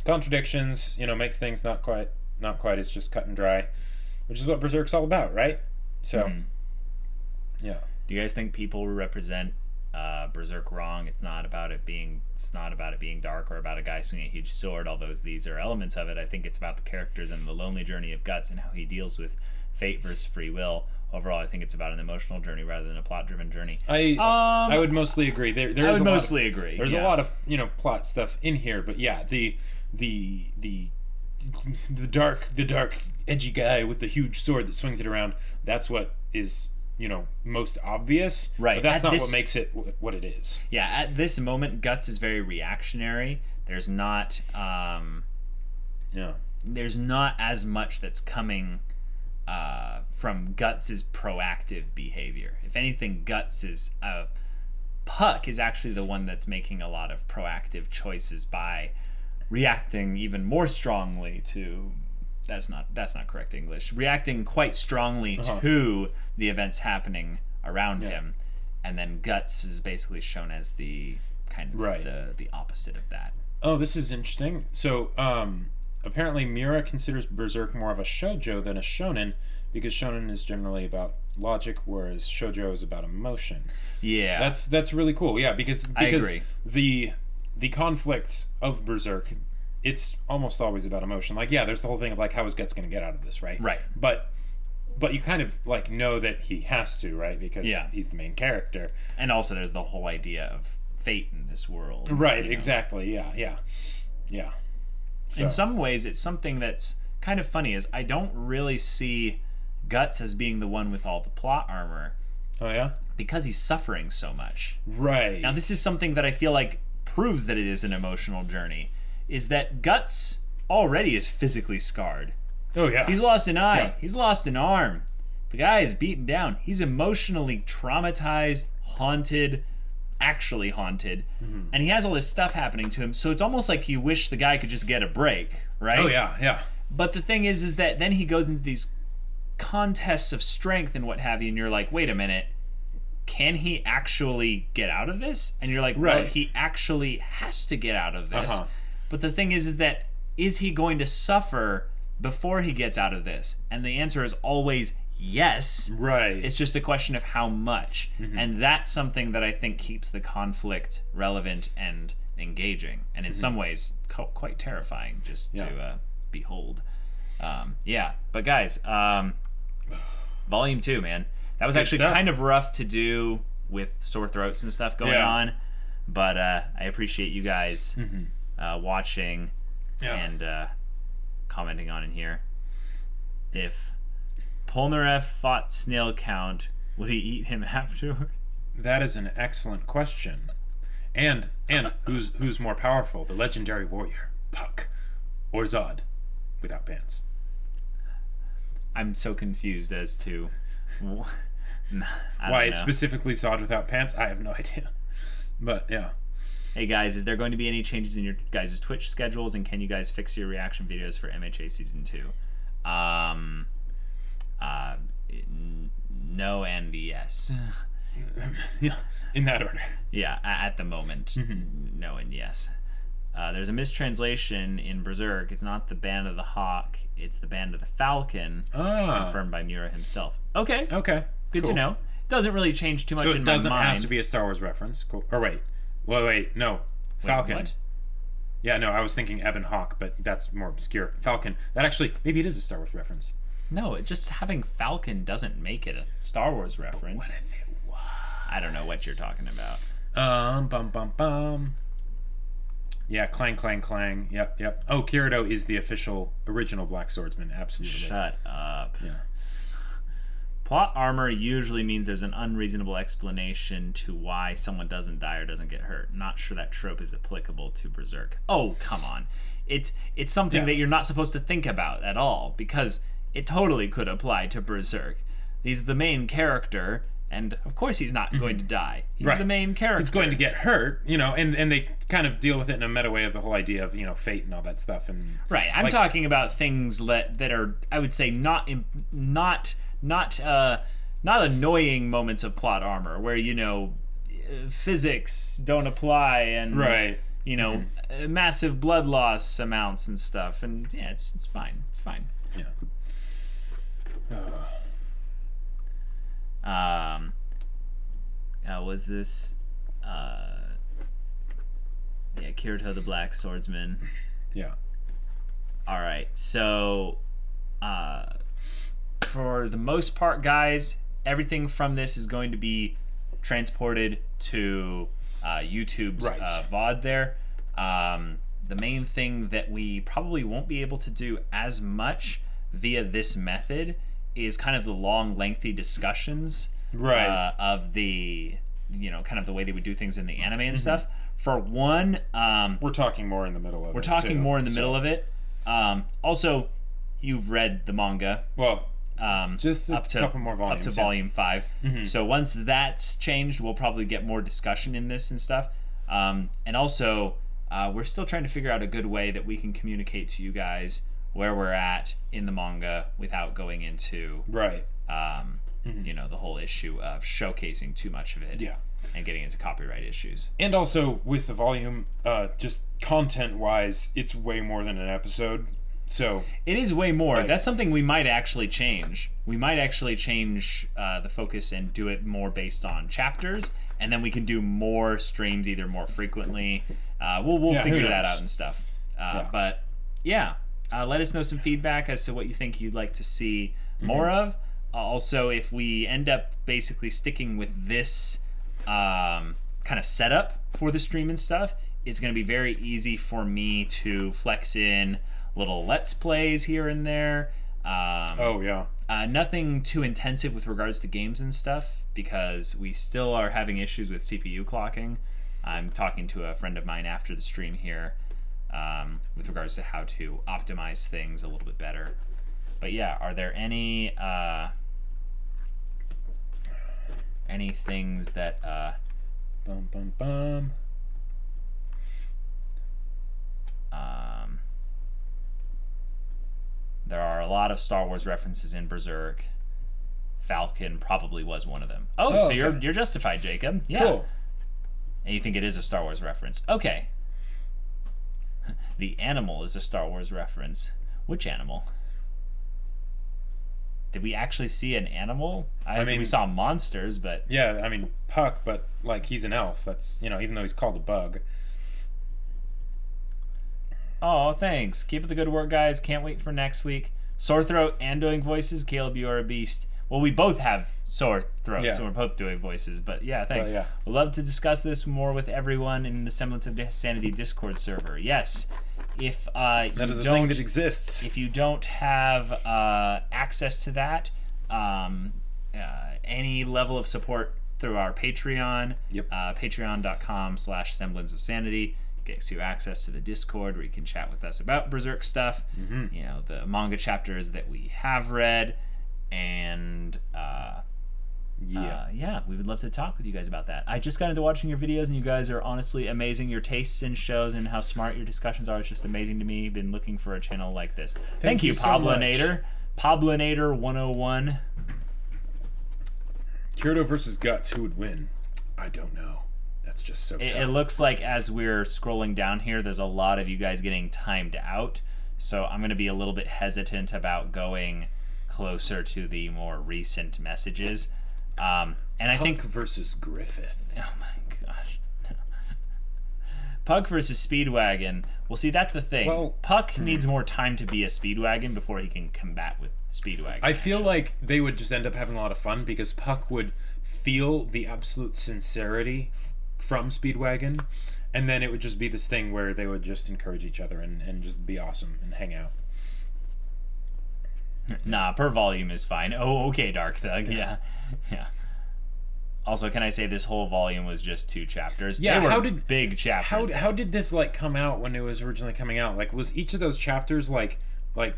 Contradictions, makes things not quite as just cut and dry, which is what Berserk's all about, right? So yeah. Do you guys think people represent Berserk wrong? It's not about it being dark or about a guy swinging a huge sword, although these are elements of it. I think it's about the characters and the lonely journey of Guts and how he deals with fate versus free will. Overall, I think it's about an emotional journey rather than a plot-driven journey. I would mostly agree. There's I would mostly agree. There's yeah. a lot of plot stuff in here, but yeah, the dark edgy guy with the huge sword that swings it around. That's what is most obvious. Right. But that's At not this- what makes it what it is. Yeah, at this moment, Guts is very reactionary. There's not Yeah. there's not as much that's coming from Guts' proactive behavior. If anything, Puck is actually the one that's making a lot of proactive choices by reacting even more strongly to that's not correct English. Reacting quite strongly to the events happening around him, and then Guts is basically shown as the kind of the opposite of that. Oh, this is interesting. So, apparently Miura considers Berserk more of a shoujo than a shonen, because shonen is generally about logic, whereas shoujo is about emotion. Yeah. That's really cool. Yeah, because I agree. the conflict of Berserk, it's almost always about emotion. Like, yeah, there's the whole thing of like, how is Guts going to get out of this, right? Right. But you kind of like know that he has to, right? Because he's the main character. And also there's the whole idea of fate in this world. Right, you know? Exactly. Yeah. So. In some ways, it's something that's kind of funny is I don't really see Guts as being the one with all the plot armor. Oh, yeah? Because he's suffering so much. Right. Now, this is something that I feel like proves that it is an emotional journey, is that Guts already is physically scarred. Oh, yeah. He's lost an eye. Yeah. He's lost an arm. The guy is beaten down. He's emotionally traumatized, haunted, actually haunted, and he has all this stuff happening to him, so it's almost like you wish the guy could just get a break, right? Oh, yeah. But the thing is that then he goes into these contests of strength and what have you, and you're like, wait a minute, can he actually get out of this? And you're like, well, Right. he actually has to get out of this. But the thing is that is he going to suffer before he gets out of this? And the answer is always yes. Right. It's just a question of how much. And that's something that I think keeps the conflict relevant and engaging. And in some ways, quite terrifying just to behold. But guys, Volume 2, man. That was Good actually stuff. kind of rough to do with sore throats and stuff going on. But I appreciate you guys watching and commenting on in here. If Polnareff fought Snail Count, would he eat him afterward? That is an excellent question. And who's more powerful, the legendary warrior, Puck, or Zod, without pants? I'm so confused as to Why it's specifically Zod without pants, I have no idea. But, yeah. Hey guys, is there going to be any changes in your guys' Twitch schedules, and can you guys fix your reaction videos for MHA Season 2? No and yes. Yeah, in that order. Yeah, at the moment, no and yes. There's a mistranslation in Berserk. It's not the Band of the Hawk, it's the Band of the Falcon, confirmed by Miura himself. Okay, Okay. good to know. Doesn't really change too much So in it my doesn't mind. have to be a Star Wars reference. Cool. Or wait, no. Falcon. what? Yeah, no, I was thinking Ebon Hawk, but that's more obscure. Falcon. That actually, maybe it is a Star Wars reference. No, just having Falcon doesn't make it a Star Wars reference. What if it was? I don't know what you're talking about. Bum. Yeah, clang, clang, clang. Yep. Oh, Kirito is the official original Black Swordsman. Absolutely. Shut up. Yeah. Plot armor usually means there's an unreasonable explanation to why someone doesn't die or doesn't get hurt. Not sure that trope is applicable to Berserk. Oh, come on. It's something that you're not supposed to think about at all, because it totally could apply to Berserk. He's the main character, and of course he's not going to die. He's the main character. He's going to get hurt, and they kind of deal with it in a meta way of the whole idea of, fate and all that stuff. And right. I'm talking about things that are, I would say, not annoying moments of plot armor where physics don't apply and right. Massive blood loss amounts and stuff, and yeah, it's fine. Yeah. Was this Kirito the Black Swordsman? Yeah. All right, so for the most part, guys, everything from this is going to be transported to YouTube's VOD there. The main thing that we probably won't be able to do as much via this method is kind of the long, lengthy discussions of the, kind of the way they would do things in the anime and stuff. For one, we're talking more in the middle of it. We're talking more in the middle of it. Also, you've read the manga. Well, just a couple more volumes. Up to volume 5. So once that's changed, we'll probably get more discussion in this and stuff. And also, we're still trying to figure out a good way that we can communicate to you guys where we're at in the manga without going into the whole issue of showcasing too much of it. Yeah. And getting into copyright issues. And also with the volume, just content-wise, it's way more than an episode. So It is way more. Like- That's something we might actually change. We might actually change the focus and do it more based on chapters, and then we can do more streams either more frequently. We'll Yeah, who figure that knows? out and stuff. But yeah, let us know some feedback as to what you think you'd like to see more of. Also, if we end up basically sticking with this kind of setup for the stream and stuff, it's going to be very easy for me to flex in little let's plays here and there. oh yeah. Nothing too intensive with regards to games and stuff, because we still are having issues with CPU clocking. I'm talking to a friend of mine after the stream here with regards to how to optimize things a little bit better. But yeah, are there any things that Bum bum bum. there are a lot of Star Wars references in Berserk. Falcon probably was one of them. Oh, so okay. you're justified, Jacob. Yeah. Cool. And you think it is a Star Wars reference. Okay. The animal is a Star Wars reference. Which animal? Did we actually see an animal? I think mean- we saw monsters, but Yeah, I mean Puck, but like he's an elf. That's even though he's called a bug. oh, thanks. Keep up the good work, guys. Can't wait for next week. Sore throat and doing voices. Caleb, you are a beast. Well, we both have sore throats, Yeah. so we're both doing voices. But yeah, thanks. yeah. We'd love to discuss this more with everyone in the Semblance of Sanity Discord server. Yes. If That you is a thing don't that exists. if you don't have access to that, any level of support through our Patreon, Yep. patreon.com/semblance of sanity gets you access to the Discord where you can chat with us about Berserk stuff, you know, the manga chapters that we have read, and yeah, we would love to talk with you guys about that. I just got into watching your videos, and you guys are honestly amazing. Your tastes in shows and how smart your discussions are, it's just amazing to me. Been looking for a channel like this. Thank you, you so much. Pablinator. Pablinator 101. Kirito versus Guts, who would win? I don't know. That's just so tough. It looks like as we're scrolling down here, there's a lot of you guys getting timed out. So I'm going to be a little bit hesitant about going closer to the more recent messages. And I think Punk versus Griffith. oh my gosh. Puck versus Speedwagon. Well, see, that's the thing. Well, Puck needs more time to be a Speedwagon before he can combat with Speedwagon. I feel like they would just end up having a lot of fun because Puck would feel the absolute sincerity from Speedwagon, and then it would just be this thing where they would just encourage each other and just be awesome and hang out. Nah, per volume is fine. Oh, okay, Dark Thug. Yeah. Yeah. Also, can I say this whole volume was just 2 chapters? Yeah, They were how did- big chapters? How did this like come out when it was originally coming out? Like, was each of those chapters like It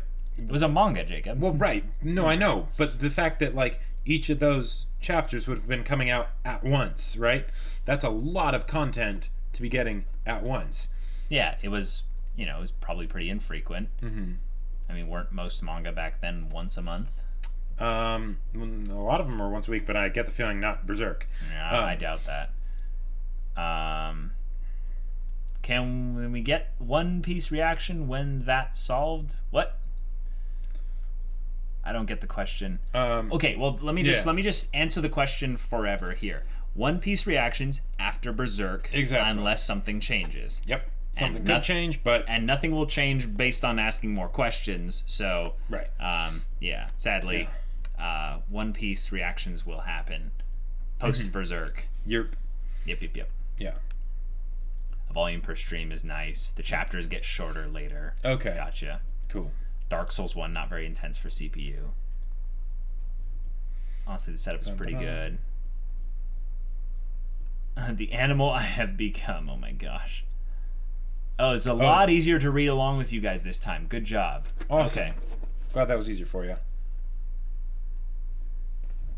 was a manga, Jacob. well, right? No, I know, but the fact that like each of those chapters would have been coming out at once, right? That's a lot of content to be getting at once. Yeah, it was. You know, it was probably pretty infrequent. Mm-hmm. I mean, weren't most manga back then once a month? A lot of them are once a week, but I get the feeling not Berserk. Yeah, I doubt that. Can we get One Piece reaction when that's solved? What? I don't get the question. Okay, well let me just answer the question forever here. One Piece reactions after Berserk, Exactly. unless something changes. Yep, something And could noth- change, but And nothing will change based on asking more questions. So, right. yeah, sadly, One Piece reactions will happen post Berserk. You're Yep. yeah. A volume per stream is nice. The chapters get shorter later. Okay. Gotcha. Cool. Dark Souls 1, not very intense for CPU. Honestly, the setup is pretty good. The animal I have become. Oh my gosh. Oh, it's a lot easier to read along with you guys this time. Good job. Awesome. Okay. Glad that was easier for you.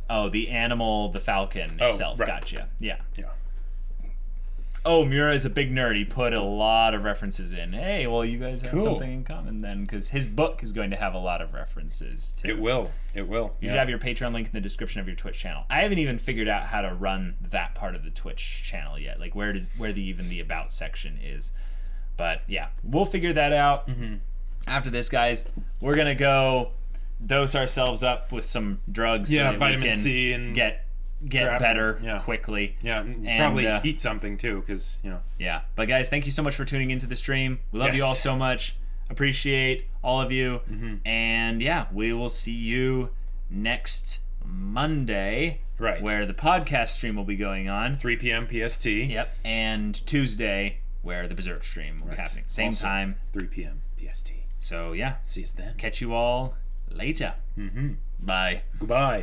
Oh, the animal, the falcon itself. right. Gotcha. Yeah. Yeah. Oh, Mura is a big nerd. He put a lot of references in. Hey, well, you guys have Cool. something in common then, because his book is going to have a lot of references too. It will. It will. You should have your Patreon link in the description of your Twitch channel. I haven't even figured out how to run that part of the Twitch channel yet. Like where the about section is. But yeah, we'll figure that out. after this, guys, we're gonna go dose ourselves up with some drugs. Yeah, so that vitamin we can C and get better quickly. Yeah, and And, probably eat something too, because Yeah, but guys, thank you so much for tuning into the stream. We love you Yes. all so much. Appreciate all of you. And yeah, we will see you next Monday, Right. where the podcast stream will be going on. 3 p.m. PST. Yep, and Tuesday, where the Berserk stream will be happening. Same Also, time. 3 p.m. PST. So yeah, See us then. catch you all later. Bye. Goodbye.